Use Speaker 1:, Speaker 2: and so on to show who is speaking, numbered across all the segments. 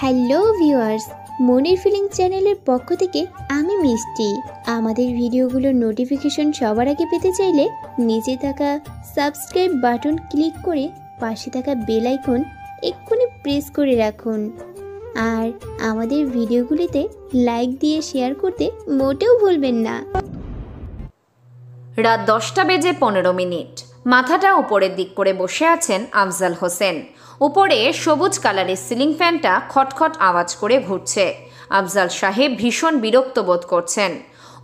Speaker 1: Hello viewers, মনির feeling চ্যানেলের পক্ষ থেকে আমি মিষ্টি। আমাদের ভিডিওগুলোর নোটিফিকেশন সবার আগে পেতে চাইলে নিচে থাকা সাবস্ক্রাইব বাটন ক্লিক করে পাশে থাকা বেল আইকন এক্ষুনি প্রেস করে রাখুন। আর আমাদের ভিডিওগুলিতে লাইক দিয়ে শেয়ার করতে মোটেও ভুলবেন না।
Speaker 2: রাত 10:15 মাথাটা উপরের দিক করে বসে আছেন আফজাল হোসেন। উপরে সবুজ কালারের সিলিং ফ্যানটা খটখট আওয়াজ করে ঘুরছে। আফজাল সাহেব ভীষণ বিরক্ত বোধ করছেন।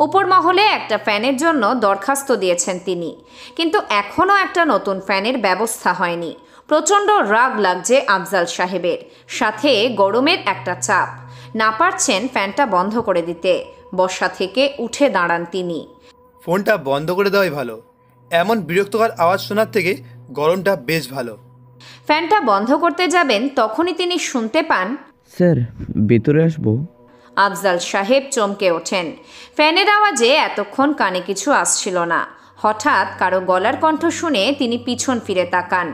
Speaker 2: উপর মহলে একটা ফ্যানের জন্য দরখাস্ত দিয়েছেন তিনি, কিন্তু এখনও একটা নতুন ফ্যানের ব্যবস্থা হয়নি। প্রচণ্ড রাগ লাগছে আফজাল সাহেবের, সাথে গরমের একটা চাপ। না পারছেন ফ্যানটা বন্ধ করে দিতে। বসা থেকে উঠে দাঁড়ান তিনি।
Speaker 3: ফোনটা বন্ধ করে দেওয়াই ভালো, এমন বিরক্তকর আওয়াজ শোনার থেকে গরমটা বেশ ভালো।
Speaker 2: ফ্যানটা বন্ধ করতে যাবেন, তখনই তিনি শুনতে পান,
Speaker 4: স্যার ভেতরে আসবো?
Speaker 2: আফজাল সাহেব চমকে ওঠেন। ফ্যানের আওয়াজে এতক্ষণ কানে কিছু আসছিল না। হঠাৎ কারো গলার কণ্ঠ শুনে তিনি পিছন ফিরে তাকান।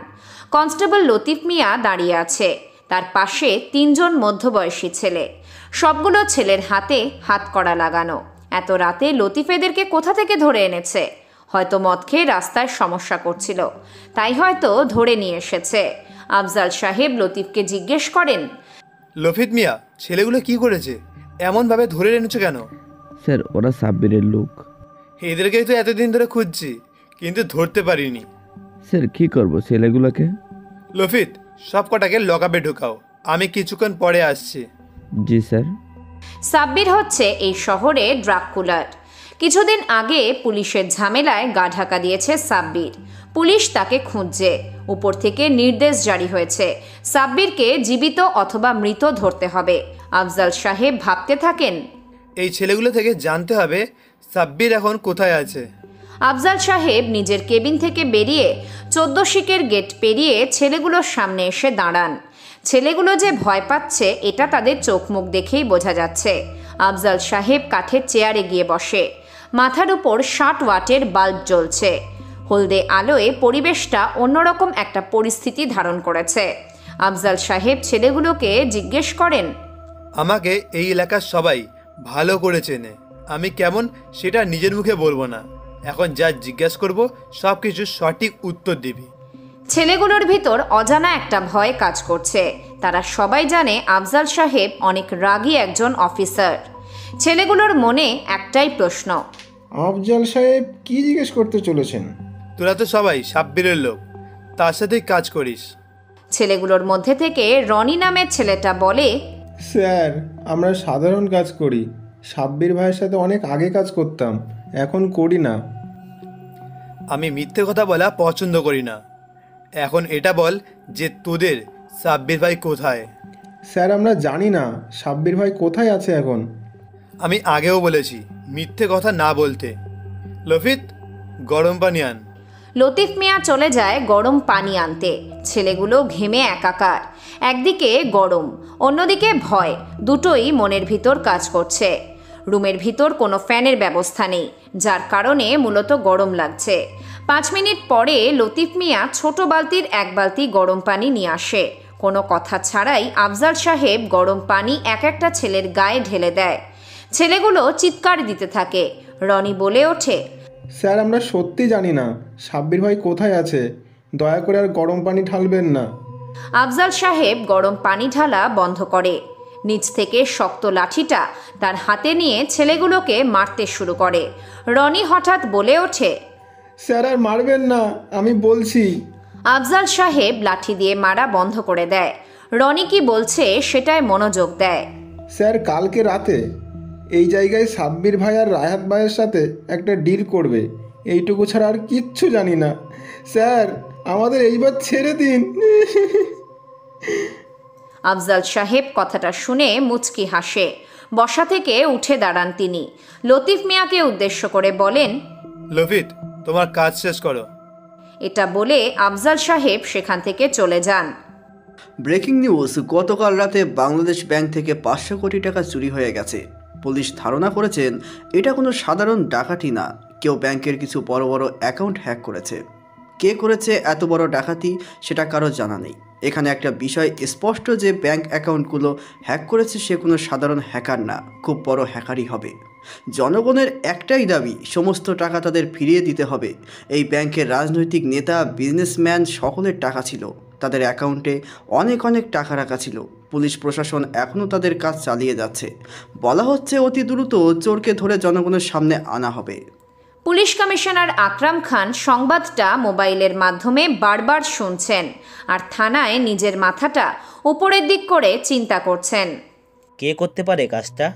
Speaker 2: কনস্টেবল লতিফ মিয়া দাঁড়িয়ে আছে। তার পাশে 3 জন মধ্যবয়সী ছেলে। সবগুলো ছেলের হাতে হাতকড়া লাগানো। এত রাতে লতিফ এদেরকে কোথা থেকে ধরে এনেছে? হয়তো মদ খেয়ে রাস্তায় সমস্যা করছিল, তাই হয়তো ধরে নিয়ে এসেছে। আফজাল সাহেব লতিফকে জিজ্ঞেস করেন,
Speaker 3: লফিত মিয়া, ছেলেগুলো কি করেছে? এমনভাবে ধরে এনেছো কেন?
Speaker 4: স্যার ওরা সাব্বিরের লোক।
Speaker 3: এদেরকেই তো এতদিন ধরে খুঁজছি, কিন্তু ধরতে পারিনি।
Speaker 4: স্যার কি করব ছেলেগুলোকে?
Speaker 3: লফিত, সব কটাকে লকআপে ঢুকাও, আমি কিছুক্ষণ পরে আসছি।
Speaker 4: জি স্যার।
Speaker 2: সাব্বির হচ্ছে এই শহরে ড্রাগ কুলার। কিছুদিন আগে পুলিশের ঝামেলায় গা ঢাকা দিয়েছে সাব্বির। পুলিশ তাকে খুঁজছে। উপর থেকে নির্দেশ জারি হয়েছে, সাব্বিরকে জীবিত অথবা মৃত ধরতে হবে। আফজাল সাহেব ভাবতে থাকেন,
Speaker 3: এই ছেলেগুলো থেকে জানতে হবে সাব্বির এখন কোথায় আছে।
Speaker 2: আফজাল সাহেব নিজের কেবিন থেকে বেরিয়ে 14 শিকের গেট পেরিয়ে ছেলেগুলোর সামনে এসে দাঁড়ান। ছেলেগুলো যে ভয় পাচ্ছে এটা তাদের চোখ মুখ দেখেই বোঝা যাচ্ছে। আফজাল সাহেব কাঠের চেয়ারে গিয়ে বসে। মাথার উপর 60 ওয়াটের বাল্ব জ্বলছে। হলদে আলোয় পরিবেশটা অন্যরকম একটা পরিস্থিতি ধারণ করেছে। আফজাল সাহেব ছেলেগুলোকে জিজ্ঞেস করেন,
Speaker 3: আমাকে এই এলাকার সবাই ভালো করে চেনে, আমি কেমন সেটা নিজের মুখে বলবো না। এখন যা জিজ্ঞেস করব সব কিছু সঠিক উত্তর দিবি।
Speaker 2: ছেলেগুলোর ভিতর অজানা একটা ভয় কাজ করছে। তারা সবাই জানে আফজাল সাহেব অনেক রাগী একজন অফিসার। ছেলেগুলোর মনে একটাই প্রশ্ন,
Speaker 5: আফজাল সাহেব কি জিজ্ঞেস করতে চলেছেন?
Speaker 3: তোরা তো সবাই সাব্বিরের লোক, তার সাথেই কাজ করিস।
Speaker 2: ছেলেগুলোর মধ্যে থেকে রনি নামের ছেলেটা বলে,
Speaker 5: স্যার আমরা সাধারণ কাজ করি, সাব্বির ভাইয়ের সাথে অনেক আগে কাজ করতাম, এখন করি না।
Speaker 3: আমি মিথ্যে কথা বলা পছন্দ করি না। এখন এটা বল যে তোদের সাব্বির ভাই কোথায়?
Speaker 5: স্যার আমরা জানি না সাব্বির ভাই কোথায় আছে এখন।
Speaker 3: আমি আগেও বলেছি মিথ্যে কথা না বলতে। লফিত, গরম পানি আন।
Speaker 2: লতিফ মিয়া চলে যায় গরম পানি আনতে। ছেলেগুলো ঘেমে একাকার। একদিকে গরম, অন্যদিকে ভয়, দুটোই মনের ভিতর কাজ করছে। রুমের ভিতর কোনো ফ্যানের ব্যবস্থা নেই, যার কারণে মূলত গরম লাগছে। 5 মিনিট পরে লতিফ মিয়া ছোট বালতির 1 বালতি গরম পানি নিয়ে আসে। কোনো কথা ছাড়াই আফজাল সাহেব গরম পানি এক একটা ছেলের গায়ে ঢেলে দেয়। ছেলেগুলো চিৎকার দিতে থাকে। রনি বলে ওঠে,
Speaker 5: স্যার আমরা সত্যি জানি না সাব্বির ভাই কোথায় আছে, দয়া করে আর গরম পানি ঢালবেন না।
Speaker 2: আফজাল সাহেব গরম পানি ঢালা বন্ধ করে। নিচ থেকে শক্ত লাঠিটা তার হাতে নিয়ে ছেলেগুলোকে মারতে শুরু করে। রনি হঠাৎ বলে ওঠে,
Speaker 5: স্যার আর মারবেন না, আমি বলছি।
Speaker 2: আফজাল সাহেব লাঠি দিয়ে মারা বন্ধ করে দেয়। রনি কি বলছে সেটায় মনোযোগ দেয়।
Speaker 5: স্যার কালকে রাতে এই জায়গায় সাব্বির ভাই আর রায়াত ভাইয়ের সাথে একটা ডিল করবে, এইটুকু ছাড়া আর কিচ্ছু জানি না। স্যার আমাদের এইবার ছেড়ে দিন।
Speaker 2: আফজাল সাহেব কথাটা শুনে মুচকি হাসে। বসা থেকে উঠে দাঁড়ান তিনি। লতিফ মিয়াকে উদ্দেশ্য করে বলেন,
Speaker 3: লফিত, তোমার কাজ শেষ করো।
Speaker 2: এটা বলে আফজাল সাহেব সেখান থেকে চলে যান।
Speaker 6: ব্রেকিং নিউজ, গতকাল রাতে বাংলাদেশ ব্যাংক থেকে 500 কোটি টাকা চুরি হয়ে গেছে। পুলিশ ধারণা করেছেন এটা কোনো সাধারণ ডাকাতি না, কেউ ব্যাংকের কিছু বড় বড় অ্যাকাউন্ট হ্যাক করেছে। কে করেছে এত বড় ডাকাতি সেটা কারো জানা নেই। এখানে একটা বিষয় স্পষ্ট যে ব্যাংক অ্যাকাউন্টগুলো হ্যাক করেছে সে কোনো সাধারণ হ্যাকার না, খুব বড় হ্যাকারই হবে। জনগণের একটাই দাবি, সমস্ত টাকা তাদের ফিরিয়ে দিতে হবে। এই ব্যাংকের রাজনৈতিক নেতা, বিজনেসম্যান সকলের টাকা ছিল, তাদের অ্যাকাউন্টে অনেক অনেক টাকা রাখা ছিল। পুলিশ প্রশাসন এখনও তাদের কাজ চালিয়ে যাচ্ছে। বলা হচ্ছে অতি দ্রুত চোরকে ধরে জনগণের সামনে আনা হবে।
Speaker 2: পুলিশ কমিশনার আকরাম খান সংবাদটা মোবাইলের মাধ্যমে বারবার শুনছেন আর থানায় নিজের মাথাটা উপরের দিক করে চিন্তা করছেন।
Speaker 7: কে করতে পারে কাজটা?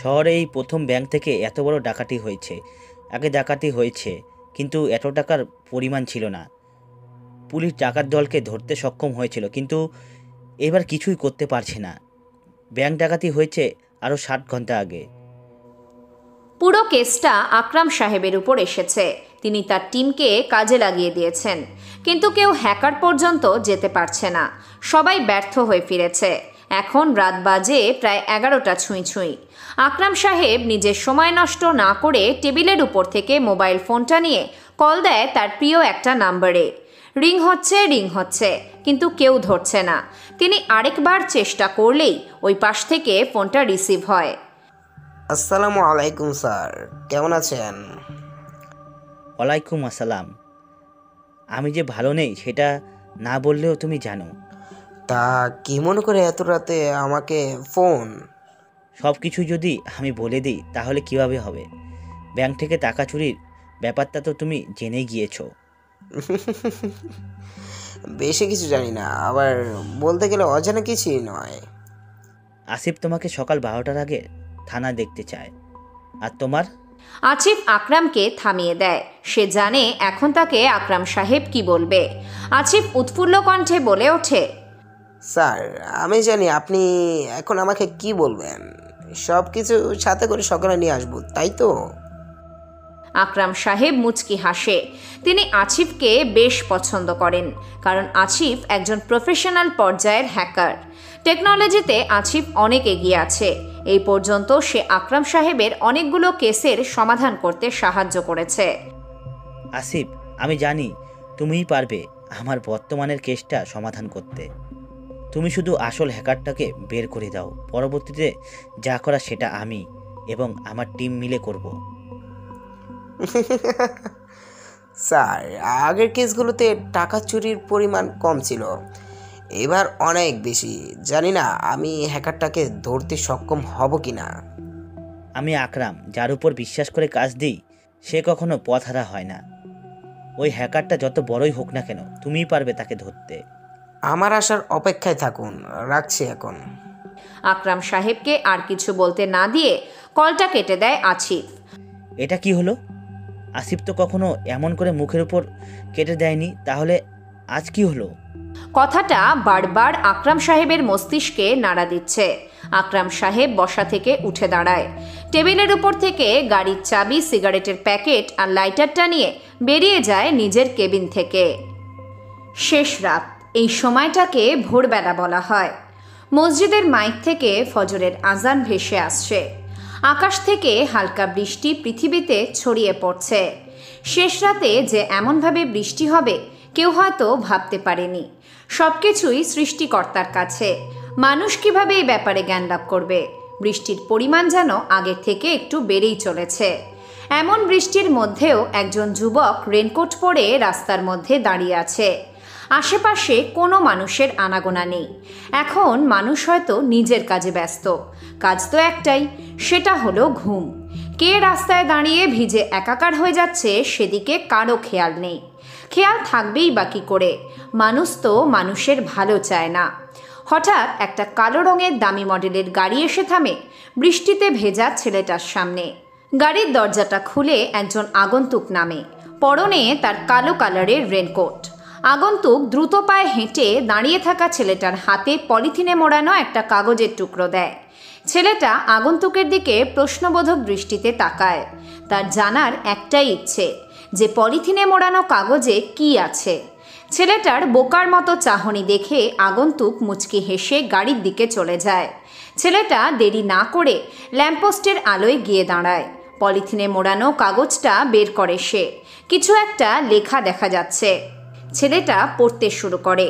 Speaker 7: শহরে এই প্রথম ব্যাংক থেকে এত বড় ডাকাতি হয়েছে। আগে ডাকাতি হয়েছে, কিন্তু এত টাকার পরিমাণ ছিল না। পুলিশ ডাকাত দলকে ধরতে সক্ষম হয়েছিল, কিন্তু এবার কিছুই করতে পারছে না। ব্যাংক ডাকাতি হয়েছে আরও 60 ঘন্টা আগে।
Speaker 2: পুরো কেসটা আকরাম সাহেবের উপর এসেছে। তিনি তার টিমকে কাজে লাগিয়ে দিয়েছেন, কিন্তু কেউ হ্যাকার পর্যন্ত যেতে পারছে না। সবাই ব্যর্থ হয়ে ফিরেছে। এখন রাত বাজে প্রায় 11টা ছুঁই ছুঁই। আকরাম সাহেব নিজের সময় নষ্ট না করে টেবিলের উপর থেকে মোবাইল ফোনটা নিয়ে কল দেয় তার প্রিয় একটা নাম্বারে। রিং হচ্ছে, কিন্তু কেউ ধরছে না। তিনি আরেকবার চেষ্টা করলেই ওই পাশ থেকে ফোনটা রিসিভ হয়।
Speaker 8: আসসালামু আলাইকুম স্যার, কেমন আছেন?
Speaker 7: ওয়ালাইকুম আসসালাম। আমি যে ভালো নেই সেটা না বললেও তুমি জানো।
Speaker 8: তা কি মনে করে এত রাতে আমাকে ফোন?
Speaker 7: সব কিছু যদি আমি বলে দিই তাহলে কিভাবে হবে? ব্যাংক থেকে টাকা চুরির ব্যাপারটা তো তুমি জেনে গিয়েছো।
Speaker 8: বেশি কিছু জানি না, আবার বলতে গেলে অজানা কিছুই নয়।
Speaker 7: আসিফ তোমাকে সকাল 12টার আগে থানা দেখতে চায়। আর তোমার?
Speaker 2: আসিফ আকরামকে থামিয়ে দেয়। সে জানে এখন তাকে আকরাম সাহেব কি বলবে। আসিফ উৎফুল্ল কণ্ঠে বলে ওঠে,
Speaker 8: স্যার আমি জানি আপনি এখন আমাকে কি বলবেন। সব কিছু সাথে করে সকালে নিয়ে আসবো, তাই তো?
Speaker 2: আকরাম সাহেব মুচকি হাসে। তিনি আসিফকে বেশ পছন্দ করেন, কারণ আসিফ একজন প্রফেশনাল পর্যায়ের হ্যাকার। টেকনোলজিতে আসিফ অনেক এগিয়ে আছে। এই পর্যন্ত সে আকরাম সাহেবের অনেকগুলো কেসের সমাধান করতে সাহায্য করেছে।
Speaker 7: আসিফ, আমি জানি তুমিই পারবে আমার বর্তমানের কেসটা সমাধান করতে। তুমি শুধু আসল হ্যাকারটাকে বের করে দাও। পরবর্তীতে যা করা সেটা আমি এবং আমার টিম মিলে করব।
Speaker 8: স্যার আগের কেসগুলোতে টাকা চুরির পরিমাণ কম ছিল, এবার অনেক বেশি। জানি না আমি হ্যাকারটাকে ধরতে সক্ষম হব কি না।
Speaker 7: আমি আকরাম, যার উপর বিশ্বাস করে কাজ দিই সে কখনো পথহারা হয় না। ওই হ্যাকারটা যত বড়ই হোক না কেন, তুমিই পারবে তাকে ধরতে।
Speaker 8: আমার আসার অপেক্ষায় থাকুন, রাখছি এখন।
Speaker 2: আকরাম সাহেবকে আর কিছু বলতে না দিয়ে কলটা কেটে দেয় আসিফ।
Speaker 7: এটা কি হলো? আসিফ তো কখনো এমন করে মুখের উপর কেটে দেয়নি, তাহলে আজ কি হলো?
Speaker 2: কথাটা বারবার আকরাম সাহেবের মস্তিষ্কে নাড়া দিচ্ছে। আকরাম সাহেব বসা থেকে উঠে দাঁড়ায়। টেবিলের উপর থেকে গাড়ির চাবি, সিগারেটের প্যাকেট আর লাইটারটা নিয়ে বেরিয়ে যায় নিজের কেবিন থেকে। শেষ রাত, এই সময়টাকে ভোরবেলা বলা হয়। মসজিদের মাইক থেকে ফজরের আজান ভেসে আসছে। আকাশ থেকে হালকা বৃষ্টি পৃথিবীতে ছড়িয়ে পড়ছে। শেষ রাতে যে এমনভাবে বৃষ্টি হবে কেউ হয়তো ভাবতে পারেনি। সব কিছুই সৃষ্টিকর্তার কাছে। মানুষ কিভাবে এই ব্যাপারে জ্ঞান লাভ করবে? বৃষ্টির পরিমাণ যেন আগের থেকে একটু বেড়েই চলেছে। এমন বৃষ্টির মধ্যেও একজন যুবক রেনকোট পরে রাস্তার মধ্যে দাঁড়িয়ে আছে। আশেপাশে কোনো মানুষের আনাগোনা নেই। এখন মানুষ হয়তো নিজের কাজে ব্যস্ত। কাজ তো একটাই, সেটা হলো ঘুম। কে রাস্তায় দাঁড়িয়ে ভিজে একাকার হয়ে যাচ্ছে সেদিকে কারো খেয়াল নেই। খেয়াল থাকবেই বা কী করে? মানুষ তো মানুষের ভালো চায় না। হঠাৎ একটা কালো রঙের দামি মডেলের গাড়ি এসে থামে বৃষ্টিতে ভেজা ছেলেটার সামনে। গাড়ির দরজাটা খুলে একজন আগন্তুক নামে। পরনে তার কালো কালারের রেনকোট। আগন্তুক দ্রুত পায়ে হেঁটে দাঁড়িয়ে থাকা ছেলেটার হাতে পলিথিনে মোড়ানো একটা কাগজের টুকরো দেয়। ছেলেটা আগন্তুকের দিকে প্রশ্নবোধক দৃষ্টিতে তাকায়। তার জানার একটাই ইচ্ছে যে পলিথিনে মোড়ানো কাগজে কি আছে। ছেলেটার বোকার মতো চাহনি দেখে আগন্তুক মুচকি হেসে গাড়ির দিকে চলে যায়। ছেলেটা দেরি না করে ল্যাম্পপোস্টের আলোয় গিয়ে দাঁড়ায়। পলিথিনে মোড়ানো কাগজটা বের করে সে। কিছু একটা লেখা দেখা যাচ্ছে। ছেলেটা পড়তে শুরু করে।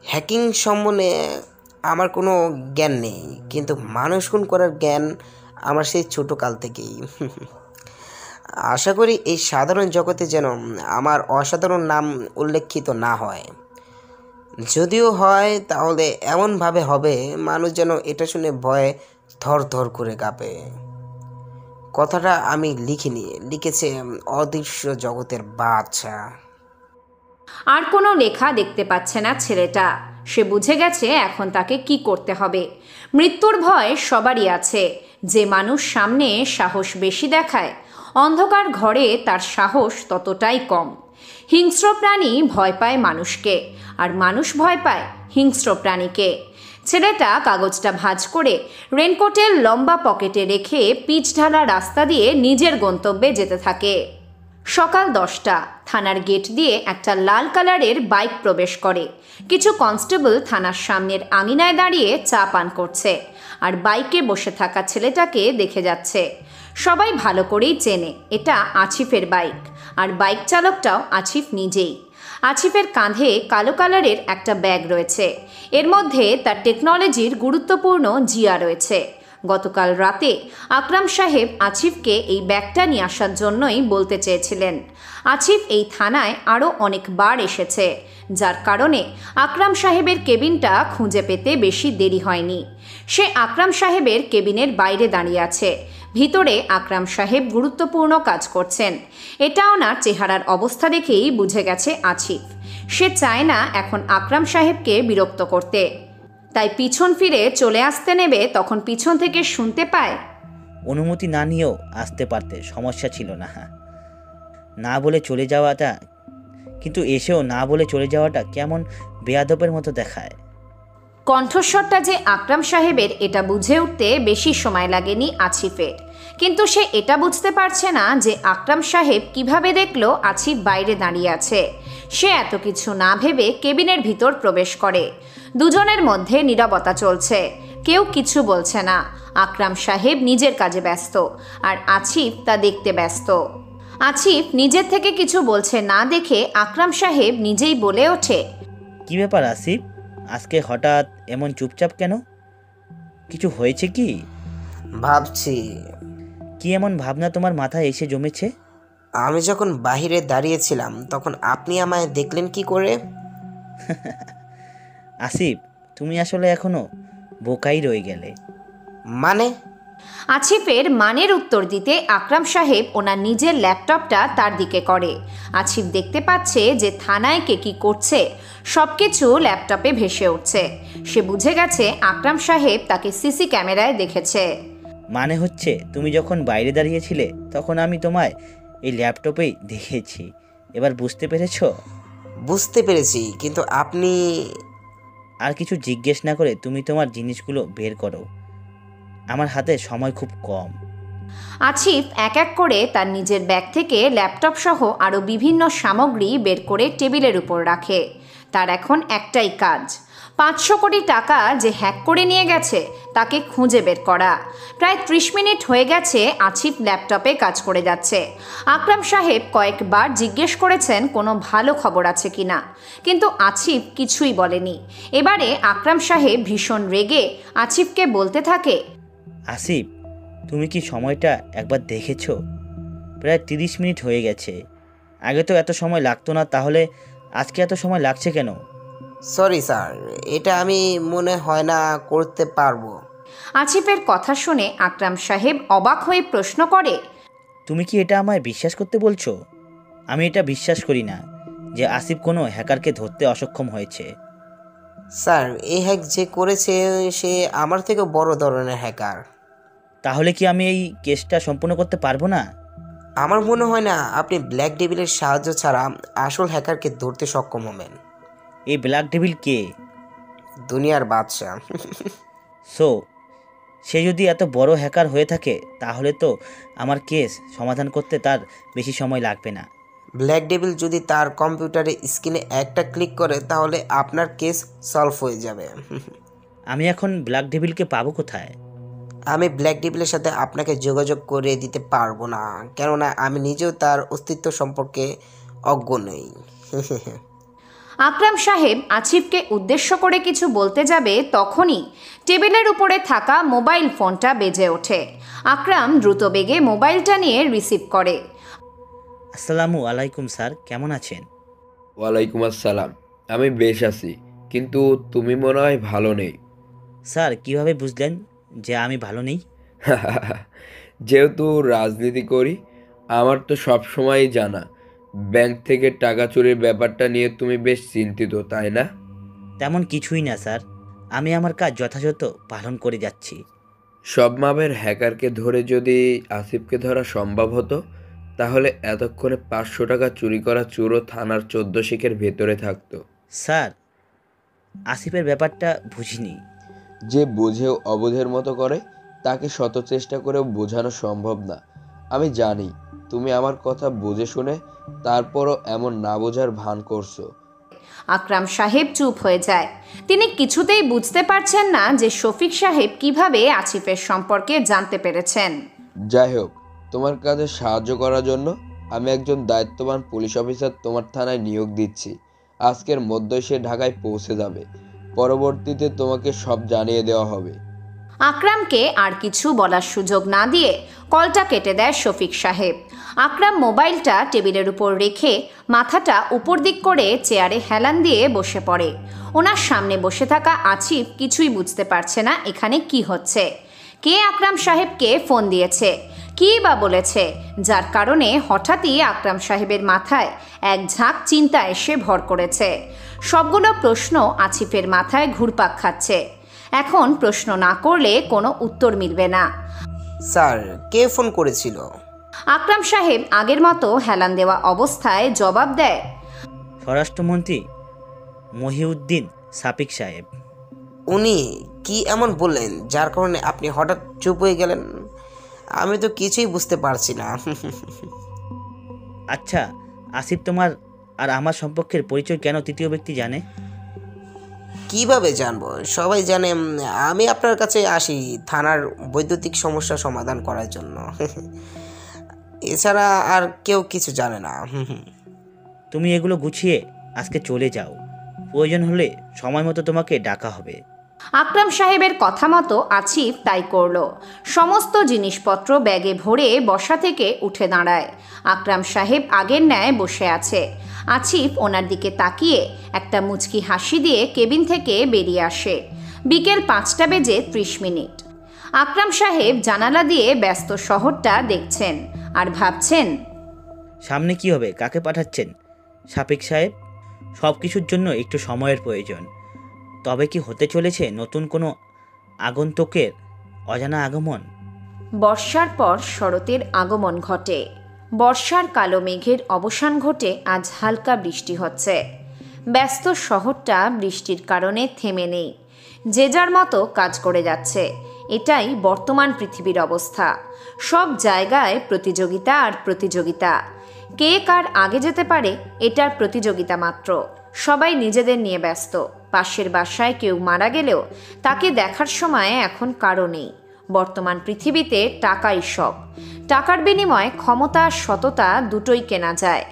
Speaker 8: হ্যাকিং সম্বন্ধে আমার কোনো জ্ঞান নেই, কিন্তু মানুষ খুন করার জ্ঞান আমার সেই ছোটোকাল থেকেই। আশা করি এই সাধারণ জগতে যেন আমার অসাধারণ নাম উল্লেখিত না হয়। যদিও হয় তাহলে এমনভাবে হবে মানুষ যেন এটা শুনে ভয়ে থর থর করে কাঁপে। কথাটা আমি লিখিনি, লিখেছে অদৃশ্য জগতের বাদশা।
Speaker 2: আর কোনো লেখা দেখতে পাচ্ছে না ছেলেটা। সে বুঝে গেছে এখন তাকে কি করতে হবে। মৃত্যুর ভয় সবারই আছে। যে মানুষ সামনে সাহস বেশি দেখায়, অন্ধকার ঘরে তার সাহস ততটাই কম। হিংস্র প্রাণী ভয় পায় মানুষকে, আর মানুষ ভয় পায় হিংস্র প্রাণীকে। ছেলেটা কাগজটা ভাঁজ করে রেনকোটের লম্বা পকেটে রেখে পিচ ঢালা রাস্তা দিয়ে নিজের গন্তব্যে যেতে থাকে। সকাল 10টা। থানার গেট দিয়ে একটা লাল কালারের বাইক প্রবেশ করে। কিছু কনস্টেবল থানার সামনের আঙিনায় দাঁড়িয়ে চা পান করছে, আর বাইকে বসে থাকা ছেলেটাকে দেখে যাচ্ছে। সবাই ভালো করেই চেনে এটা আছিফের বাইক, আর বাইক চালকটাও আছিফ নিজেই। আছিফের কাঁধে কালো কালারের একটা ব্যাগ রয়েছে। এর মধ্যে তার টেকনোলজির গুরুত্বপূর্ণ জিয়া রয়েছে। গতকাল রাতে আকরাম সাহেব আছিফকে এই ব্যাগটা নিয়ে আসার জন্যই বলতে চেয়েছিলেন। আছিফ এই থানায় আরও অনেকবার এসেছে, যার কারণে আকরাম সাহেবের কেবিনটা খুঁজে পেতে বেশি দেরি হয়নি। সে আকরাম সাহেবের কেবিনের বাইরে দাঁড়িয়ে আছে। ভিতরে আকরাম সাহেব গুরুত্বপূর্ণ কাজ করছেন। এটা ওনার চেহারার অবস্থা দেখেই বুঝে গেছে আছিফ। সে চায় না এখন আকরাম সাহেবকে বিরক্ত করতে, তাই পিছন ফিরে চলে আসতে নেবে তখন পিছন থেকে শুনতে পায়,
Speaker 7: অনুমতি না নিয়েও আসতে পারতে, সমস্যা ছিল না। না বলে চলে যাওয়াটা, কিন্তু এসেও না বলে চলে যাওয়াটা কেমন বেয়াদবের মতো দেখায়।
Speaker 2: কণ্ঠস্বরটা যে আকরাম সাহেবের এটা বুঝে উঠতে বেশি সময় লাগেনি আছিফের। কিন্তু সে এটা বুঝতে পারছে না যে আকরাম সাহেব কিভাবে দেখলো আছিফ বাইরে দাঁড়িয়ে আছে। সে এত কিছু না ভেবে কেবিনের ভিতর প্রবেশ করে। দুজনের মধ্যে নীরবতা চলছে, কেউ কিছু বলছে না। আকরাম সাহেব নিজের কাজে ব্যস্ত, আর আছিফ তা দেখতে ব্যস্ত। আছিফ নিজের থেকে কিছু বলছে না দেখে আকরাম সাহেব নিজেই বলে ওঠে,
Speaker 7: কি ব্যাপার আসিফ, আজকে হঠাৎ এমন চুপচাপ কেন? কিছু হয়েছে কি?
Speaker 8: ভাবছি।
Speaker 7: কি এমন ভাবনা তোমার মাথায় এসে জমেছে?
Speaker 8: আমি যখন বাহিরে দাঁড়িয়েছিলাম তখন আপনি আমায় দেখলেন কি করে?
Speaker 7: আসিফ, তুমি আসলে এখনো বোকাই রয়ে গেলে।
Speaker 8: মানে?
Speaker 2: আছিফের মানের উত্তর দিতে আকরাম সাহেব ওনার নিজের ল্যাপটপটা তার দিকে করে। আছিফ দেখতে পাচ্ছে যে থানায় কে কী করছে, সব কিছু ল্যাপটপে ভেসে উঠছে। সে বুঝে গেছে আকরাম সাহেব তাকে সিসি ক্যামেরায় দেখেছে।
Speaker 7: মানে হচ্ছে তুমি যখন বাইরে দাঁড়িয়েছিলে তখন আমি তোমায় এই ল্যাপটপেই দেখেছি। এবার বুঝতে পেরেছো?
Speaker 8: বুঝতে পেরেছি, কিন্তু আপনি...
Speaker 7: আর কিছু জিজ্ঞেস না করে তুমি তোমার জিনিসগুলো বের করো, আমার হাতে সময় খুব কম।
Speaker 2: আছিফ এক এক করে তার নিজের ব্যাগ থেকে ল্যাপটপ সহ আরও বিভিন্ন সামগ্রী বের করে টেবিলের উপর রাখে। তার এখন একটাই কাজ, 500 কোটি টাকা যে হ্যাক করে নিয়ে গেছে তাকে খুঁজে বের করা। প্রায় 30 মিনিট হয়ে গেছে আছিফ ল্যাপটপে কাজ করে যাচ্ছে। আকরাম সাহেব কয়েকবার জিজ্ঞেস করেছেন কোনো ভালো খবর আছে কিনা, কিন্তু আছিফ কিছুই বলেনি। এবারে আকরাম সাহেব ভীষণ রেগে আছিফকে বলতে থাকে,
Speaker 7: আসিফ, তুমি কি সময়টা একবার দেখেছো? প্রায় 30 মিনিট হয়ে গেছে। আগে তো এত সময় লাগতো না, তাহলে আজকে এত সময় লাগছে কেন?
Speaker 8: সরি স্যার, এটা আমি মনে হয় না করতে পারবো।
Speaker 2: আছিফের কথা শুনে আকরাম সাহেব অবাক হয়ে প্রশ্ন করে,
Speaker 7: তুমি কি এটা আমায় বিশ্বাস করতে বলছো? আমি এটা বিশ্বাস করি না যে আসিফ কোনো হ্যাকারকে ধরতে অসক্ষম হয়েছে।
Speaker 8: স্যার, এই হ্যাক যে করেছে সে আমার থেকে বড় ধরনের হ্যাকার।
Speaker 7: তাহলে কি আমি এই কেসটা সম্পূর্ণ করতে পারবো না?
Speaker 8: আমার মনে হয় না আপনি ব্ল্যাক ডেভিলের সাহায্য ছাড়া আসল হ্যাকারকে ধরতে সক্ষম হবেন।
Speaker 7: এই ব্ল্যাক ডেভিল কে?
Speaker 8: দুনিয়ার বাদশা।
Speaker 7: সো সে যদি এত বড় হ্যাকার হয়ে থাকে তাহলে তো আমার কেস সমাধান করতে তার বেশি সময় লাগবে না।
Speaker 8: ব্ল্যাক ডেভিল যদি তার কম্পিউটারে স্ক্রিনে একটা ক্লিক করে তাহলে আপনার কেস সলভ হয়ে যাবে।
Speaker 7: আমি এখন ব্ল্যাক ডেভিলকে পাবো কোথায়?
Speaker 8: আমি ব্ল্যাক ডেভিলের সাথে আপনাকে যোগাযোগ করে দিতে পারবো না, কেননা আমি নিজেও তার অস্তিত্ব সম্পর্কে অজ্ঞ নই।
Speaker 2: আকরাম সাহেব আসিফকে উদ্দেশ্য করে কিছু বলতে যাবে তখনই টেবিলের উপরে থাকা মোবাইল ফোনটা বেজে ওঠে। আকরাম দ্রুত বেগে মোবাইলটা নিয়ে রিসিভ করে।
Speaker 7: আসসালামু আলাইকুম স্যার, কেমন আছেন?
Speaker 9: ওয়ালাইকুম আসসালাম। আমি বেশ আছি, কিন্তু তুমি মনে হয় ভালো নেই।
Speaker 7: স্যার কিভাবে বুঝলেন যে আমি ভালো নেই?
Speaker 9: যেহেতু রাজনীতি করি, আমার তো সব সময়ই জানা। ব্যাংক থেকে টাকা চুরির ব্যাপারটা নিয়ে তুমি বেশ চিন্তিত, তাই না?
Speaker 7: তেমন কিছুই না স্যার, আমি আমার কাজ যথাযথ পালন করে যাচ্ছি।
Speaker 9: সব মাপের হ্যাকারকে ধরে যদি আসিফকে ধরা সম্ভব হতো, তাহলে এতক্ষণে 500 টাকা চুরি করা চোরও থানার 14 শিখের ভেতরে থাকতো।
Speaker 7: স্যার, আসিফের ব্যাপারটা বুঝিনি।
Speaker 9: যে বুঝেও অবুঝের মতো করে তাকে শত চেষ্টা করেও বোঝানো সম্ভব না। আমি জানি তুমি আমার কথা বুঝে শুনে তারপরও এমন না বোঝার ভান করছো।
Speaker 2: আকরাম সাহেব চুপ হয়ে যায়। তিনি কিছুতেই বুঝতে পারছেন না যে শফিক সাহেব কিভাবে আসিফের সম্পর্কে জানতে পেরেছেন।
Speaker 9: যাই হোক, তোমার কাজে সাহায্য করার জন্য আমি একজন দায়িত্ববান পুলিশ অফিসার তোমার থানায় নিয়োগ দিচ্ছি। আজকের মধ্যেই সে ঢাকায় পৌঁছে যাবে। পরবর্তীতে তোমাকে সব জানিয়ে দেওয়া হবে।
Speaker 2: আকরামকে আর কিছু বলার সুযোগ না দিয়ে কলটা কেটে দেয় শফিক সাহেব। আকরাম মোবাইলটা টেবিলের উপর রেখে মাথাটা উপর দিক করে চেয়ারে হেলান দিয়ে বসে পড়ে। ওনার সামনে বসে থাকা আসিফ কিছুই বুঝতে পারছে না এখানে কি হচ্ছে। কে আকরাম সাহেবকে ফোন দিয়েছে, কী বা বলেছে, যার কারণে হঠাৎই আকরাম সাহেবের মাথায় এক ঝাঁক চিন্তা এসে ভর করেছে। সবগুলো প্রশ্ন আসিফের মাথায় ঘুরপাক খাচ্ছে। এখন প্রশ্ন না করলে কোনো উত্তর মিলবে না।
Speaker 8: স্যার, কে ফোন করেছিল?
Speaker 2: আকরাম সাহেব আগের মতো হেলান দেওয়া অবস্থায় জবাব দেয়,
Speaker 7: স্বরাষ্ট্রমন্ত্রী মহিউদ্দিন সাপিক সাহেব।
Speaker 8: উনি কি এমন বললেন যার কারণে আপনি হঠাৎ চুপ হয়ে গেলেন? আমি তো কিছুই বুঝতে পারছি না।
Speaker 7: আচ্ছা, আসিফ তোমার আর আমার সম্পর্কের পরিচয় কেন তৃতীয় ব্যক্তি জানে?
Speaker 8: কিভাবে জানবো? সবাই জানে আমি আপনার কাছে আসি থানার বৈদ্যুতিক সমস্যা সমাধান করার জন্য। এছাড়া আর কেউ কিছু জানে না।
Speaker 7: তুমি এগুলো গুছিয়ে আজকে চলে যাও, প্রয়োজন হলে সময় মতো তোমাকে ডাকা হবে।
Speaker 2: আকরাম সাহেবের কথা মতো আসিফ তাই করল। সমস্ত জিনিসপত্র ব্যাগে ভরে বসা থেকে উঠে দাঁড়ায়। আকরাম সাহেব আগের ন্যায় বসে আছে। আসিফ ওনার দিকে তাকিয়ে একটা মুচকি হাসি দিয়ে কেবিন থেকে বেরিয়ে আসে। বিকেল 5:30। আকরাম সাহেব জানালা দিয়ে ব্যস্ত শহরটা দেখছেন আর ভাবছেন,
Speaker 7: সামনে কি হবে, কাকে পাঠাচ্ছেন সাপিক সাহেব? সব কিছুর জন্য একটু সময়ের প্রয়োজন। তবে কি হতে চলেছে নতুন কোনো আগন্তুকের অজানা আগমন?
Speaker 2: বর্ষার পর শরতের আগমন ঘটে। বর্ষার কালো মেঘের অবসান ঘটে আজ হালকা বৃষ্টি হচ্ছে। ব্যস্ত শহরটা বৃষ্টির কারণে থেমে নেই, যে যার মতো কাজ করে যাচ্ছে। এটাই বর্তমান পৃথিবীর অবস্থা। সব জায়গায় প্রতিযোগিতা আর প্রতিযোগিতা। কে কার আগে যেতে পারে এটার প্রতিযোগিতা মাত্র। সবাই নিজেদের নিয়ে ব্যস্ত। পাশের বাসায় কেউ মারা গেলেও তাকে দেখার সময় এখন কারো নেই। বর্তমান পৃথিবীতে টাকাই সব। টাকার বিনিময়ে ক্ষমতা সততা দুটোই কেনা যায়।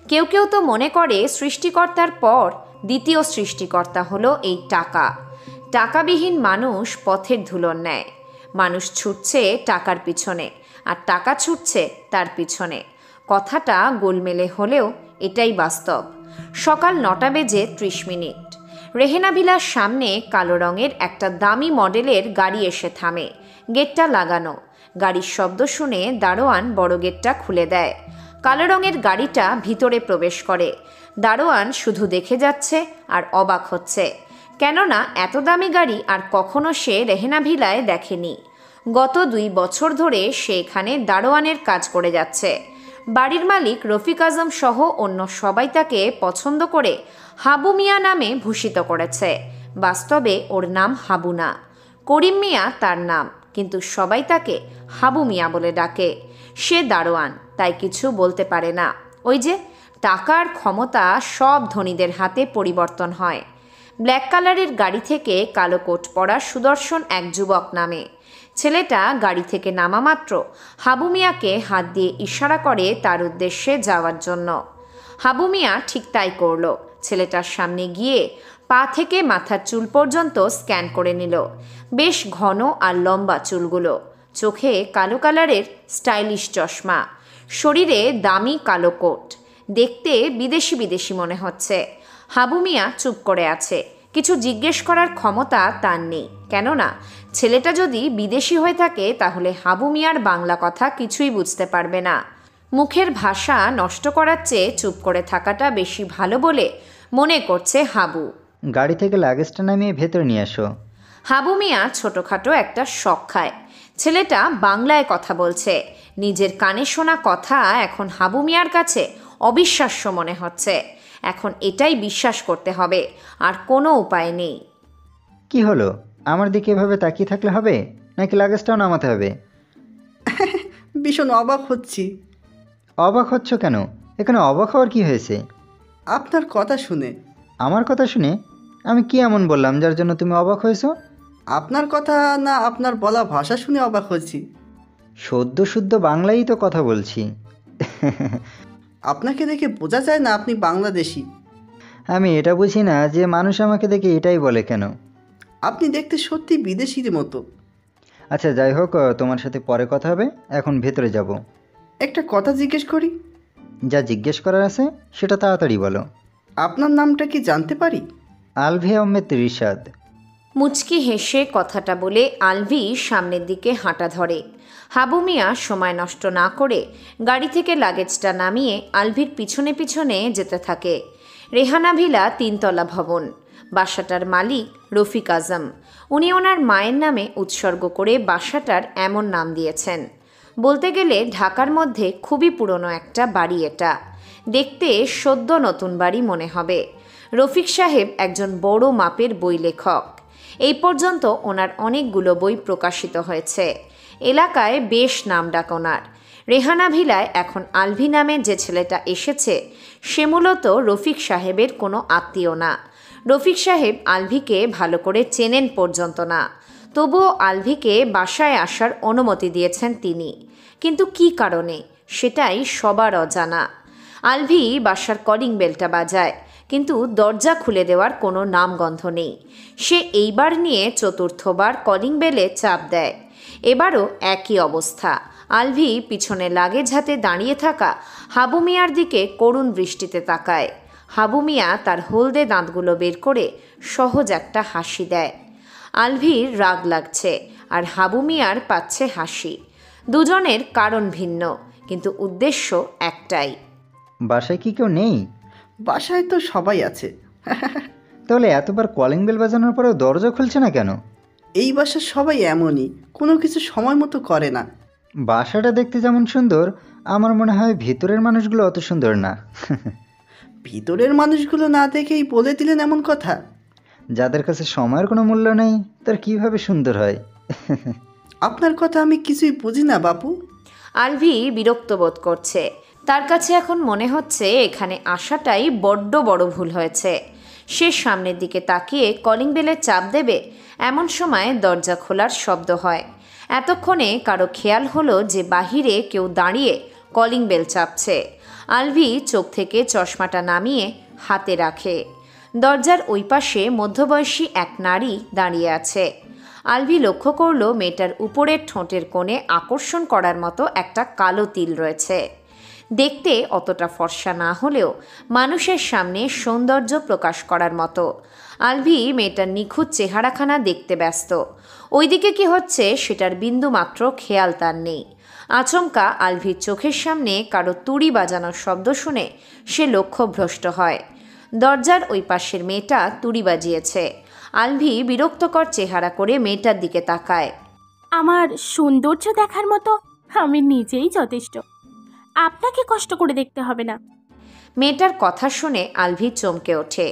Speaker 2: কেউ কেউ তো মনে করে সৃষ্টিকর্তার পর দ্বিতীয় সৃষ্টিকর্তা হলো এই টাকা। টাকাবিহীন মানুষ পথের ধুলোর ন্যায়। মানুষ ছুটছে টাকার পিছনে আর টাকা ছুটছে তার পিছনে। কথাটা গোলমেলে হলেও এটাই বাস্তব। সকাল 9:30। রেহেনা ভিলার সামনে কালো রঙের একটা দামি মডেলের গাড়ি এসে থামে। গেটটা লাগানো। গাড়ির শব্দ শুনে দারোয়ান বড় গেটটা খুলে দেয়। কালো রঙের গাড়িটা ভিতরে প্রবেশ করে। দারোয়ান শুধু দেখে যাচ্ছে আর অবাক হচ্ছে, কেননা এত দামি গাড়ি আর কখনো সে রেহেনা ভিলায় দেখেনি। গত 2 বছর ধরে সে এখানে দারোয়ানের কাজ করে যাচ্ছে। বাড়ির মালিক রফিক আজম সহ অন্য সবাই তাকে পছন্দ করে হাবু মিয়া নামে ভূষিত করেছে। বাস্তবে ওর নাম হাবু না, করিম মিয়া তার নাম, কিন্তু সবাই তাকে হাবু মিয়া বলে ডাকে। সে দারোয়ান, তাই কিছু বলতে পারে না। ওই যে টাকার ক্ষমতা সব ধনীদের হাতে পরিবর্তন হয়। ব্ল্যাক কালারের গাড়ি থেকে কালো কোট পরা সুদর্শন এক যুবক নামে। ছেলেটা গাড়ি থেকে নামা মাত্র হাবু মিয়াকে হাত দিয়ে ইশারা করে তার উদ্দেশ্যে যাওয়ার জন্য। হাবু মিয়া ঠিক তাই করল। ছেলেটার সামনে গিয়ে পা থেকে মাথার চুল পর্যন্ত স্ক্যান করে নিল। বেশ ঘন আর লম্বা চুলগুলো, চোখে কালো কালারের স্টাইলিশ চশমা, শরীরে দামি কালো কোট, দেখতে বিদেশি বিদেশি মনে হচ্ছে। হাবু মিয়া চুপ করে আছে, কিছু জিজ্ঞেস করার ক্ষমতা তার নেই। কেননা ছেলেটা যদি বিদেশি হয়ে থাকে তাহলে হাবু মিয়ার বাংলা কথা কিছুই বুঝতে পারবে না। মুখের ভাষা নষ্ট করার চেয়ে চুপ করে থাকাটা বেশি ভালো বলে মনে করছে হাবু।
Speaker 10: গাড়ি থেকে লাগেজটা নামিয়ে ভেতরে নিয়ে আসো।
Speaker 2: হাবু মিয়া ছোটোখাটো একটা শখ খায়। ছেলেটা বাংলায় কথা বলছে, নিজের কানে শোনা কথা এখন হাবু মিয়ার কাছে অবিশ্বাস্য মনে হচ্ছে। এখন এটাই বিশ্বাস করতে হবে, আর কোনো উপায় নেই।
Speaker 10: কি হলো, আমার দিকে এভাবে তাকিয়ে থাকলে হবে নাকি লাগেজটাও নামাতে হবে?
Speaker 6: ভীষণ অবাক হচ্ছি।
Speaker 10: অবাক হচ্ছ কেন? এখানে অবাক হওয়ার কি হয়েছে?
Speaker 6: আপনার কথা শুনে।
Speaker 10: আমার কথা শুনে? আমি কি এমন বললাম যার জন্য তুমি অবাক হয়েছো?
Speaker 6: আপনার কথা না, আপনার বলা ভাষা শুনে অবাক হচ্ছি।
Speaker 10: সদ্য শুদ্ধ বাংলাই তো কথা বলছি।
Speaker 6: আপনাকে দেখে বোঝা যায় না আপনি বাংলাদেশি।
Speaker 10: আমি এটা বুঝি না যে মানুষ আমাকে দেখে এটাই বলে কেন।
Speaker 6: আপনি দেখতে সত্যি বিদেশির মতো।
Speaker 10: আচ্ছা যাই হোক, তোমার সাথে পরে কথা হবে, এখন ভেতরে যাব।
Speaker 6: একটা কথা জিজ্ঞেস করি?
Speaker 10: যা জিজ্ঞেস করার আছে সেটা তাড়াতাড়ি বলো।
Speaker 6: আপনার নামটা কি জানতে পারি?
Speaker 10: আলভি আহমেদ রিশাদ।
Speaker 2: মুচকি হেসে কথাটা বলে আলভি সামনের দিকে হাঁটা ধরে। হাবু মিয়া সময় নষ্ট না করে গাড়ি থেকে লাগেজটা নামিয়ে আলভির পিছনে পিছনে যেতে থাকে। রেহানা ভিলা 3 তলা ভবন। বাসাটার মালিক রফিক আজম। উনি ওনার মায়ের নামে উৎসর্গ করে বাসাটার এমন নাম দিয়েছেন। বলতে গেলে ঢাকার মধ্যে খুবই পুরনো একটা বাড়ি এটা। দেখতে সদ্য নতুন বাড়ি মনে হবে। রফিক সাহেব একজন বড় মাপের বই লেখক। এই পর্যন্ত ওনার অনেকগুলো বই প্রকাশিত হয়েছে। এলাকায় বেশ নামডাক ওনার। রেহানা ভিলায় এখন আলভি নামে যে ছেলেটা এসেছে সে মূলত রফিক সাহেবের কোনো আত্মীয় না। রফিক সাহেব আলভিকে ভালো করে চেনেন পর্যন্ত না। তবুও আলভিকে বাসায় আসার অনুমতি দিয়েছেন তিনি। কিন্তু কী কারণে সেটাই সবার অজানা। আলভি বাসার কলিং বেলটা বাজায়, কিন্তু দরজা খুলে দেওয়ার কোনো নামগন্ধ নেই। সে এইবার নিয়ে চতুর্থবার কলিং বেলে চাপ দেয়। এবারও একই অবস্থা। আলভি পিছনে লাগেজ হাতে দাঁড়িয়ে থাকা হাবু মিয়ার দিকে করুণ দৃষ্টিতে তাকায়। হাবু মিয়া তার হলদে দাঁতগুলো বের করে সহজ একটা হাসি দেয়। আলভির রাগ লাগছে আর হাবু মিয়ার পাচ্ছে হাসি। দুজনের কারণ ভিন্ন, কিন্তু উদ্দেশ্য একটাই।
Speaker 10: বাসায় কি কেউ নেই?
Speaker 6: বাসায় তো সবাই আছে।
Speaker 10: তাহলে এতবার কলিং বেল বাজানোর পরেও দরজা খুলছে না কেন?
Speaker 6: এই বাসার সবাই এমনই, কোনো কিছু সময় মতো করে না।
Speaker 10: বাসাটা দেখতে যেমন সুন্দর, আমার মনে হয় ভিতরের মানুষগুলো অত সুন্দর না।
Speaker 6: ভিতরের মানুষগুলো না দেখেই বলে দিলেন এমন কথা?
Speaker 10: যাদের কাছে সময়ের কোনো মূল্য নেই তার কিভাবে সুন্দর হয়?
Speaker 6: আপনার কথা আমি কিছুই বুঝি না বাপু।
Speaker 2: আলভি বিরক্ত বোধ করছে। তার কাছে এখন মনে হচ্ছে এখানে আসাটাই বড্ড বড় ভুল হয়েছে। সে সামনের দিকে তাকিয়ে কলিং বেলে চাপ দেবে, এমন সময় দরজা খোলার শব্দ হয়। এতক্ষণে কারো খেয়াল হলো যে বাহিরে কেউ দাঁড়িয়ে কলিং বেল চাপছে। আলভি চোখ থেকে চশমাটা নামিয়ে হাতে রাখে। দরজার ওই পাশে মধ্যবয়সী এক নারী দাঁড়িয়ে আছে। আলভি লক্ষ্য করল মেয়েটার উপরের ঠোঁটের কোণে আকর্ষণ করার মতো একটা কালো তিল রয়েছে। দেখতে অতটা ফর্সা না হলেও মানুষের সামনে সৌন্দর্য প্রকাশ করার মতো। আলভি মেয়েটার নিখুঁত চেহারাখানা দেখতে ব্যস্ত। ওইদিকে কি হচ্ছে সেটার বিন্দুমাত্র খেয়াল তার নেই। আচমকা আলভির চোখের সামনে কারো তুড়ি বাজানোর শব্দ শুনে সে লক্ষ্যভ্রষ্ট হয়। দরজার ওই পাশের মেয়েটা তুড়ি বাজিয়েছে। আলভি বিরক্তকর চেহারা করে মেয়েটার দিকে তাকায়।
Speaker 11: আমার সৌন্দর্য দেখার মতো আমি নিজেই যথেষ্ট, আপনাকে কষ্ট করে দেখতে হবে না।
Speaker 2: মেয়েটার কথা শুনে আলভি চমকে ওঠে।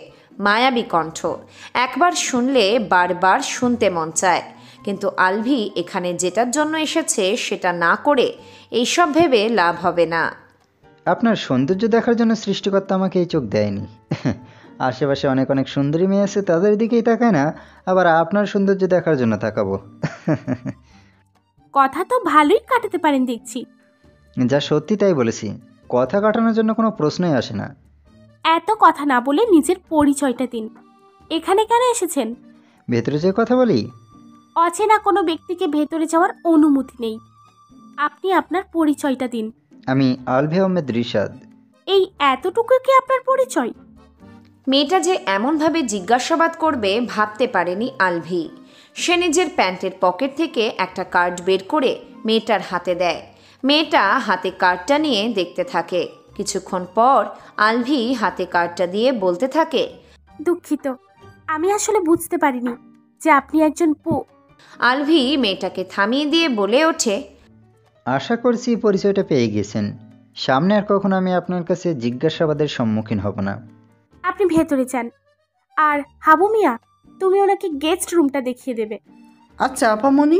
Speaker 2: মায়াবী কণ্ঠ, একবার শুনলে বারবার শুনতে মন চায়। কিন্তু আলভি এখানে যেটার জন্য এসেছে সেটা না করে এইসব ভেবে লাভ হবে না।
Speaker 10: আপনার সৌন্দর্য দেখার জন্য সৃষ্টিকর্তা আমাকে এই চোখ দেয়নি। আশেপাশে অনেক অনেক সুন্দরী মেয়ে আছে, তাদের দিকেই তাকায় না, আবার আপনার সৌন্দর্য দেখার জন্য তাকাবো?
Speaker 11: কথা তো ভালোই কাটাতে পারেন দেখছি।
Speaker 10: যা সত্যি তাই বলেছি, কথা কাটানোর জন্য কোনো প্রশ্নই আসে না।
Speaker 11: এত কথা না বলে নিজের পরিচয়টা দিন। এখানে কেন এসেছেন?
Speaker 10: ভেতরে যে কথা বলি।
Speaker 11: অচেনা কোনো ব্যক্তিকে ভেতরে যাওয়ার অনুমতি নেই। আপনি আপনার পরিচয়টা দিন।
Speaker 10: আমি আলভি আহমেদ রিশাদ।
Speaker 11: এই এতটুকু কি আপনার পরিচয়?
Speaker 2: মেয়েটা যে এমনভাবে জিজ্ঞাসাবাদ করবে ভাবতে পারেনি আলভি। সে নিজের প্যান্টের পকেট থেকে একটা কার্ড বের করে মেয়েটার হাতে দেয়। মেয়েটা হাতে কার্ডটা নিয়ে দেখতে থাকে। কিছুক্ষণ পর আলভি হাতে কার্ডটা দিয়ে বলতে থাকে,
Speaker 11: দুঃখিত, আমি আসলে বুঝতে পারিনি যে আপনি একজন
Speaker 2: আলভি মেয়েটাকে থামিয়ে দিয়ে বলে ওঠে,
Speaker 10: আশা করছি পরিচয়টা পেয়ে গেছেন। সামনে আর কখনো আমি আপনার কাছে জিজ্ঞাসাবাদের সম্মুখীন হব না।
Speaker 11: আপনি ভেতরে যান। আর হাবু মিয়া, তুমি ওনাকে গেস্ট রুমটা দেখিয়ে দেবে।
Speaker 6: আচ্ছা আপামনি।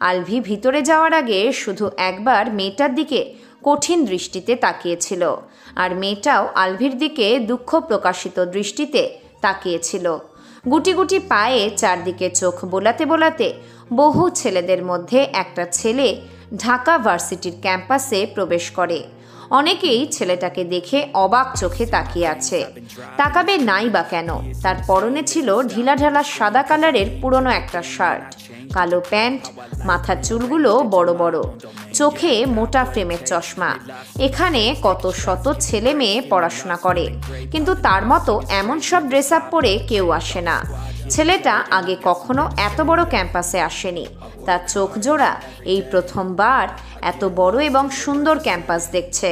Speaker 2: আলভি ভিতরে যাওয়ার আগে শুধু একবার মেয়েটার দিকে কঠিন দৃষ্টিতে তাকিয়েছিল, আর মেয়েটাও আলভির দিকে দুঃখ প্রকাশিত দৃষ্টিতে তাকিয়েছিল। গুটি গুটি পায়ে চারদিকে চোখ বোলাতে বোলাতে বহু ছেলেদের মধ্যে একটা ছেলে ঢাকা ভার্সিটির ক্যাম্পাসে প্রবেশ করে। অনেকেই ছেলেটাকে দেখে অবাক চোখে তাকিয়ে আছে। তাকাবে নাই বা কেন? তার পরনে ছিল ঢিলাঢালা সাদা কালারের পুরনো একটা শার্ট, কালো প্যান্ট, মাথার চুলগুলো বড় বড়, চোখে মোটা ফ্রেমের চশমা। এখানে কত শত ছেলে মেয়ে পড়াশোনা করে, কিন্তু তার মতো এমন সব ড্রেস আপ পরে কেউ আসে না। ছেলেটা আগে কখনো এত বড় ক্যাম্পাসে আসেনি। তার চোখ জোড়া এই প্রথমবার এত বড় এবং সুন্দর ক্যাম্পাস দেখছে।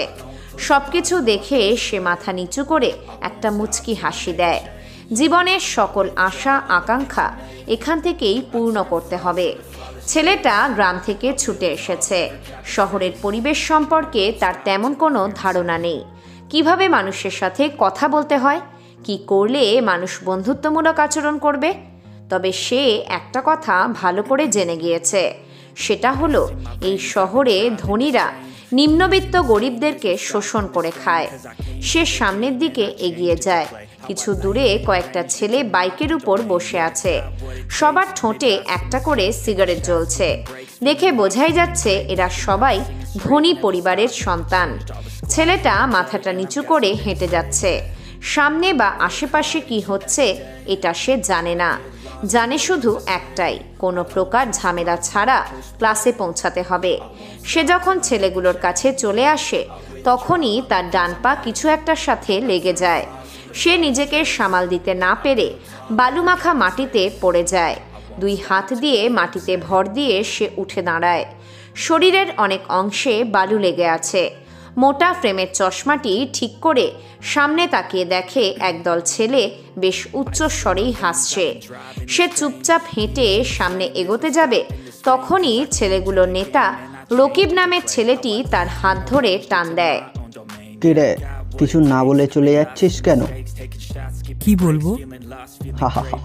Speaker 2: সবকিছু দেখে সে মাথা নিচু করে একটা মুচকি হাসি দেয়। জীবনের সকল আশা আকাঙ্ক্ষা এখান থেকেই পূর্ণ করতে হবে। ছেলেটা গ্রাম থেকে ছুটে এসেছে। শহরের পরিবেশ সম্পর্কে তার তেমন কোনো ধারণা নেই। কিভাবে মানুষের সাথে কথা বলতে হয়, কি করলে মানুষ বন্ধুত্বমূলক আচরণ করবে। তবে সে একটা কথা ভালো করে জেনে গিয়েছে, সেটা হলো এই শহরে ধনীরা নিম্নবিত্ত গরিবদেরকে শোষণ করে খায়। সে সামনের দিকে এগিয়ে যায়। কিছু দূরে কয়েকটা ছেলে বাইকের উপর বসে আছে। সবার ঠোঁটে একটা করে সিগারেট জ্বলছে। দেখে বোঝাই যাচ্ছে এরা সবাই ধনী পরিবারের সন্তান। ছেলেটা মাথাটা নিচু করে হেঁটে যাচ্ছে। সামনে বা আশেপাশে কি হচ্ছে এটা সে জানে না। জানে শুধু একটাই, কোনো প্রকার ঝামেলা ছাড়া ক্লাসে পৌঁছাতে হবে। সে যখন ছেলেগুলোর কাছে চলে আসে তখনই তার ডান পা কিছু একটার সাথে লেগে যায়। সে নিজেকে সামাল দিতে না পেরে বালুমাখা মাটিতে পড়ে যায়। দুই হাত দিয়ে মাটিতে ভর দিয়ে সে উঠে দাঁড়ায়। শরীরের অনেক অংশে বালু লেগে আছে। মোটা ফ্রেমের চশমাটি ঠিক করে সামনে তাকিয়ে দেখে একদল ছেলে বেশ উচ্চ স্বরেই হাসছে। সে চুপচাপ হেঁটে সামনে এগোতে যাবে, তখনই ছেলেগুলোর নেতা রকিব নামের ছেলেটি তার হাত ধরে টান দেয়।
Speaker 6: কিরে, কিছু না বলে চলে যাচ্ছিস কেন?
Speaker 12: কি বলবো?
Speaker 6: হা হা হা।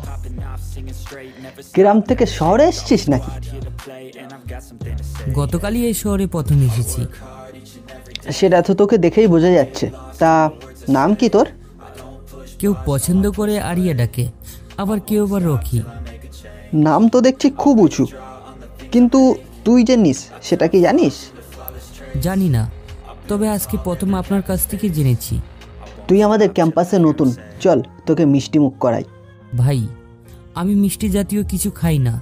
Speaker 6: গ্রাম থেকে শহরে এসেছিস নাকি?
Speaker 12: গতকালই এই শহরে প্রথম এসেছি।
Speaker 6: সেটা তো তোকে দেখেই বোঝা যাচ্ছে। তা নাম কি তোর?
Speaker 12: কেউ পছন্দ করে আরিয়া ডাকে, আবার কেউ আবার রকি।
Speaker 6: নাম তো দেখছি খুব উঁচু, কিন্তু তুই যে নিস সেটা কি জানিস?
Speaker 12: জানি না, তবে আজকে প্রথম আপনার কাছ থেকে জেনেছি।
Speaker 6: তুই আমাদের ক্যাম্পাসে নতুন, চল তোকে মিষ্টি মুখ করাই।
Speaker 12: ভাই, আমি মিষ্টি জাতীয় কিছু খাই না।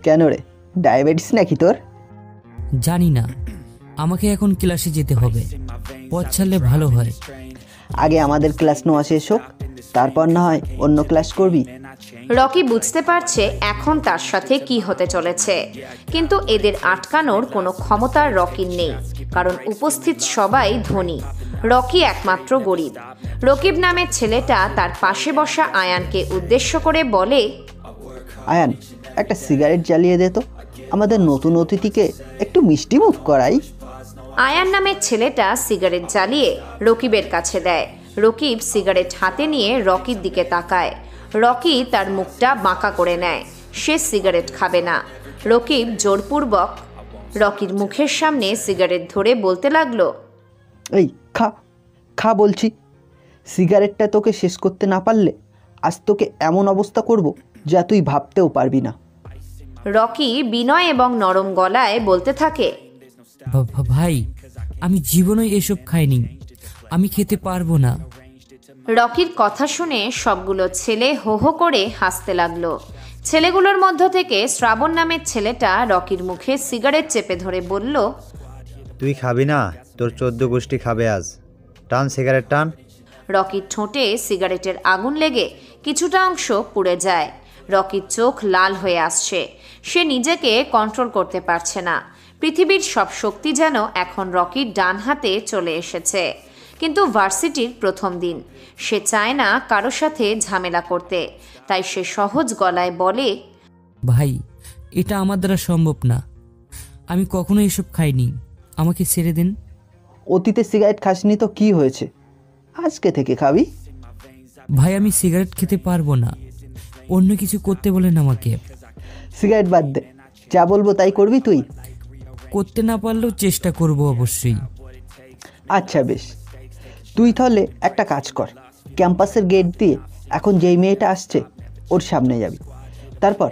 Speaker 6: কেন রে, ডায়াবেটিস নাকি তোর?
Speaker 12: জানি না, আমাকে এখন ক্লাসে যেতে হবে। পথ ছাড়লে ভালো হয়।
Speaker 6: আগে আমাদের ক্লাস নেওয়া শেষ হোক, তারপর না হয় অন্য ক্লাস করবি।
Speaker 2: রকি বুঝতে পারছে এখন তার সাথে কি হতে চলেছে, কিন্তু এদের আটকানোর কোনো ক্ষমতা রকির নেই, কারণ উপস্থিত সবাই ধনী। রকি একমাত্র গরিব। রকিব নামের ছেলেটা তার পাশে বসা আয়ানকে উদ্দেশ্য করে বলে,
Speaker 6: আয়ান, একটা সিগারেট জ্বালিয়ে দে তো, আমাদের নতুন অতিথিকে একটু মিষ্টি মুখ করাই।
Speaker 2: আয়ান নামের ছেলেটা সিগারেট জ্বালিয়ে রকিবের কাছে দেয়। রকিব সিগারেট হাতে নিয়ে রকির দিকে তাকায়। রকি তার মুখটা বাঁকা করে নেয়। সে সিগারেট খাবে না। রকিব জোরপূর্বক রকির মুখের সামনে সিগারেট ধরে বলতে লাগলো,
Speaker 6: এই খা খা বলছি। সিগারেটটা তোকে শেষ করতে না পারলে আজ তোকে এমন অবস্থা করব যা তুই ভাবতেও পারবি না।
Speaker 2: রকি বিনয় এবং নরম গলায় বলতে থাকে,
Speaker 12: ভাই, আমি জীবনে এসব খাইনি, আমি খেতে পারবো না।
Speaker 2: রকির কথা শুনে সবগুলো ছেলে হো হো করে হাসতে লাগলো। ছেলেগুলোর মধ্য থেকে শ্রাবণ নামের ছেলেটা রকির মুখে সিগারেট চেপে ধরে বলল,
Speaker 13: তুই খাবি না? তোর 14 গোষ্ঠী খাবে আজ। টান সিগারেট টান।
Speaker 2: রকির ঠোঁটে সিগারেটের আগুন লেগে কিছুটা অংশ পুড়ে যায়। রকির চোখ লাল হয়ে আসছে। সে নিজেকে কন্ট্রোল করতে পারছে না। পৃথিবীর সব শক্তি যেন এখন রকির ডান হাতে চলে এসেছে। কিন্তু ভার্সিটির প্রথম দিন, সে চায় না কারো সাথে ঝামেলা করতে, তাই সে সহজ গলায় বলে,
Speaker 12: ভাই এটা আমার দ্বারা সম্ভব না, আমি কখনো এসব খাইনি, আমাকে ছেড়ে দিন।
Speaker 14: অতীতে সিগারেট খাসনি তো কি হয়েছে, আজকে থেকে খাবি?
Speaker 12: ভাই আমি সিগারেট খেতে পারবো না, অন্য কিছু করতে বলেন আমাকে।
Speaker 14: সিগারেট বাদ দে, যা বলবো তাই করবি তুই?
Speaker 12: করতে না পারলেও চেষ্টা করব অবশ্যই।
Speaker 14: আচ্ছা বেশ, তুই তাহলে একটা কাজ কর, ক্যাম্পাসের গেট দিয়ে এখন যেই মেয়েটা আসছে ওর সামনে যাবি, তারপর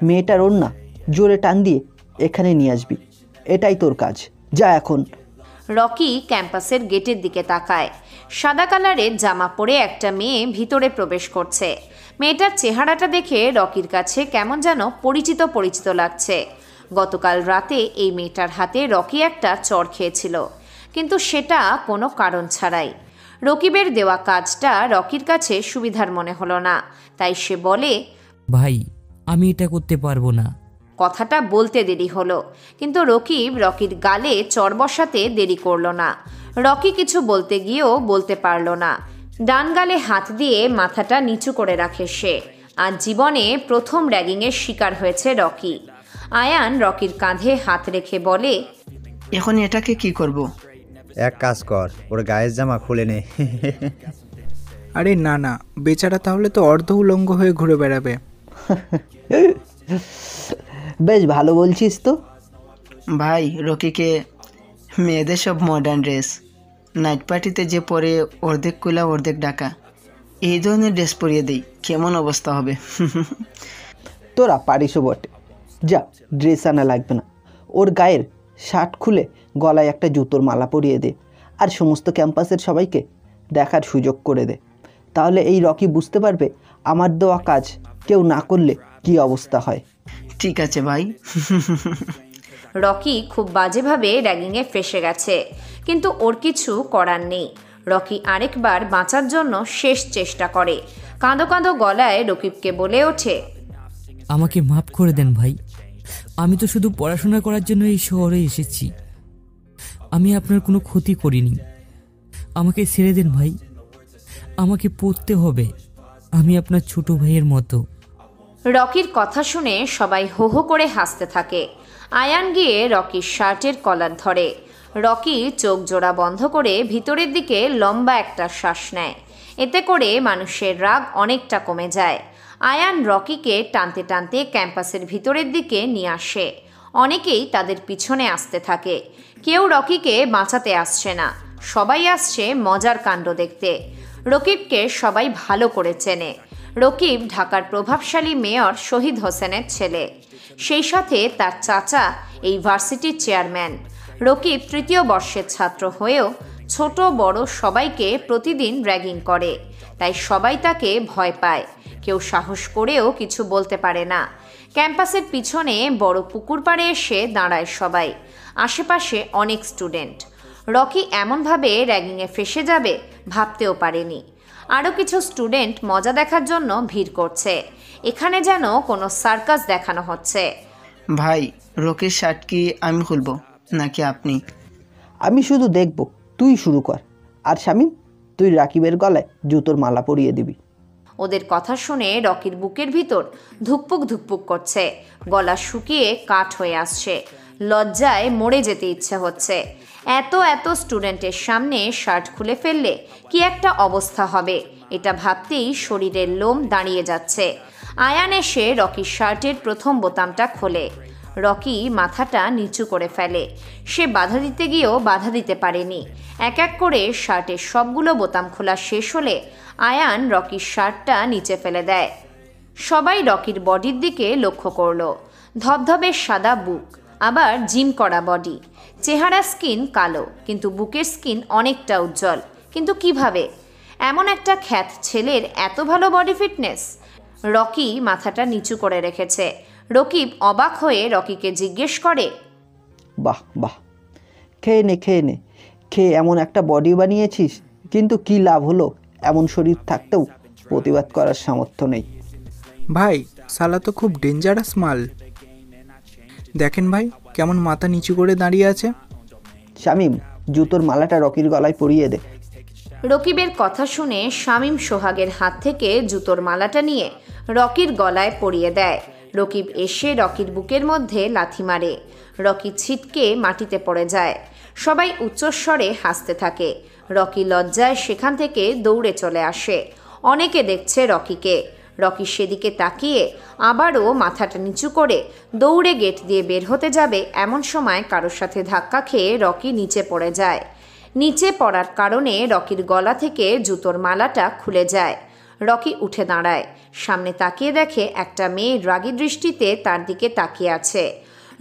Speaker 14: মেয়েটার ওড়না জোরে টান দিয়ে এখানে নিয়ে আসবি, এটাই তোর কাজ, যা এখন।
Speaker 2: রকি ক্যাম্পাসের গেটের দিকে তাকায়। সাদা কালারের জামা পরে একটা মেয়ে ভিতরে প্রবেশ করছে। মেয়েটার চেহারাটা দেখে রকির কাছে কেমন যেন পরিচিত পরিচিত লাগছে। গতকাল রাতে এই মেয়েটার হাতে রকি একটা চড় খেয়েছিল, কিন্তু সেটা কোনো কারণ ছাড়াই। রকিবের দেওয়া কাজটা রকির কাছে সুবিধার মনে হলো না, তাই সে বলে,
Speaker 12: ভাই আমি এটা করতে পারবো না।
Speaker 2: কথাটা বলতে দেরি হলো, কিন্তু রকির গালে চড় বসাতে দেরি করলো না। রকি কিছু বলতে গিয়েও বলতে পারল না। ডান গালে হাত দিয়ে মাথাটা নিচু করে রাখে সে। আজ জীবনে প্রথম র্যাগিংয়ের শিকার হয়েছে রকি। আয়ান রকির কাঁধে হাত রেখে বলে,
Speaker 15: এখন এটাকে কি করব?
Speaker 13: এক কাজ কর, ওর গায়ের জামা খুলে নে।
Speaker 15: আরে না না, বেচারা তাহলে তো অর্ধ উলঙ্গ হয়ে ঘুরে বেড়াবে।
Speaker 14: বেশ ভালো বলছিস তো।
Speaker 15: ভাই রকিকে মেয়েদের সব মডার্ন ড্রেস, নাইট পার্টিতে যে পরে অর্ধেক কুলা অর্ধেক ঢাকা, এই ধরনের ড্রেস পরিয়ে দেই, কেমন অবস্থা হবে?
Speaker 14: তোরা পারিসও বটে, যা ড্রেস আনা লাগবে না, ওর গায়ের শার্ট খুলে গলায় একটা জুতোর মালা পরিয়ে দে, আর সমস্ত ক্যাম্পাসের সবাইকে দেখার সুযোগ করে দে, তাহলে এই রকি বুঝতে পারবে আমার দেওয়া কাজ কেউ না করলে কি অবস্থা হয়।
Speaker 15: ঠিক আছে ভাই।
Speaker 2: রকি খুব বাজেভাবে র্যাগিংয়ে ফেসে গেছে, কিন্তু ওর কিছু করার নেই। রকি আরেকবার বাঁচার জন্য শেষ চেষ্টা করে। কাঁদো কাঁদো গলায় রকিবকে বলে ওঠে,
Speaker 12: আমাকে মাফ করে দেন ভাই, আমি তো শুধু পড়াশোনা করার জন্য এই শহরে এসেছি, আমি আপনার কোনো ক্ষতি করিনি, আমাকে ছেড়ে দেন ভাই, আমাকে পড়তে হবে, আমি আপনার ছোট ভাইয়ের মতো।
Speaker 2: রকির কথা শুনে সবাই হো হো করে হাসতে থাকে। আয়ান গিয়ে রকির শার্টের কলার ধরে। রকি চোখ জোড়া বন্ধ করে ভিতরের দিকে লম্বা একটা শ্বাস নেয়। এতে করে মানুষের রাগ অনেকটা কমে যায়। আয়ান রকিকে টানতে টানতে ক্যাম্পাসের ভিতরের দিকে নিয়ে আসে। অনেকেই তাদের পিছনে আসতে থাকে। কেউ রকিকে বাঁচাতে আসছে না, সবাই আসছে মজার কাণ্ড দেখতে। রকিবকে সবাই ভালো করে চেনে। রকিব ঢাকার প্রভাবশালী মেয়র শহীদ হোসেনের ছেলে, সেই সাথে তার চাচা এই ভার্সিটির চেয়ারম্যান। রকিব তৃতীয় বর্ষের ছাত্র হয়েও ছোট বড় সবাইকে প্রতিদিন র্যাগিং করে, তাই সবাই তাকে ভয় পায়। কেউ সাহস করেও কিছু বলতে পারে না। ক্যাম্পাসের পিছনে বড় পুকুর পাড়ে এসে দাঁড়ায় সবাই। আশেপাশে অনেক স্টুডেন্ট। রকি এমনভাবে র্যাগিংয়ে ফেসে যাবে ভাবতেও পারেনি। আরও কিছু স্টুডেন্ট মজা দেখার জন্য ভিড় করছে। এখানে যেন কোনো সার্কাস দেখানো হচ্ছে।
Speaker 15: ভাই রকির শার্ট কি আমি খুলবো নাকি আপনি?
Speaker 14: আমি শুধু দেখব, তুই শুরু কর। আর শামিম, তুই রাকিবের গলায় জুতোর মালা পরিয়ে দিবি।
Speaker 2: ওদের কথা শুনে রকির বুকের ভিতর ধুকপুক ধুকপুক করছে, গলা শুকিয়ে কাঠ হয়ে আসছে। লজ্জায় মরে যেতে ইচ্ছে হচ্ছে। এত স্টুডেন্টের সামনে শার্ট খুলে ফেললে কি একটা অবস্থা হবে, এটা ভাবতেই শরীরের লোম দাঁড়িয়ে যাচ্ছে। আয়ান এসে রকির শার্টের প্রথম বোতামটা খোলে। রকি মাথাটা নিচু করে ফেলে। সে বাধা দিতে গিয়েও বাধা দিতে পারেনি। এক এক করে শার্টের সবগুলো বোতাম খোলা শেষ হলে আয়ান রকির শার্টটা নিচে ফেলে দেয়। সবাই রকির বডির দিকে লক্ষ্য করলো। ধবধবে সাদা বুক, আবার জিম করা বডি। চেহারা স্কিন কালো, কিন্তু বুকের স্কিন অনেকটা উজ্জ্বল। কিন্তু কিভাবে? এমন একটা খ্যাত ছেলের এত ভালো বডি ফিটনেস। রকি মাথাটা নিচু করে রেখেছে। রকিব অবাক হয়ে রকিকে জিজ্ঞেস করে,
Speaker 14: বাহ বাহ, খেয়ে নে খেয়ে নে, খেয়ে এমন একটা বডি বানিয়েছিস, কিন্তু কি লাভ হলো? এমন শরীর থাকতেও প্রতিবাদ করার সামর্থ্য নেই।
Speaker 16: ভাই শালা তো খুব ডেঞ্জারাস মাল। দেখেন ভাই কেমন মাথা নিচু করে দাঁড়িয়ে আছে।
Speaker 14: শামীম, জুতোর মালাটা রকির গলায় পরিয়ে দে।
Speaker 2: রকিবের কথা শুনে শামীম সোহাগের হাত থেকে জুতোর মালাটা নিয়ে রকির গলায় পরিয়ে দেয়। রকিব এসে রকির বুকের মধ্যে লাথি মারে। রকি ছিটকে মাটিতে পড়ে যায়। সবাই উচ্চস্বরে হাসতে থাকে। রকি লজ্জায় সেখান থেকে দৌড়ে চলে আসে। অনেকে দেখছে রকিকে। রকি সেদিকে তাকিয়ে আবারও মাথাটা নিচু করে দৌড়ে গেট দিয়ে বের হতে যাবে, এমন সময় কারোর সাথে ধাক্কা খেয়ে রকি নিচে পড়ে যায়। নিচে পড়ার কারণে রকির গলা থেকে জুতোর মালাটা খুলে যায়। রকি উঠে দাঁড়ায়। সামনে তাকিয়ে দেখে একটা মেয়ে রাগী দৃষ্টিতে তার দিকে তাকিয়ে আছে।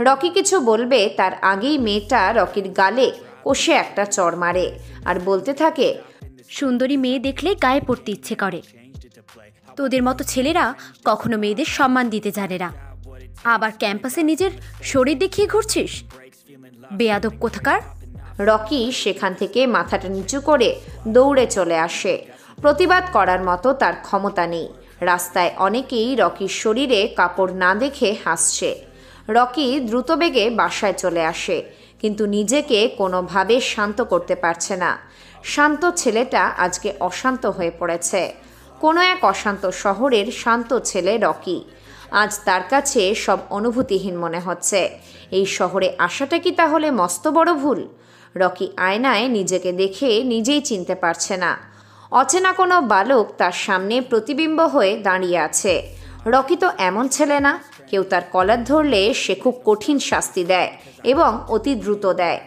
Speaker 2: রকি কিছু বলবে তার আগেই মেয়েটা রকির গালে কষে একটা চড় মারে আর বলতে থাকে,
Speaker 17: সুন্দরী মেয়ে দেখলে গায়ে পড়তে ইচ্ছে করে। তোদের মতো ছেলেরা কখনো মেয়েদের সম্মান দিতে জানে না, আবার ক্যাম্পাসে নিজের শরীর দেখিয়ে ঘুরছিস, বেয়াদব কোথাকার।
Speaker 2: রকি সেখান থেকে মাথাটা নিচু করে দৌড়ে চলে আসে। প্রতিবাদ করার মতো তার ক্ষমতা নেই। রাস্তায় অনেকেই রকির শরীরে কাপড় না দেখে হাসছে। রকি দ্রুতবেগে বাসায় চলে আসে, কিন্তু নিজেকে কোনোভাবে শান্ত করতে পারছে না। শান্ত ছেলেটা আজকে অশান্ত হয়ে পড়েছে। কোনো এক অশান্ত শহরের শান্ত ছেলে রকি। আজ তার কাছে সব অনুভূতিহীন মনে হচ্ছে। এই শহরে আসাটা কি তাহলে মস্ত বড় ভুল? রকি আয়নায় নিজেকে দেখে নিজেই চিনতে পারছে না। অচেনা কোনো বালক তার সামনে প্রতিবিম্ব হয়ে দাঁড়িয়ে আছে। রকি তো এমন ছেলে না। কেউ তার কলার ধরলে সে খুব কঠিন শাস্তি দেয় এবং অতি দ্রুত দেয়।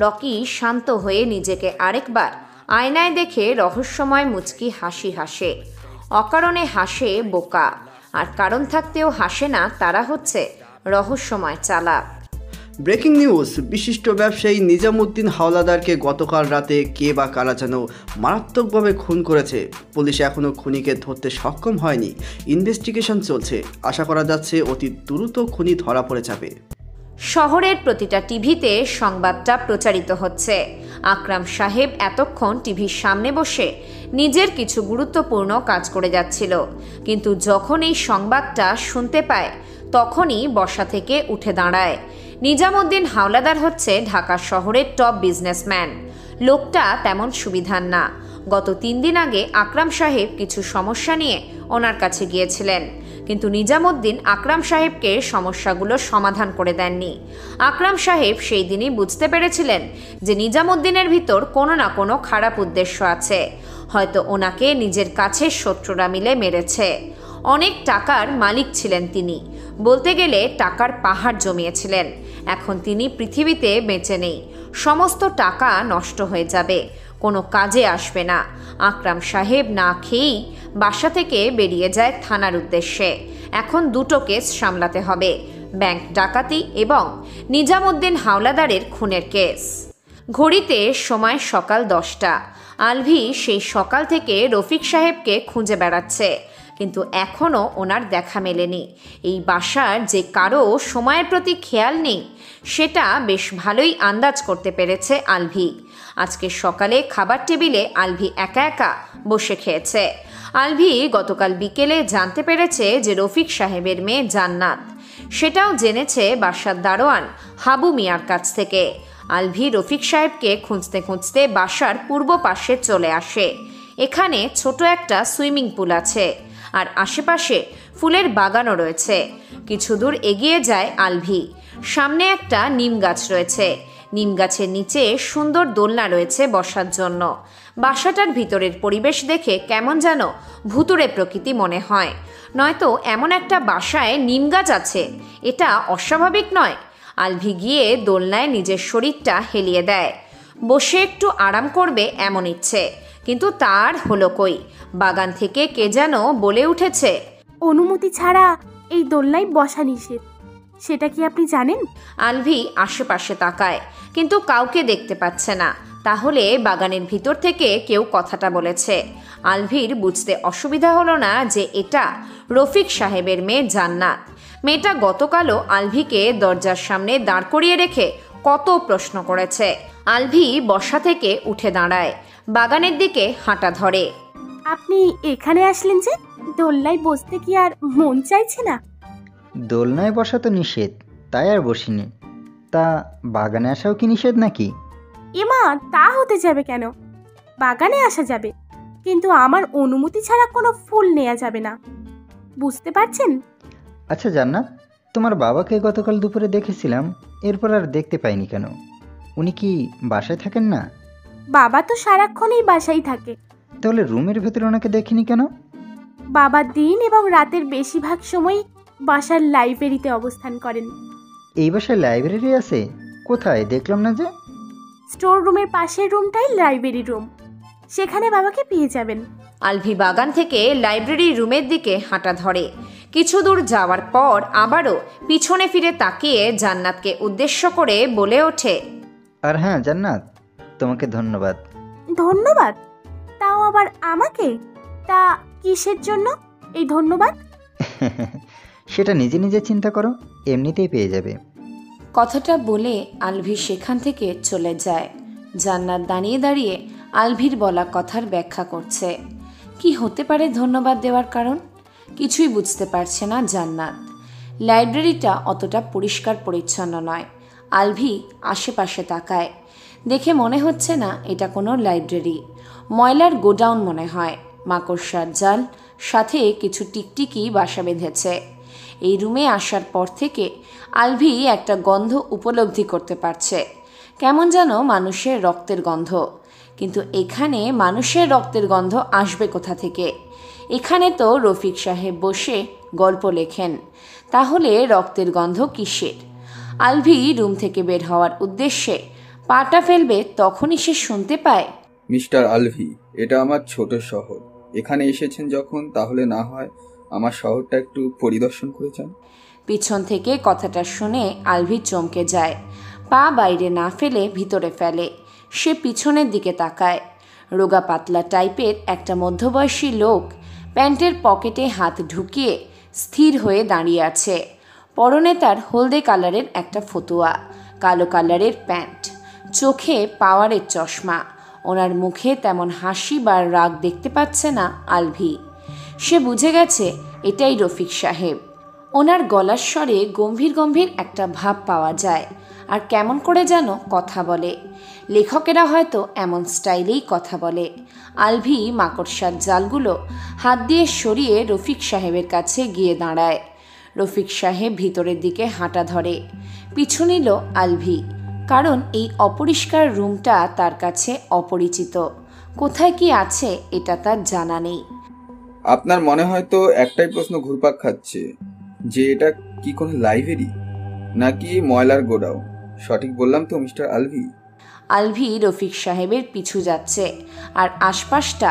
Speaker 2: রকি শান্ত হয়ে নিজেকে আরেকবার আয়নায় দেখে রহস্যময় মুচকি হাসি হাসে। অকারণে হাসে বোকা, আর কারণ থাকতেও হাসে না তারা হচ্ছে রহস্যময় চালাক।
Speaker 6: ব্রেকিং নিউজ, বিশিষ্ট ব্যবসায়ী নিজামুদ্দিন হাওলাদারকে গতকাল রাতে কে বা কারা যেন মারাত্মকভাবে খুন করেছে। পুলিশ এখনও খুনিকে ধরতে সক্ষম হয়নি। ইনভেস্টিগেশন চলছে। আশা করা যাচ্ছে অতি দ্রুত খুনি ধরা পড়ে যাবে।
Speaker 2: শহরের প্রতিটা টিভিতে সংবাদটা প্রচারিত হচ্ছে। আকরাম সাহেব এতক্ষণ টিভির সামনে বসে নিজের কিছু গুরুত্বপূর্ণ কাজ করে যাচ্ছিল, কিন্তু যখন এই সংবাদটা শুনতে পায় তখনই বসা থেকে উঠে দাঁড়ায়। নিজামুদ্দিন হাওলাদার হচ্ছে ঢাকা শহরের টপ বিজনেসম্যান। লোকটা তেমন সুবিধার না। গত 3 দিন আগে আকরাম সাহেব কিছু সমস্যা নিয়ে ওনার কাছে গিয়েছিলেন, কিন্তু নিজামুদ্দিন আকরাম সাহেবকে সমস্যাগুলো সমাধান করে দেননি। আকরাম সাহেব সেই দিনই বুঝতে পেরেছিলেন যে নিজামুদ্দিনের ভিতর কোনো না কোনো খারাপ উদ্দেশ্য আছে। হয়তো ওনাকে নিজের কাছের শত্রুরা মিলে মেরেছে। অনেক টাকার মালিক ছিলেন তিনি। বলতে গেলে টাকার পাহাড় জমিয়েছিলেন। এখন তিনি পৃথিবীতে বেঁচে নেই। সমস্ত টাকা নষ্ট হয়ে যাবে, কোনো কাজে আসবে না। আকরাম সাহেব না খেয়েই বাসা থেকে বেরিয়ে যায় থানার উদ্দেশ্যে। এখন 2টো কেস সামলাতে হবে, ব্যাংক ডাকাতি এবং নিজামুদ্দিন হাওলাদারের খুনের কেস। ঘড়িতে সময় সকাল 10টা। আলভি সেই সকাল থেকে রফিক সাহেবকে খুঁজে বেড়াচ্ছে, কিন্তু এখনও ওনার দেখা মেলেনি। এই বাসার যে কারো সময়ের প্রতি খেয়াল নেই সেটা বেশ ভালোই আন্দাজ করতে পেরেছে আলভি। আজকে সকালে খাবার টেবিলে আলভি একা একা বসে খেয়েছে। আলভি গতকাল বিকেলে জানতে পেরেছে যে রফিক সাহেবের মেয়ে জান্নাত, সেটাও জেনেছে বাসার দারোয়ান হাবু মিয়ার কাছ থেকে। আলভি রফিক সাহেবকে খুঁজতে খুঁজতে বাসার পূর্ব পাশে চলে আসে। এখানে ছোট একটা সুইমিং পুল আছে আর আশেপাশে ফুলের বাগানও রয়েছে। কিছু দূর এগিয়ে যায় আলভি। সামনে একটা নিম গাছ রয়েছে। নিম গাছের নিচে সুন্দর দোলনা রয়েছে বসার জন্য। বাসাটার ভিতরের পরিবেশ দেখে কেমন যেন ভুতুড়ে প্রকৃতি মনে হয়। নয়তো এমন একটা বাসায় নিম গাছ আছে, এটা অস্বাভাবিক নয়। আলভি গিয়ে দোলনায় নিজের শরীরটা হেলিয়ে দেয়। বসে একটু আরাম করবে এমন ইচ্ছে, কিন্তু তার হলো কই। বাগান থেকে কে যেন বলে উঠেছে,
Speaker 11: অনুমতি ছাড়া এই দোলনায় বসা নিষেধ। সেটা কি আপনি জানেন?
Speaker 2: আলভি আশেপাশে তাকায়, কিন্তু কাউকে দেখতে পাচ্ছে না। তাহলে বাগানের ভিতর থেকে কেউ কথাটা বলেছে। আলভির বুঝতে অসুবিধা হলো না যে এটা রফিক সাহেবের মেয়ে জান্নাত। মেয়েটা গতকালও আলভিকে দরজার সামনে দাঁড় করিয়ে রেখে কত প্রশ্ন করেছে। আলভি বসা থেকে উঠে দাঁড়ায়, বাগানের দিকে হাঁটা ধরে।
Speaker 11: আপনি এখানে আসলেন যে? দোলনায় বসতে কি আর মন চাইছে না?
Speaker 10: দোলনায় বসা তো নিষেধ, তাই আর বসিনি। তা বাগানে আসাও কি নিষেধ নাকি?
Speaker 11: এমা, তা হতে যাবে কেন? বাগানে আসা যাবে, কিন্তু আমার অনুমতি ছাড়া কোনো ফুল নেওয়া যাবে না, বুঝতে পারছেন?
Speaker 10: আচ্ছা জান্নাত, তোমার বাবাকে গতকাল দুপুরে দেখেছিলাম, এরপর আর দেখতে পাইনি কেন? উনি কি বাসায় থাকেন না?
Speaker 11: বাবা তো সারাক্ষণই বাসায় থাকে।
Speaker 10: তাহলে রুমের ভেতরে ওনাকে দেখিনি কেন?
Speaker 11: বাবা দিন এবং রাতের বেশিরভাগ সময় বাসার লাইব্রেরিতে অবস্থান করেন।
Speaker 10: এই বাসায় লাইব্রেরি আছে? কোথায়? দেখলাম না যে।
Speaker 11: স্টোর রুমের পাশের রুমটাই লাইব্রেরি রুম, সেখানে বাবাকে পেয়ে যাবেন।
Speaker 2: আলভি বাগান থেকে লাইব্রেরি রুমের দিকে হাঁটা ধরে। কিছু দূর যাওয়ার পর আবারও পিছনে ফিরে তাকিয়ে জান্নাতকে উদ্দেশ্য করে বলে ওঠে,
Speaker 10: আর হ্যাঁ জান্নাত, তোমাকে ধন্যবাদ।
Speaker 11: ধন্যবাদ? তাও আবার আমাকে? তা কিসের জন্য এই ধন্যবাদ?
Speaker 10: সেটা নিজে নিজে চিন্তা করো, এমনিতেই পেয়ে যাবে।
Speaker 2: কথাটা বলে আলভি সেখান থেকে চলে যায়। জান্নাত দাঁড়িয়ে দাঁড়িয়ে আলভির বলা কথার ব্যাখ্যা করছে। কি হতে পারে ধন্যবাদ দেওয়ার কারণ? কিছুই বুঝতে পারছে না জান্নাত। লাইব্রেরিটা অতটা পরিষ্কার পরিচ্ছন্ন নয়। আলভি আশেপাশে তাকায়, দেখে মনে হচ্ছে না এটা কোনো লাইব্রেরি, ময়লার গোডাউন মনে হয়। মাকড়সার জাল, সাথে কিছু টিকটিকি বাসা বেঁধেছে। এই রুমে আসার পর থেকে আলভি একটা গন্ধ উপলব্ধি করতে পারছে, কেমন যেন মানুষের রক্তের গন্ধ। কিন্তু এখানে মানুষের রক্তের গন্ধ আসবে কোথা থেকে? এখানে তো রফিক সাহেব বসে গল্প লেখেন, তাহলে রক্তের গন্ধ কিসের? আলভি রুম থেকে বের হওয়ার উদ্দেশ্যে পাটা ফেলবে, তখনই সে শুনতে পায়,
Speaker 18: মিস্টার আলভি, এটা আমার ছোট শহর। এখানে এসেছেন যখন, তাহলে না হয় আমার শহরটা একটু পরিদর্শন করে যান।
Speaker 2: পিছন থেকে কথাটা শুনে আলভি চমকে যায়, পা বাইরে না ফেলে ভিতরে ফেলে। সে পিছনের দিকে তাকায়। রোগা পাতলা টাইপের একটা মধ্যবয়সী লোক প্যান্টের পকেটে হাত ঢুকিয়ে স্থির হয়ে দাঁড়িয়ে আছে। পরনে তার হলদে কালারের একটা ফতুয়া, কালো কালারের প্যান্ট, চোখে পাওয়ারের চশমা। ওনার মুখে তেমন হাসি বা রাগ দেখতে পাচ্ছে না আলভি। সে বুঝে গেছে এটাই রফিক সাহেব। ওনার গলার স্বরে গম্ভীর গম্ভীর একটা ভাব পাওয়া যায়, আর কেমন করে যেন কথা বলে। লেখকেরা হয়তো এমন স্টাইলেই কথা বলে। আলভি মাকড়সার জালগুলো হাত দিয়ে সরিয়ে রফিক সাহেবের কাছে গিয়ে দাঁড়ায়। রফিক সাহেব ভিতরের দিকে হাঁটা ধরে। পিছু নিল আলভি, কারণ এই অপরিষ্কার রুমটা তার কাছে অপরিচিত। কোথায় কি আছে এটা তার জানা নেই।
Speaker 18: আপনার মনে হয়তো একটাই প্রশ্ন ঘুরপাক খাচ্ছে, যে এটা কি কোনো লাইব্রেরি নাকি ময়লার গোডাউন? সঠিক বললাম তো মিস্টার আলভি?
Speaker 2: আলভি রফিক সাহেবের পিছু যাচ্ছে আর আশপাশটা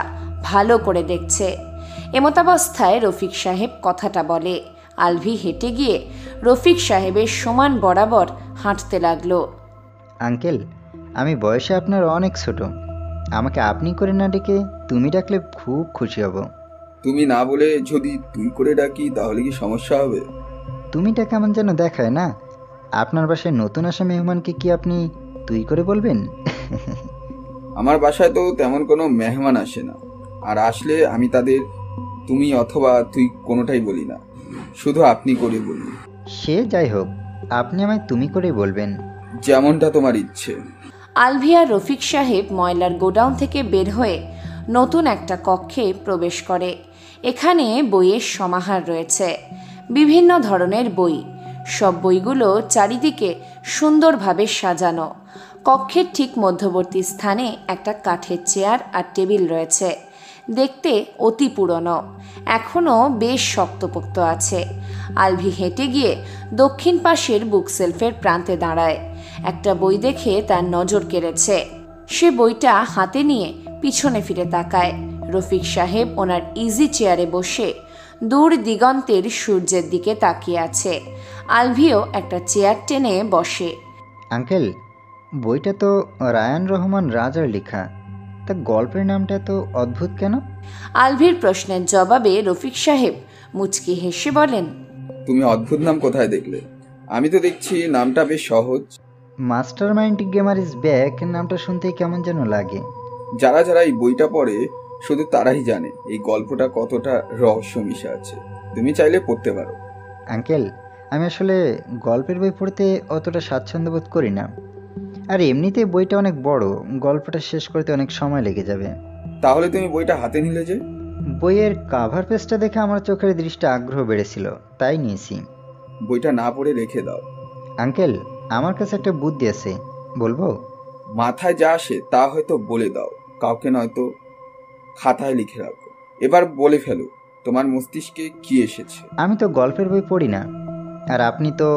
Speaker 2: ভালো করে দেখছে। এমতাবস্থায় রফিক সাহেব কথাটা বলে। আলভি হেঁটে গিয়ে রফিক সাহেবের সমান বরাবর হাঁটতে লাগলো।
Speaker 10: আঙ্কেল, আমি বয়সে আপনার অনেক ছোট, আমাকে আপনি করে না ডেকে তুমি ডাকলে খুব খুশি হব।
Speaker 18: তুমি না বলে যদি তুই করে ডাকি তাহলে কি সমস্যা হবে?
Speaker 10: তুমিটা কেমন যেন দেখায় না? আপনার বাসায় নতুন আসা মেহমানকে কি আপনি তুই করে বলবেন?
Speaker 18: আমার বাসায় তো তেমন কোনো মেহমান আসে না, আর আসলে আমি তাদের তুমি অথবা তুই কোনোটাই বলি না, শুধু আপনি করে বলি।
Speaker 10: সে যাই হোক, আপনি আমায় তুমি করে বলবেন।
Speaker 18: যেমনটা তোমার ইচ্ছে।
Speaker 2: আলভি আর রফিক সাহেব ময়লার গোডাউন থেকে বের হয়ে নতুন একটা কক্ষে প্রবেশ করে। এখানে বইয়ের সমাহার রয়েছে, বিভিন্ন ধরনের বই। সব বইগুলো চারিদিকে সুন্দরভাবে সাজানো। কক্ষের ঠিক মধ্যবর্তী স্থানে একটা কাঠের চেয়ার আর টেবিল রয়েছে, দেখতে অতি পুরনো, এখনও বেশ শক্তপোক্ত আছে। আলভি হেঁটে গিয়ে দক্ষিণ পাশের বুকশেলফের প্রান্তে দাঁড়ায়। একটা বই দেখে তার নজর কেড়েছে। সে বইটা হাতে নিয়ে পিছনে ফিরে তাকায়। রফিক সাহেব ওনার ইজি চেয়ারে বসে দূর দিগন্তের সূর্যের দিকে তাকিয়ে আছে। আলভিও একটা চেয়ার টেনে বসে।
Speaker 10: আঙ্কেল, বইটা তো রায়ান রহমান রাজার লেখা, তা গল্পের নামটা এত অদ্ভুত কেন?
Speaker 2: আলভির প্রশ্নের জবাবে রফিক সাহেব মুচকি হেসে বলেন,
Speaker 18: তুমি অদ্ভুত নাম কোথায় দেখলে? আমি তো দেখছি নামটা বেশ সহজ।
Speaker 10: Master mind gamer is back নামটা শুনতেই কেমন যেন লাগে।
Speaker 18: যারা যারা এই বইটা পড়ে শুধু তারাই জানে এই গল্পটা কতটা রহস্য মিশে আছে। তুমি চাইলে পড়তে পারো।
Speaker 10: আঙ্কেল, আমি আসলে গল্পের বই পড়তে অতটা স্বাচ্ছন্দ্য বোধ করি না, আর এমনিতে বইটা অনেক বড়, গল্পটা শেষ করতে অনেক সময় লেগে যাবে।
Speaker 18: তাহলে তুমি বইটা হাতে নিলে যে?
Speaker 10: বইয়ের কাভার পেজটা দেখে আমার চোখের দৃষ্টি আগ্রহ বেড়েছিল, তাই নিয়েছি।
Speaker 18: বইটা না পড়ে রেখে দাও।
Speaker 10: আঙ্কেল, আমার কাছে একটা বুদ্ধি আছে, বলবো?
Speaker 18: মাথায় যা আসে তা হয়তো বলে দাও, কাউকে নয়তো খাতায় লিখে রাখো। এবার বলে ফেলো, তোমার মস্তিষ্কে কি এসেছে?
Speaker 10: আমি তো গল্পের বই পড়ি না, আর আপনি তো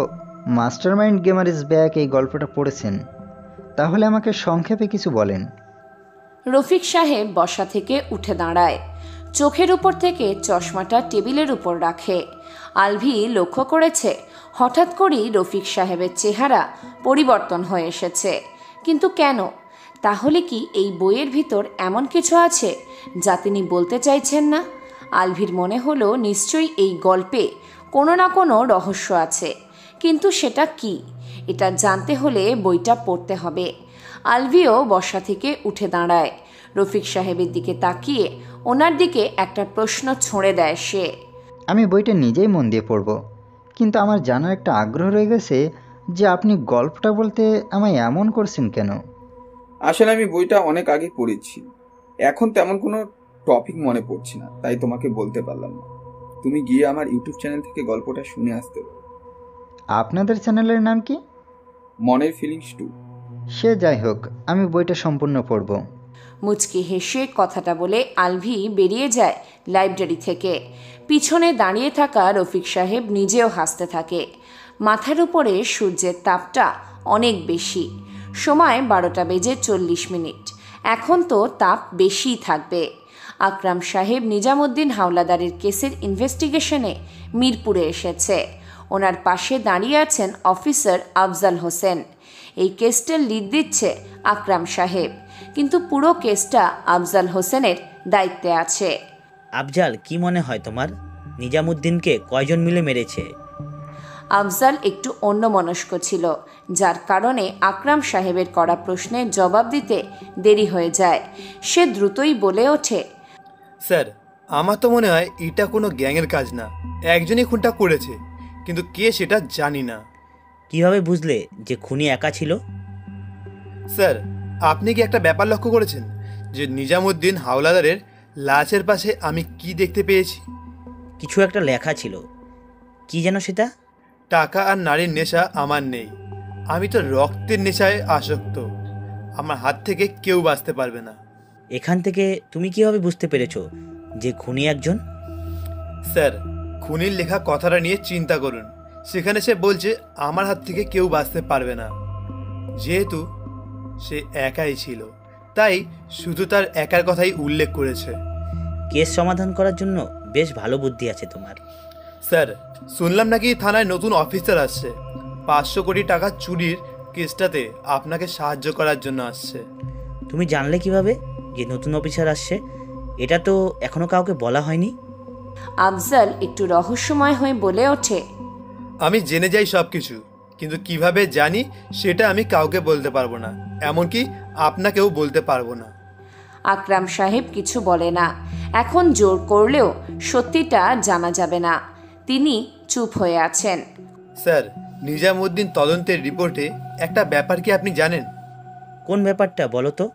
Speaker 10: master mind gamer is back এই গল্পটা পড়েছেন, তাহলে আমাকে সংক্ষেপে কিছু বলেন।
Speaker 2: রফিক সাহেব বসা থেকে উঠে দাঁড়ায়, চোখের উপর থেকে চশমাটা টেবিলের উপর রাখে। আলভি লক্ষ্য করেছে হঠাৎ করেই রফিক সাহেবের চেহারা পরিবর্তন হয়ে এসেছে, কিন্তু কেন? তাহলে কি এই বইয়ের ভিতর এমন কিছু আছে যা তিনি বলতে চাইছেন না? আলভির মনে হলো নিশ্চয়ই এই গল্পে কোনো না কোনো রহস্য আছে, কিন্তু সেটা কি? এটা জানতে হলে বইটা পড়তে হবে। আলভিও বসা থেকে উঠে দাঁড়ায়, রফিক সাহেবের দিকে তাকিয়ে ওনার দিকে একটা প্রশ্ন ছুঁড়ে দেয় সে।
Speaker 10: আমি বইটা নিজেই মন দিয়ে পড়ব, কিন্তু আমার জানার একটা আগ্রহ রয়ে গেছে যে আপনি গল্পটা বলতে আমায় এমন করছেন কেন?
Speaker 18: আসলে আমি বইটা অনেক আগে পড়েছি, এখন তেমন কোনো টপিক মনে পড়ছে না, তাই তোমাকে বলতে পারলাম না। তুমি গিয়ে আমার ইউটিউব চ্যানেল থেকে গল্পটা শুনে আসতে পারো।
Speaker 10: আপনাদের চ্যানেলের নাম কি?
Speaker 18: মনের ফিলিংস 2।
Speaker 10: সে যাই হোক, আমি বইটা সম্পূর্ণ পড়ব।
Speaker 2: মুচকি হেসে কথাটা বলে আলভি বেরিয়ে যায় লাইব্রেরি থেকে। পিছনে দাঁড়িয়ে থাকা রফিক সাহেব নিজেও হাসতে থাকে। মাথার উপরে সূর্যের তাপটা অনেক বেশি। সময় 12:40। এখন তো তাপ বেশিই থাকবে। আকরাম সাহেব নিজামুদ্দিন হাওলাদারের কেসের ইনভেস্টিগেশনে মিরপুরে এসেছে। ওনার পাশে দাঁড়িয়ে আছেন অফিসার আফজাল হোসেন। এই কেসটার লিড দিচ্ছে আকরাম সাহেব, কিন্তু পুরো কেসটা আফজাল হোসেনের দায়িত্বে আছে।
Speaker 7: আফজাল, কি মনে হয় তোমার, নিজামুদ্দিনকে কয়জন মিলে মেরেছে?
Speaker 2: আফজাল একটু অন্যমনস্ক ছিল, যার কারণে আকরাম সাহেবের করা প্রশ্নের জবাব দিতে দেরি হয়ে যায়। সে দ্রুতই বলে ওঠে,
Speaker 3: স্যার, আমার তো মনে হয় এটা কোনো গ্যাংয়ের কাজ না, একজনই খুনটা করেছে, কিন্তু কে সেটা জানি না।
Speaker 7: কিভাবে বুঝলে যে খুনি একা ছিল?
Speaker 3: স্যার, আপনি কি একটা ব্যাপার লক্ষ্য করেছেন যে নিজামুদ্দিন হাওলাদারের লাশের পাশে আমি কি দেখতে পেয়েছি?
Speaker 7: কিছু একটা লেখা ছিল, কি যেন সেটা?
Speaker 3: টাকা আর নারীর নেশা আমার নেই, আমি তো রক্তের নেশায় আসক্ত, আমার হাত থেকে কেউ বাঁচতে পারবে না।
Speaker 7: এখান থেকে তুমি কিভাবে বুঝতে পেরেছো যে খুনি একজন?
Speaker 3: স্যার, খুনির লেখা কথাটা নিয়ে চিন্তা করুন, সেখানে সে বলছে আমার হাত থেকে কেউ বাঁচতে পারবে না। যেহেতু সে একাই ছিল, তাই শুধু তার একার কথাই উল্লেখ করেছে।
Speaker 7: কেস সমাধান করার জন্য বেশ ভালো বুদ্ধি আছে তোমার।
Speaker 3: স্যার, শুনলাম নাকি থানায় নতুন অফিসার আসছে, 500 কোটি টাকা চুরির কেসটাতে আপনাকে সাহায্য করার জন্য আসছে।
Speaker 7: তুমি জানলে কিভাবে যে নতুন অফিসার আসছে? এটা তো এখনো কাউকে বলা হয়নি।
Speaker 2: আফজাল একটু রহস্যময় হয়ে বলে ওঠে,
Speaker 3: আমি জেনে যাই সব কিছু, কিন্তু কিভাবে জানি সেটা আমি কাউকে বলতে পারবো না, এমনকি আপনাকেও বলতে পারবো না।
Speaker 2: আকরাম সাহেব কিছু বলে না। এখন জোর করলেও সত্যিটা জানা যাবে না। তিনি চুপ হয়ে আছেন।
Speaker 3: স্যার, নিজামুদ্দিন তদন্তের রিপোর্টে একটা ব্যাপার কি আপনি জানেন?
Speaker 7: কোন ব্যাপারটা বলো তো,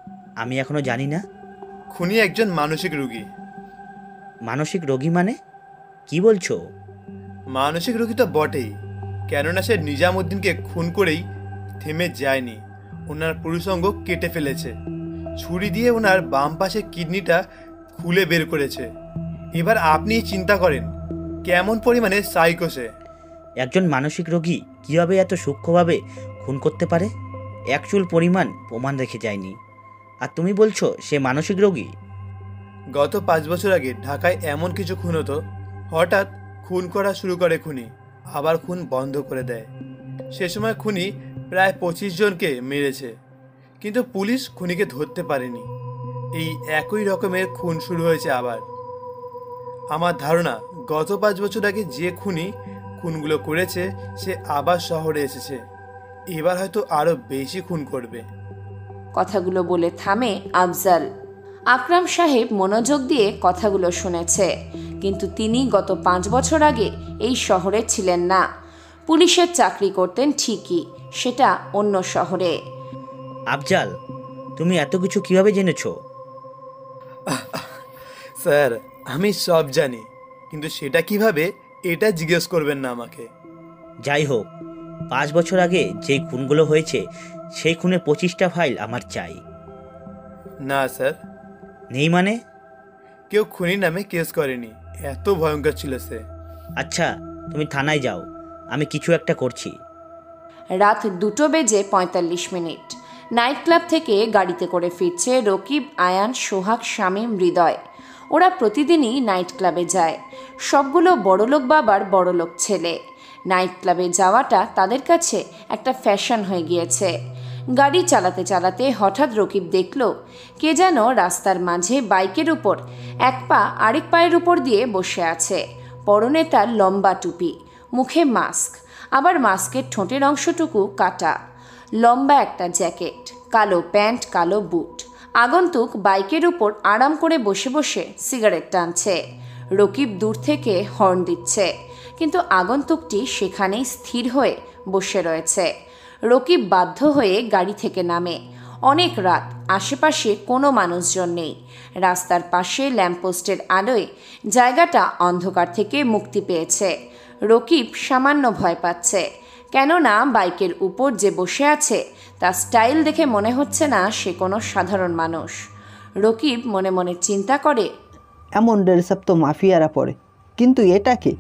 Speaker 7: আমি এখনো জানি না।
Speaker 3: খুনি একজন মানসিক রোগী।
Speaker 7: মানসিক রোগী মানে? কি বলছো?
Speaker 3: মানসিক রোগী তো বটেই, কেননা সে নিজামুদ্দিনকে খুন করেই থেমে যায়নি, ওনার পুরুষাঙ্গ কেটে ফেলেছে, ছুরি দিয়ে ওনার বাম পাশের কিডনিটা খুলে বের করেছে। এবার আপনি চিন্তা করেন কেমন পরিমাণে সাইকো সে।
Speaker 7: একজন মানসিক রোগী কীভাবে এত সূক্ষ্মভাবে খুন করতে পারে? এক চুল পরিমাণ প্রমাণ রেখে যায়নি, আর তুমি বলছো সে মানসিক রোগী?
Speaker 3: গত 5 বছর আগে ঢাকায় এমন কিছু খুন হতো, হঠাৎ খুন করা শুরু করে খুনি, আবার খুন বন্ধ করে দেয়। সে সময় খুনি প্রায় 25 জনকে মেরেছে, কিন্তু পুলিশ খুনিকে ধরতে পারেনি। এই একই রকমের খুন শুরু হয়েছে আবার। আমার ধারণা গত 5 বছর আগে যে খুনগুলো করেছে সে আবার শহরে এসেছে। এবার হয়তো আরো বেশি খুন করবে।
Speaker 2: কথাগুলো বলে থামে আফজাল। আকরাম সাহেব মনোযোগ দিয়ে কথাগুলো শুনেছে, কিন্তু তিনি গত 5 বছর আগে এই শহরে ছিলেন না। পুলিশের চাকরি করতেন ঠিকই, সেটা অন্য শহরে।
Speaker 7: আফজাল, তুমি এত কিছু কিভাবে জেনেছো?
Speaker 3: স্যার, আমি সব জানি, কিন্তু সেটা কিভাবে এটা জিজ্ঞেস করবেন না আমাকে।
Speaker 7: যাই হোক, 5 বছর আগে যেই খুনগুলো হয়েছে সেই খুনের 25টা ফাইল আমার চাই।
Speaker 3: না স্যার।
Speaker 7: নেই মানে?
Speaker 3: কেউ খুনি নামে কেস করেনি, এত ভয়ঙ্কর ছিল সে।
Speaker 7: আচ্ছা, তুমি থানায় যাও, আমি কিছু একটা করছি।
Speaker 2: রাত 2:45 নাইট ক্লাব থেকে গাড়িতে করে ফিরছে রকিব, আয়ান, সোহাগ, শামীম, হৃদয়। ওরা প্রতিদিনই নাইট ক্লাবে যায়। সবগুলো বড়লোক বাবার বড়লোক ছেলে। নাইট ক্লাবে যাওয়াটা তাদের কাছে একটা ফ্যাশন হয়ে গিয়েছে। গাড়ি চালাতে চালাতে হঠাৎ রকিব দেখল কে যেন রাস্তার মাঝে বাইকের উপর এক পা আরেক পায়ের উপর দিয়ে বসে আছে। পরনে তার লম্বা টুপি, মুখে মাস্ক, আবার মাস্কের ঠোঁটের অংশটুকু কাটা। লম্বা একটা জ্যাকেট, কালো প্যান্ট, কালো বুট। আগন্তুক বাইকের উপর আরাম করে বসে বসে সিগারেট টানছে। রকিব দূর থেকে হর্ন দিচ্ছে, কিন্তু আগন্তুকটি সেখানেই স্থির হয়ে বসে রয়েছে। রকিব বাধ্য হয়ে গাড়ি থেকে নামে। অনেক রাত, আশেপাশে কোনো মানুষজন নেই। রাস্তার পাশে ল্যাম্পপোস্টের আলোয় জায়গাটা অন্ধকার থেকে মুক্তি পেয়েছে। রকিব সামান্য ভয় পাচ্ছে, কেননা বাইকের উপর যে বসে আছে তার স্টাইল দেখে মনে হচ্ছে না সে কোনো সাধারণ মানুষ। রকিব মনে মনে চিন্তা করে,
Speaker 14: এমন ড্রেস আপ তো মাফিয়ারা পরে, কিন্তু এটাকে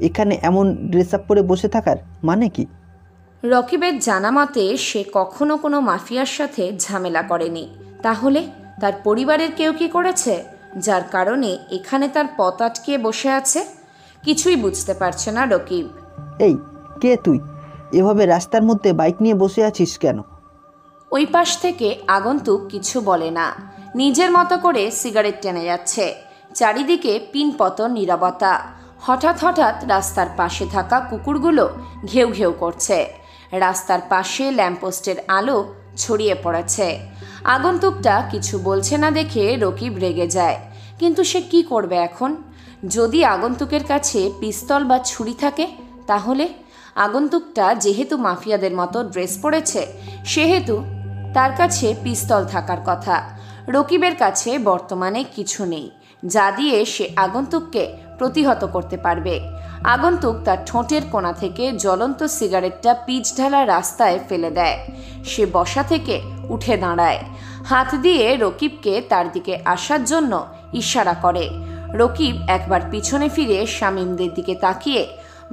Speaker 14: এখানে এমন ড্রেস আপ পরে বসে থাকার মানে কি?
Speaker 2: রকিবের জানা মতে সে কখনো কোনো মাফিয়ার সাথে ঝামেলা করেনি। তাহলে তার পরিবারের কেউ কি করেছে, যার কারণে এখানে তার পথ আটকে বসে আছে? কিছুই বুঝতে পারছে না রকিব।
Speaker 14: এই, কে তুই? এভাবে রাস্তার মধ্যে বাইক নিয়ে বসে আছিস কেন?
Speaker 2: ওই পাশ থেকে আগন্তুক কিছু বলে না, নিজের মতো করে সিগারেট টেনে যাচ্ছে। চারিদিকে পিনপতন নীরবতা। হঠাৎ হঠাৎ রাস্তার পাশে থাকা কুকুরগুলো ঘেউ ঘেউ করছে। রাস্তার পাশে ল্যাম্পপোস্টের আলো ছড়িয়ে পড়েছে। আগন্তুকটা কিছু বলছে না দেখে রকিব রেগে যায়, কিন্তু সে কি করবে এখন? যদি আগন্তুকের কাছে পিস্তল বা ছুরি থাকে তাহলে? আগন্তুকটা যেহেতু মাফিয়াদের মতো ড্রেস পরেছে, সেহেতু তার কাছে পিস্তল থাকার কথা। রকিবের কাছে বর্তমানে কিছু নেই যা দিয়ে সে আগন্তুককে প্রতিহত করতে পারবে। আগন্তুক তার ঠোঁটের কোণা থেকে জ্বলন্ত সিগারেটটা পিচ ঢালা রাস্তায় ফেলে দেয়। সে বসা থেকে উঠে দাঁড়ায়, হাত দিয়ে রকিবকে তার দিকে আসার জন্য ইশারা করে। রকিব একবার পিছনে ফিরে শামীমদের দিকে তাকিয়ে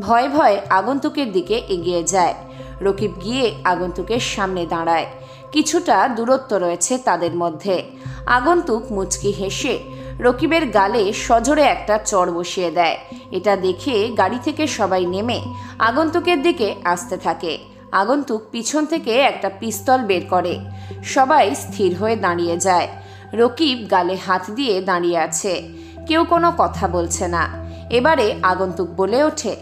Speaker 2: ভয়ে ভয়ে আগন্তুকের দিকে এগিয়ে যায়। রকিব গিয়ে আগন্তুকের সামনে দাঁড়ায়। কিছুটা দূরত্ব রয়েছে তাদের মধ্যে। আগন্তুক মুচকি হেসে রকিবের গালে সজোরে একটা চড় বসিয়ে দেয়। এটা দেখে গাড়ি থেকে সবাই নেমে আগন্তুকের দিকে আসতে থাকে। আগন্তুক পিছন থেকে একটা পিস্তল বের করে। সবাই স্থির হয়ে দাঁড়িয়ে যায়। রকিব গালে হাত দিয়ে দাঁড়িয়ে আছে, কেউ কোনো কথা বলছে না। এবারে আগন্তুক বলে ওঠে,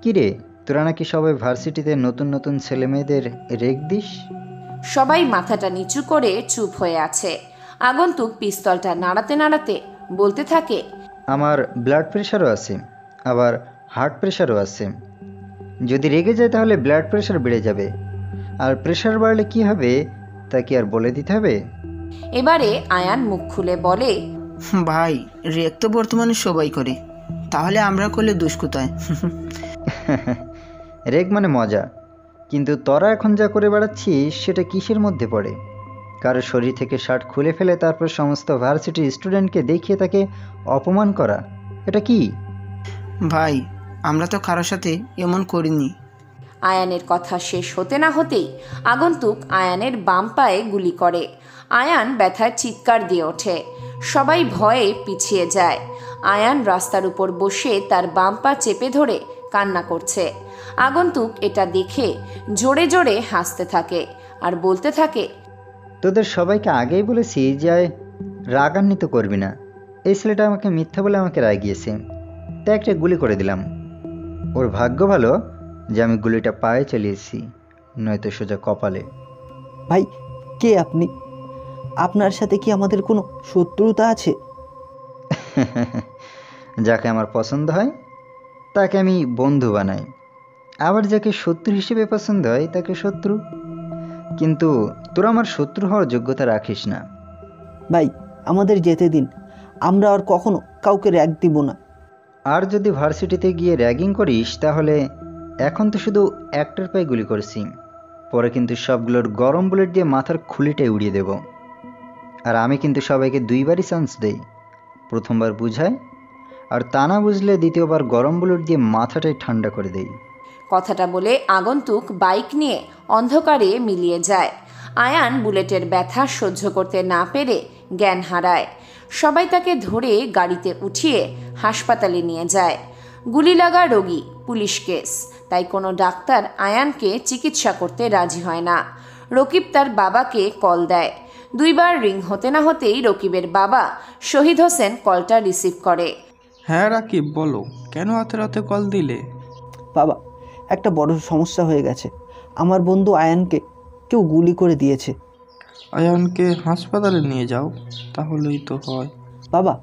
Speaker 10: কিরে, তোরা নাকি সবাই ভার্সিটিতে নতুন নতুন ছেলে মেয়েদের রেক দিস?
Speaker 2: সবাই মাথাটা নিচু করে চুপ হয়ে আছে। আগন্তুক পিস্তলটা নাড়াতে নাড়াতে বলতে থাকে,
Speaker 10: আমার ব্লাড প্রেশারও আছে, আবার হার্ট প্রেশারও আছে। যদি রেগে যায় তাহলে ব্লাড প্রেশার বেড়ে যাবে, আর প্রেশার বাড়লে কি হবে তা কি আর বলে দিতে হবে?
Speaker 2: এবারে আয়ান মুখ খুলে বলে,
Speaker 15: ভাই, রেক তো বর্তমানে সবাই করে, তাহলে আমরা করলে দোষ কোথায়?
Speaker 10: রেগ মানে মজা, কিন্তু তোরা এখন যা করে বেড়াচ্ছিস সেটা কিসের মধ্যে পড়ে? কারো শরীর থেকে শার্ট খুলে ফেলে তারপর সমস্ত ভার্সিটির স্টুডেন্টকে দেখিয়ে তাকে অপমান করা, এটা কি?
Speaker 15: ভাই, আমরা তো কারোর সাথে এমন করিনি।
Speaker 2: আয়ানের কথা শেষ হতে না হতেই আগন্তুক আয়ানের বাম পায়ে গুলি করে। আয়ান ব্যথায় চিৎকার দিয়ে ওঠে। সবাই ভয়ে পিছিয়ে যায়। আয়ান রাস্তার উপর বসে তার বাম পা চেপে ধরে কান্না করছে। আগন্তুক এটা দেখে জোরে জোরে হাসতে থাকে আর বলতে থাকে,
Speaker 10: তোদের সবাইকে আগেই বলেছি যে রাগান্বিত করবি না। এই ছেলেটা আমাকে মিথ্যা বলে আমাকে রাগিয়েছে, তাই একটা গুলি করে দিলাম। ওর ভাগ্য ভালো যে আমি গুলিটা পায়ে চালিয়েছি, নয়তো সোজা কপালে।
Speaker 14: ভাই, কে আপনি? আপনার সাথে কি আমাদের কোনো শত্রুতা আছে?
Speaker 10: যাকে আমার পছন্দ হয় তাকে আমি বন্ধু বানাই, আবার যাকে শত্রু হিসেবে পছন্দ হয় তাকে শত্রু। কিন্তু তোরা আমার শত্রু হওয়ার যোগ্যতা রাখিস না।
Speaker 14: ভাই, আমাদের যেতে দিন, আমরা আর কখনো কাউকে র্যাগ দিব না।
Speaker 10: আর যদি ভার্সিটিতে গিয়ে র্যাগিং করিস তাহলে এখন তো শুধু একটার পায়ে গুলি করেছি, পরে কিন্তু সবগুলোর গরম বুলেট দিয়ে মাথার খুলিটাই উড়িয়ে দেব। আর আমি কিন্তু সবাইকে দুইবারই চান্স দেই, প্রথমবার বুঝাই, আর তা না বুঝলে দ্বিতীয়বার গরম বুলেট দিয়ে মাথাটাই ঠান্ডা করে দেই।
Speaker 2: কথাটা বলে আগন্তুক বাইক নিয়ে অন্ধকারে মিলিয়ে যায়। আয়ান বুলেটের ব্যথা সহ্য করতে না পেরে জ্ঞান হারায়। সবাই তাকে ধরে গাড়িতে উঠিয়ে হাসপাতালে নিয়ে যায়। গুলি লাগা রোগী, পুলিশ কেস, তাই কোনো ডাক্তার আয়ানকে চিকিৎসা করতে রাজি হয় না। রকিব তার বাবাকে কল দেয়। 2 বার রিং হতে না হতেই রকিবের বাবা শহীদ হোসেন কলটা রিসিভ করে।
Speaker 16: হ্যাঁ রাকিব, বলো, কেন রাতে রাতে কল দিলে?
Speaker 14: বাবা, একটা বড় সমস্যা হয়ে গেছে। আমার বন্ধু আয়ানকে কেউ গুলি করে দিয়েছে।
Speaker 16: আয়ানকে হাসপাতালে নিয়ে যাও, তাহলেই তো হয়।
Speaker 14: বাবা,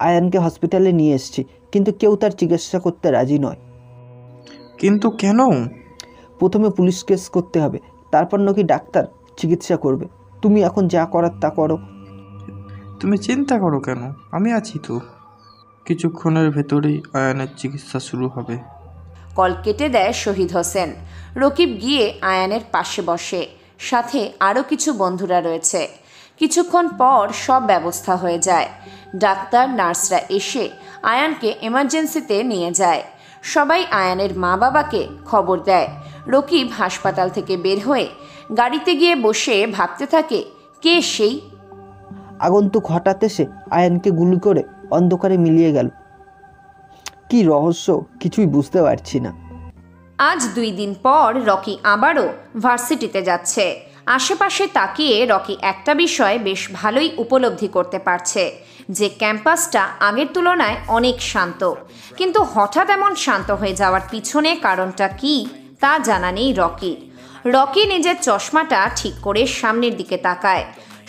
Speaker 14: আয়ানকে হসপিটালে নিয়ে এসেছি, কিন্তু কেউ তার চিকিৎসা করতে রাজি নয়।
Speaker 16: কিন্তু কেন?
Speaker 14: প্রথমে পুলিশ কেস করতে হবে, তারপর নাকি ডাক্তার চিকিৎসা করবে। তুমি এখন যা করার তা করো।
Speaker 16: তুমি চিন্তা করো কেন, আমি আছি তো। কিছুক্ষণের ভেতরেই আয়ানের চিকিৎসা শুরু হবে।
Speaker 2: কল কেটে দেয় শহীদ হোসেন। রকিব গিয়ে আয়ানের পাশে বসে, সাথে আরও কিছু বন্ধুরা রয়েছে। কিছুক্ষণ পর সব ব্যবস্থা হয়ে যায়। ডাক্তার নার্সরা এসে আয়ানকে এমার্জেন্সিতে নিয়ে যায়। সবাই আয়ানের মা বাবাকে খবর দেয়। রকিব হাসপাতাল থেকে বের হয়ে গাড়িতে গিয়ে বসে ভাবতে থাকে, কে সেই
Speaker 14: আগন্তুক হঠাৎ এসে আয়ানকে গুলি করে অন্ধকারে মিলিয়ে গেল। কি রহস্য, কিছুই বুঝতে পারছি না।
Speaker 2: আজ 2 দিন পর রকি আবারও ভার্সিটিতে যাচ্ছে। আশেপাশে তাকিয়ে রকি একটা বিষয় বেশ ভালোই উপলব্ধি করতে পারছে, যে ক্যাম্পাসটা আগের তুলনায় অনেক শান্ত। কিন্তু হঠাৎ এমন শান্ত হয়ে যাওয়ার পিছনে কারণটা কি তা জানা নেই রকির। রকি নিজের চশমাটা ঠিক করে সামনের দিকে তাকায়।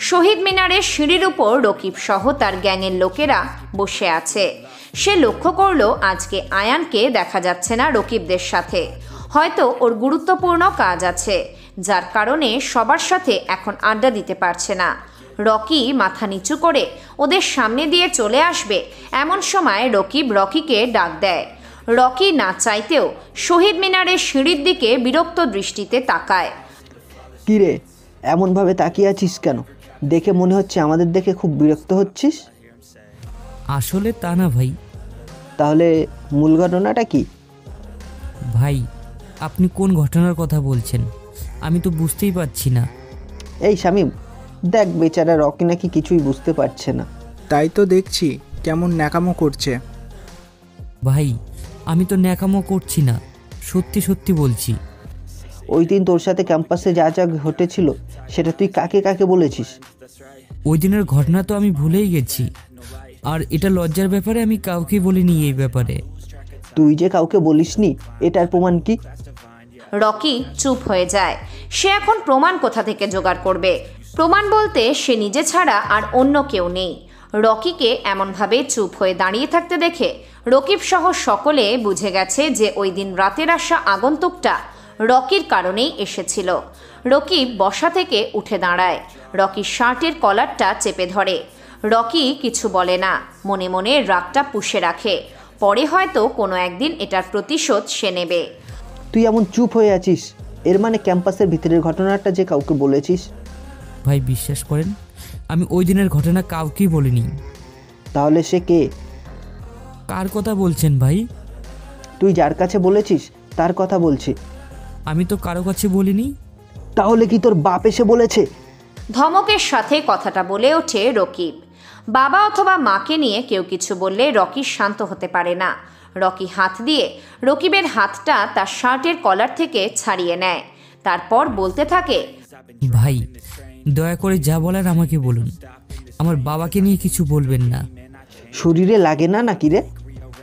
Speaker 2: শহীদ মিনারের সিঁড়ির উপর রকিব সহ তার গ্যাংয়ের লোকেরা বসে আছে। সে লক্ষ্য করলো আজকে আয়ানকে দেখা যাচ্ছে না রকিবদের সাথে। হয়তো ওর গুরুত্বপূর্ণ কাজ আছে, যার কারণে সবার সাথে এখন আড্ডা দিতে পারছে না। রকি মাথা নিচু করে ওদের সামনে দিয়ে চলে আসবে, এমন সময় রকিব রকিকে ডাক দেয়। রকি না চাইতেও শহীদ মিনারের সিঁড়ির দিকে বিরক্ত দৃষ্টিতে তাকায়।
Speaker 14: কিরে, এমনভাবে তাকিয়ে আছিস কেন? দেখে মনে হচ্ছে আমাদের দেখে খুব বিরক্ত হচ্ছিস।
Speaker 12: আসলে তা না ভাই।
Speaker 14: তাহলে মূল ঘটনাটা কি?
Speaker 12: ভাই, আপনি কোন ঘটনার কথা বলছেন? আমি তো বুঝতেই পারছি না।
Speaker 14: এই শামীম, দেখ বেচারা রকি নাকি কিছুই বুঝতে পারছে না।
Speaker 16: তাই তো দেখছি, কেমন ন্যাকামো করছে।
Speaker 12: ভাই, আমি তো ন্যাকামো করছি না, সত্যি সত্যি বলছি।
Speaker 14: ওই দিন তোর সাথে ক্যাম্পাসে যা যা ঘটেছিল সেটা তুই কাকে কাকে বলেছিস?
Speaker 12: ওই দিনের ঘটনা তো আমি ভুলেই গেছি, আর এটা লজ্জার ব্যাপারে আমি কাউকে বলিনি এই ব্যাপারে।
Speaker 14: তুই যে কাউকে বলিসনি, এটার প্রমাণ কি?
Speaker 2: রকি চুপ হয়ে যায়। সে এখন প্রমাণ কোথা থেকে জোগাড় করবে? প্রমাণ বলতে সে নিজে ছাড়া আর অন্য কেউ নেই। রকিকে এমনভাবে চুপ হয়ে দাঁড়িয়ে থাকতে দেখে রকিব সহ সকলে বুঝে গেছে যে ওই দিন রাতের আসা আগন্তুকটা রকির কারণেই এসেছিল। রকিব বসা থেকে উঠে দাঁড়ায়, রকির শার্টের কলারটা চেপে ধরে। রকি কিছু বলে না, মনে মনে রাগটা পুষে রাখে। পরে হয়তো কোনো একদিন এটার প্রতিশোধ সে নেবে।
Speaker 14: তুই এমন চুপ হয়ে আছিস, এর মানে ক্যাম্পাসের ভিতরের ঘটনাটা যে কাউকে বলেছিস?
Speaker 12: ভাই বিশ্বাস করেন, আমি ওই দিনের ঘটনা কাউকেই বলিনি।
Speaker 14: তাহলে সে কে?
Speaker 12: কার কথা বলছেন ভাই?
Speaker 14: তুই যার কাছে বলেছিস তার কথা বলছি।
Speaker 12: আমি তো কারো কাছে বলিনি।
Speaker 14: তাহলে কি তোর বাপ এসে বলেছে?
Speaker 2: ধমকের সাথে কথাটা বলে ওঠে রকিব। বাবা অথবা মাকে নিয়ে কেউ কিছু বললে রকি শান্ত হতে পারে না। রকি হাত দিয়ে রকিবের হাতটা তার শার্টের কলার থেকে ছাড়িয়ে নেয়, তারপর বলতে থাকে,
Speaker 12: ভাই দয়া করে যা বলার আমাকে বলুন, আমার বাবাকে নিয়ে কিছু বলবেন না।
Speaker 14: শরীরে লাগে না নাকি রে?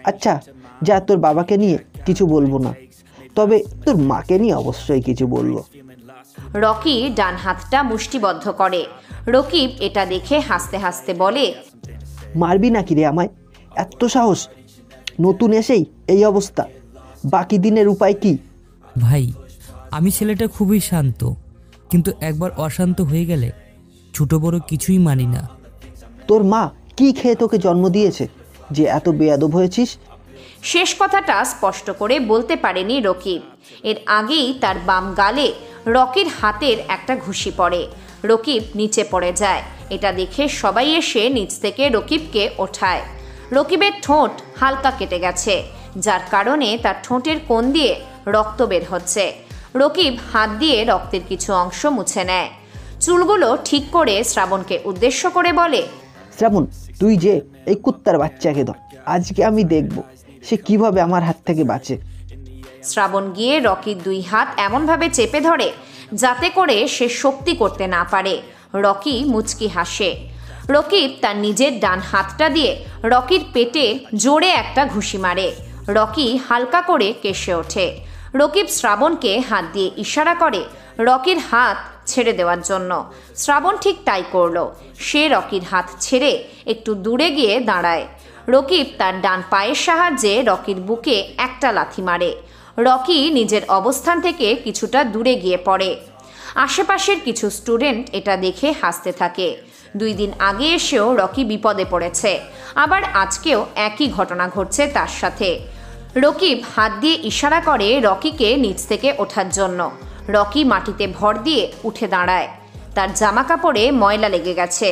Speaker 14: আচ্ছা যা, তোর বাবাকে নিয়ে কিছু বলবো না, তবে তোর মাকে নিয়ে অবশ্যই কিছু বলবো।
Speaker 2: রকি ডান হাতটা মুষ্টিবদ্ধ করে। রকিব এটা দেখে হাসতে হাসতে বলে,
Speaker 14: মারবি নাকি রে আমায়? এত সাহস! নতুন এসেই এই অবস্থা, বাকি দিনের উপায় কি?
Speaker 12: ভাই, আমি ছেলেটা খুবই শান্ত, কিন্তু একবার অশান্ত হয়ে গেলে ছোট বড় কিছুই মানি না।
Speaker 14: তোর মা কি খেয়ে তোকে জন্ম দিয়েছে যে এত বেয়াদব হয়েছিস?
Speaker 2: শেষ কথাটা স্পষ্ট করে বলতে পারেনি রকিব। এর আগেই তার বাম গালে রকির হাতের একটা ঘুষি পড়ে। রকিব নিচে পড়ে যায়। এটা দেখে সবাই এসে নিচ থেকে রকিবকে ওঠায়। রকিবের ঠোঁট হালকা কেটে গেছে, যার কারণে তার ঠোঁটের কোণ দিয়ে রক্ত বের হচ্ছে। রকিব হাত দিয়ে রক্তের কিছু অংশ মুছে নেয়। চুলগুলো ঠিক করে শ্রাবণকে উদ্দেশ্য করে বলে,
Speaker 14: শ্রাবণ, তুই যে এই কুত্তার বাচ্চাকে ধর, আজকে আমি দেখব সে কিভাবে আমার হাত থেকে বাঁচে।
Speaker 2: শ্রাবণ গিয়ে রকির 2 হাত এমনভাবে চেপে ধরে যাতে করে সে শক্তি করতে না পারে। রকি মুচকি হাসে। রকিব তার নিজের ডান হাতটা দিয়ে রকির পেটে জোরে একটা ঘুষি মারে। রকি হালকা করে কেশে ওঠে। রকিব শ্রাবণকে হাত দিয়ে ইশারা করে রকির হাত ছেড়ে দেওয়ার জন্য। শ্রাবণ ঠিক তাই করলো। সে রকির হাত ছেড়ে একটু দূরে গিয়ে দাঁড়ায়। রকিব তার ডান পায়ের সাহায্যে রকির বুকে একটা লাথি মারে। রকি নিজের অবস্থান থেকে কিছুটা দূরে গিয়ে পড়ে। আশেপাশের কিছু স্টুডেন্ট এটা দেখে হাসতে থাকে। 2 দিন আগে এসেও রকি বিপদে পড়েছে, আবার আজকেও একই ঘটনা ঘটছে তার সাথে। রকিব হাত দিয়ে ইশারা করে রকিকে নিচ থেকে ওঠার জন্য। রকি মাটিতে ভর দিয়ে উঠে দাঁড়ায়। তার জামা কাপড়ে ময়লা লেগে গেছে।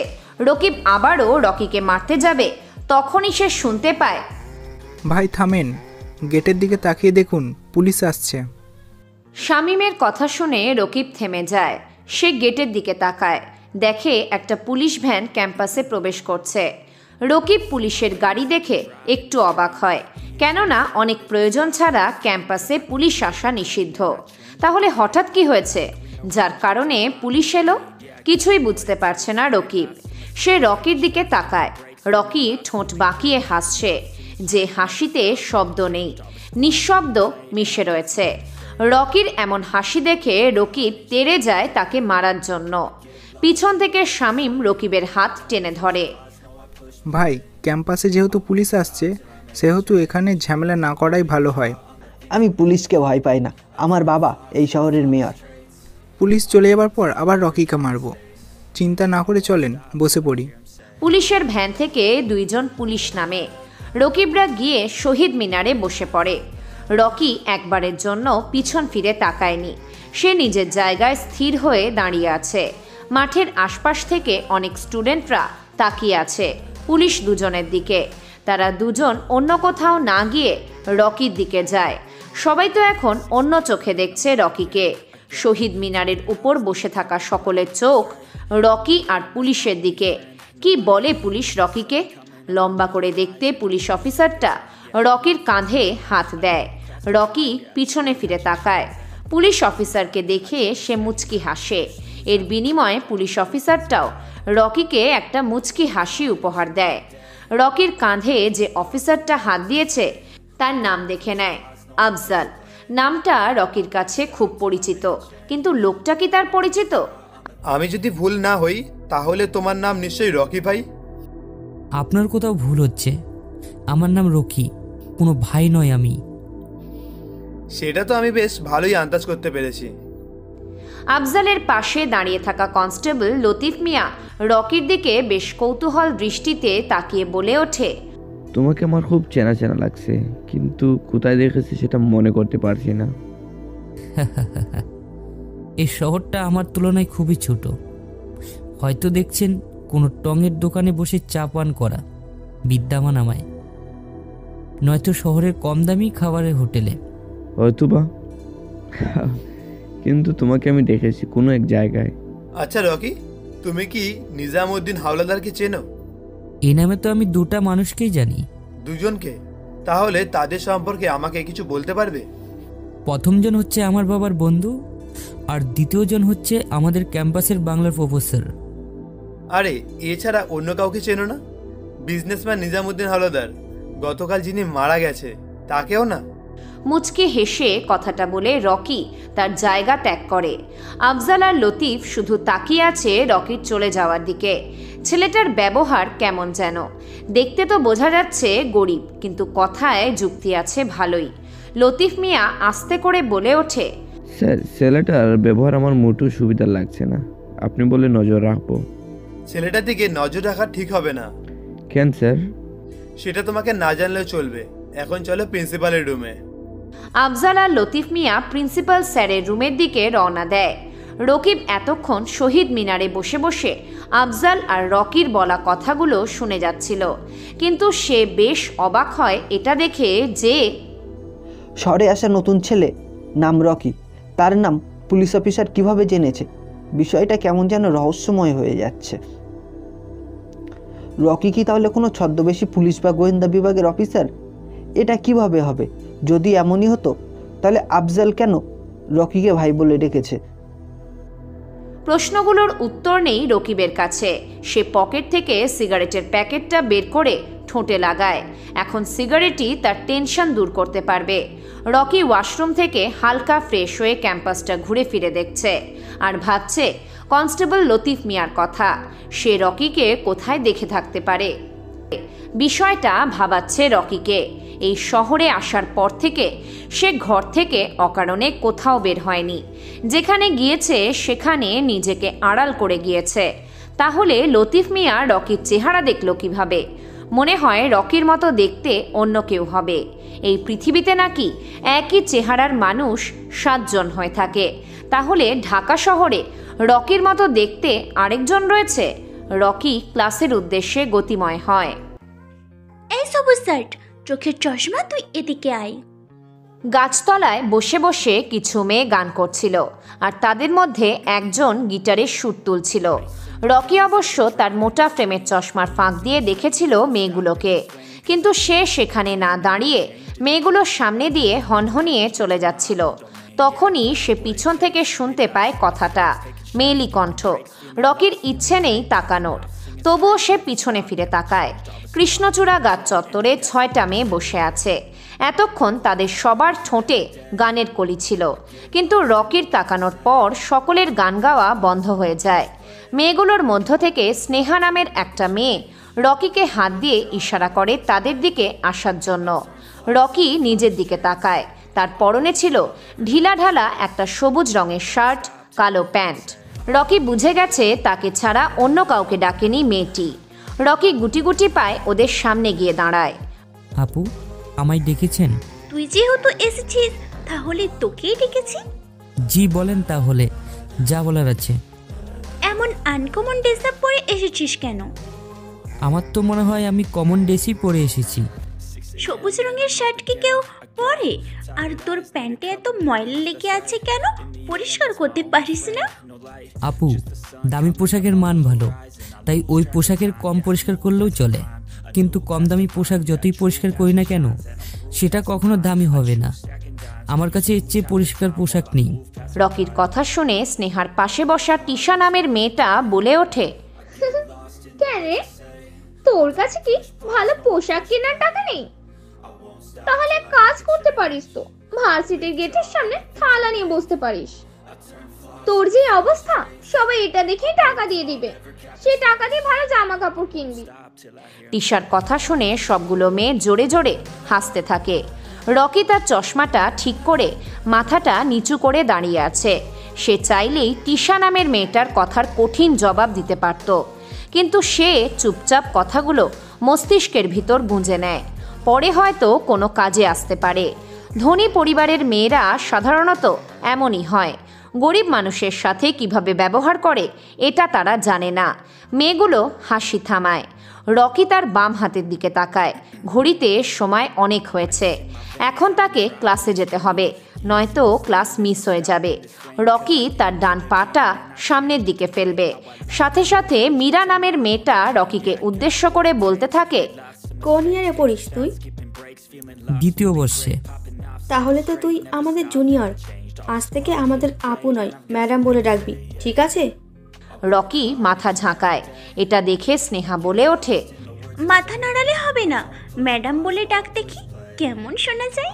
Speaker 2: রকিব আবারও রকিকে মারতে যাবে, তখনই সে শুনতে পায়,
Speaker 16: ভাই থামেন, গেটের দিকে তাকিয়ে দেখুন, পুলিশ আসছে।
Speaker 2: শামীমের কথা শুনে রকিব থেমে যায়। সে গেটের দিকে তাকায়, দেখে একটা পুলিশ ভ্যান ক্যাম্পাসে প্রবেশ করছে। রকিব পুলিশের গাড়ি দেখে একটু অবাক হয়, কেননা অনেক প্রয়োজন ছাড়া ক্যাম্পাসে পুলিশ আসা নিষিদ্ধ। তাহলে হঠাৎ কি হয়েছে যার কারণে পুলিশ এলো? কিছুই বুঝতে পারছে না রকিব। সে রকির দিকে তাকায়। রকি ঠোঁট বাঁকিয়ে হাসছে, যে হাসিতে শব্দ নেই, নিঃশব্দ মিশে রয়েছে। রকির এমন হাসি দেখে রকিব তেড়ে যায় তাকে মারার জন্য। পিছন থেকে শামীম রকিবের হাত টেনে ধরে।
Speaker 16: ভাই, ক্যাম্পাসে যেহেতু পুলিশ আসছে, সেহেতু এখানে ঝামেলা না করাই ভালো হয়।
Speaker 14: আমি পুলিশকে ভয় পাই না, আমার বাবা এই শহরের মেয়র।
Speaker 16: পুলিশ চলে যাবার পর আবার রকিকে মারবো, চিন্তা না করে চলেন, বসে পড়ি।
Speaker 2: পুলিশের ভ্যান থেকে 2 জন পুলিশ নামে। রকিবরা গিয়ে শহীদ মিনারে বসে পড়ে। রকি একবারের জন্য পিছন ফিরে তাকায়নি। সে নিজের জায়গায় স্থির হয়ে দাঁড়িয়ে আছে। মাঠের আশপাশ থেকে অনেক স্টুডেন্টরা তাকিয়ে আছে পুলিশ 2 জনের দিকে। তারা 2 জন অন্য কোথাও না গিয়ে রকির দিকে যায়। সবাই তো এখন অন্য চোখে দেখছে রকিকে। শহীদ মিনারের উপর বসে থাকা সকলের চোখ রকি আর পুলিশের দিকে। কি বলে পুলিশ রকিকে? লম্বা করে দেখতে পুলিশ অফিসারটা রকির কাঁধে হাত দেয়। রকি পিছনে ফিরে তাকায়। পুলিশ অফিসারকে দেখে সে মুচকি হাসে। এর বিনিময়ে পুলিশ অফিসারটাও রকিকে একটা মুচকি হাসি উপহার দেয়। রকির কাঁধে যে অফিসারটা হাত দিয়েছে তার নাম দেখে নেয়, আফজাল। নামটা রকির কাছে খুব পরিচিত, কিন্তু লোকটা কি তার পরিচিত?
Speaker 3: আমি যদি ভুল না হই তাহলে তোমার নাম নিশ্চয়ই রকি ভাই।
Speaker 12: আপনার কোথাও ভুল হচ্ছে, আমার নাম রকি, কোনো ভাই নয় আমি।
Speaker 3: সেটা তো আমি বেশ ভালোই আন্দাজ করতে পেরেছি।
Speaker 2: আফজালের পাশে দাঁড়িয়ে থাকা কনস্টেবল লতিফ মিয়া রকির দিকে বেশ কৌতূহল দৃষ্টিতে তাকিয়ে বলে ওঠে,
Speaker 4: তোমাকে আমার খুব চেনা চেনা লাগছে, কিন্তু কোথায় দেখেছি সেটা মনে করতে পারছি না।
Speaker 12: এই শহরটা আমার তুলনায় খুবই ছোট। হয়তো দেখছেন কোনো টঙের দোকানে বসে চা পান করা বিদ্যামান আমায়, নয়তো শহরের কম দামি খাবারের হোটেলে।
Speaker 4: হয়তো বা, কিন্তু তোমাকে আমি দেখেছি কোনো এক জায়গায়।
Speaker 3: আচ্ছা রকি, তুমি কি নিজামউদ্দিন হাওলাদারকে চেনো?
Speaker 12: এই নামে তো আমি 2টা মানুষকেই জানি।
Speaker 3: 2 জনকে? তাহলে তাদের সম্পর্কে আমাকে কিছু বলতে পারবে?
Speaker 12: প্রথমজন হচ্ছে আমার বাবার বন্ধু, আর দ্বিতীয়জন হচ্ছে আমাদের ক্যাম্পাসের বাংলার প্রফেসর।
Speaker 3: আরে এছাড়া অন্য কাউকে চেনো না? বিজনেসম্যান নিজামুদ্দিন হাওলাদার, গতকাল যিনি মারা গেছে তাকেও না?
Speaker 2: মুচকে হেসে কথাটা বলে রকি তার জায়গা ত্যাগ করে। আফজাল আর লতিফ শুধু তাকিয়ে আছে রকির চলে যাওয়ার দিকে। ছেলেটার ব্যবহার কেমন যেন, দেখতে তো বোঝা যাচ্ছে গরিব, কিন্তু কথায় যুক্তি আছে ভালোই। লতিফ মিয়া আস্তে করে বলে ওঠে,
Speaker 4: স্যার ছেলেটার ব্যবহার আমার মোটেও সুবিধা লাগছে না, আপনি বলে নজর রাখবো।
Speaker 3: ছেলেটার দিকে নজর রাখা ঠিক হবে না।
Speaker 4: কেন স্যার?
Speaker 3: সেটা তোমাকে না জানলেও চলবে। এখন চলো প্রিন্সিপালের রুমে।
Speaker 2: আফজাল আর লতিফ মিয়া প্রিন্সিপাল স্যারের রুমের দিকে রওনা দেয়। রকিব এতক্ষণ শহীদ মিনারে বসে বসে আফজাল আর রকির বলা কথাগুলো শুনে যাচ্ছিল, কিন্তু সে বেশ অবাক হয় এটা দেখে যে
Speaker 14: শহরে আসা নতুন ছেলে, নাম রকি, তার নাম পুলিশ অফিসার কিভাবে জেনেছে? বিষয়টা কেমন যেন রহস্যময় হয়ে যাচ্ছে। রকি কি তাহলে কোনো ছদ্মবেশী পুলিশ বা গোয়েন্দা বিভাগের অফিসার? এটা কিভাবে হবে? যদি এমনই হতো তাহলে আফজাল কেন রকিকে ভাই বলে ডেকেছে?
Speaker 2: প্রশ্নগুলোর উত্তর নেই রকিবের কাছে। সে পকেট থেকে সিগারেটের প্যাকেটটা বের করে ঠোঁটে লাগায়। এখন সিগারেটই তার টেনশন দূর করতে পারবে। রকি ওয়াশরুম থেকে হালকা ফ্রেশ হয়ে ক্যাম্পাসটা ঘুরে ফিরে দেখছে আর ভাবছে কনস্টেবল লতিফ মিয়ার কথা। সে রকিকে কোথায় দেখে থাকতে পারে? বিষয়টা ভাবাচ্ছে রকিকে। এই শহরে আসার পর থেকে সে ঘর থেকে অকারণে কোথাও বের হয়নি। যেখানে গিয়েছে সেখানে নিজেকে আড়াল করে গিয়েছে। তাহলে লতিফ মিয়া রকির চেহারা দেখল কিভাবে? মনে হয় রকির মতো দেখতে অন্য কেউ হবে। এই পৃথিবীতে নাকি একই চেহারার মানুষ 7 জন হয়ে থাকে। তাহলে ঢাকা শহরে রকির মতো দেখতে আরেকজন রয়েছে। রকি ক্লাসের উদ্দেশ্যে গতিময় হয়।
Speaker 1: এই সবুজ শার্ট, চোখের চশমা, তুই এদিকে আয়।
Speaker 2: গাছতলায় বসে বসে কিছু মেয়ে গান করছিল আর তাদের মধ্যে একজন গিটারের সুর তুলছিল। রকি অবশ্য তার মোটা ফ্রেমের চশমার ফাঁক দিয়ে দেখেছিল মেয়েগুলোকে, কিন্তু সে সেখানে না দাঁড়িয়ে মেয়েগুলোর সামনে দিয়ে হনহনিয়ে চলে যাচ্ছিল। তখনই সে পিছন থেকে শুনতে পায় কথাটা, মেয়েলি কণ্ঠ। রকির ইচ্ছে নেই তাকানোর, তবুও সে পিছনে ফিরে তাকায়। কৃষ্ণচূড়া গাছ চত্বরে 6টা মেয়ে বসে আছে। এতক্ষণ তাদের সবার ঠোঁটে গানের কলি ছিল, কিন্তু রকির তাকানোর পর সকলের গান গাওয়া বন্ধ হয়ে যায়। মেয়েগুলোর মধ্য থেকে স্নেহা নামের একটা মেয়ে রকিকে হাত দিয়ে ইশারা করে তাদের দিকে আসার জন্য। রকি নিজের দিকে তাকায়। তার পরনে ছিল ঢিলাঢালা একটা সবুজ রঙের শার্ট, কালো প্যান্ট। রকি বুঝে গেছে তাকে ছাড়া অন্য কাউকে ডাকেনি মেয়েটি। রকি গুটি গুটি পায় ওদের সামনে গিয়ে দাঁড়ায়।
Speaker 12: আপু, আমায় ডেকেছেন?
Speaker 1: তুই যেহেতু এসেছিস তাহলে তোকেই ডেকেছি।
Speaker 12: জি বলেন তাহলে, যা বলার আছে।
Speaker 1: এমন আনকমন ড্রেস আপ পরে এসেছিস কেন?
Speaker 12: আমার তো মনে হয় আমি কমন ড্রেসই পরে এসেছি।
Speaker 1: সবুজ রঙের শার্ট কি কেউ পরে? আর তোর প্যান্টে এত ময়লা লেগে আছে কেন? পরিষ্কার করতে পারিস না?
Speaker 12: আপু, দামি পোশাকের মান ভালো, তাই ওই পোশাকের কম পরিষ্কার করলেও চলে। কিন্তু কম দামি পোশাক যতই পরিষ্কার করি না কেন, সেটা কখনো দামি হবে না। আমার কাছে এর চেয়ে পরিষ্কার পোশাক নেই।
Speaker 2: রকির কথা শুনে স্নেহার পাশে বসা টিশা নামের মেয়েটা বলে ওঠে,
Speaker 19: কেন রে, তোর কাছে কি ভালো পোশাক কেনার টাকা নেই? তাহলে কাজ করতে পারিস তো, ভার্সিটির গেটের সামনে থালা নিয়ে বসতে পারিস। তোর যে অবস্থা, সবাই এটা দেখেই টাকা দিয়ে দিবে। সে টাকা দিয়ে ভালো জামা কাপড় কিনবি।
Speaker 2: টিশার কথা শুনে সবগুলো মেয়ে জোরে জোরে হাসতে থাকে। রকি তার চশমাটা ঠিক করে মাথাটা নিচু করে দাঁড়িয়ে আছে। সে চাইলেই টিশা নামের মেয়েটার কথার কঠিন জবাব দিতে পারত, কিন্তু সে চুপচাপ কথাগুলো মস্তিষ্কের ভিতর গুঁজে নেয়। পরে হয়তো কোনো কাজে আসতে পারে। ধনী পরিবারের মেয়েরা সাধারণত এমনই হয়। গরিব মানুষের সাথে কিভাবে ব্যবহার করে এটা তারা জানে না। মেয়েগুলো হাসি থামায়। রকি তার বাম হাতের দিকে তাকায়। ঘড়িতে সময় অনেক হয়েছে। এখন তাকে ক্লাসে যেতে হবে, নয়তো ক্লাস মিস হয়ে যাবে। রকি তার ডান পাটা সামনের দিকে ফেলবে। সাথে সাথে মীরা নামের মেয়েটা রকিকে উদ্দেশ্য করে বলতে থাকে,
Speaker 20: কোন ইয়ারে পড়িস তুই?
Speaker 12: 2য় বর্ষে।
Speaker 20: তাহলে তো তুই আমাদের জুনিয়র। আজ থেকে আমাদের আপু নয়, ম্যাডাম বলে ডাকবি, ঠিক আছে?
Speaker 2: রকি মাথা ঝাঁকায়। এটা দেখে স্নেহা বলে ওঠে,
Speaker 21: মাথা নাড়ালে হবে না, ম্যাডাম বলে ডাক দেখি কেমন শোনা যায়।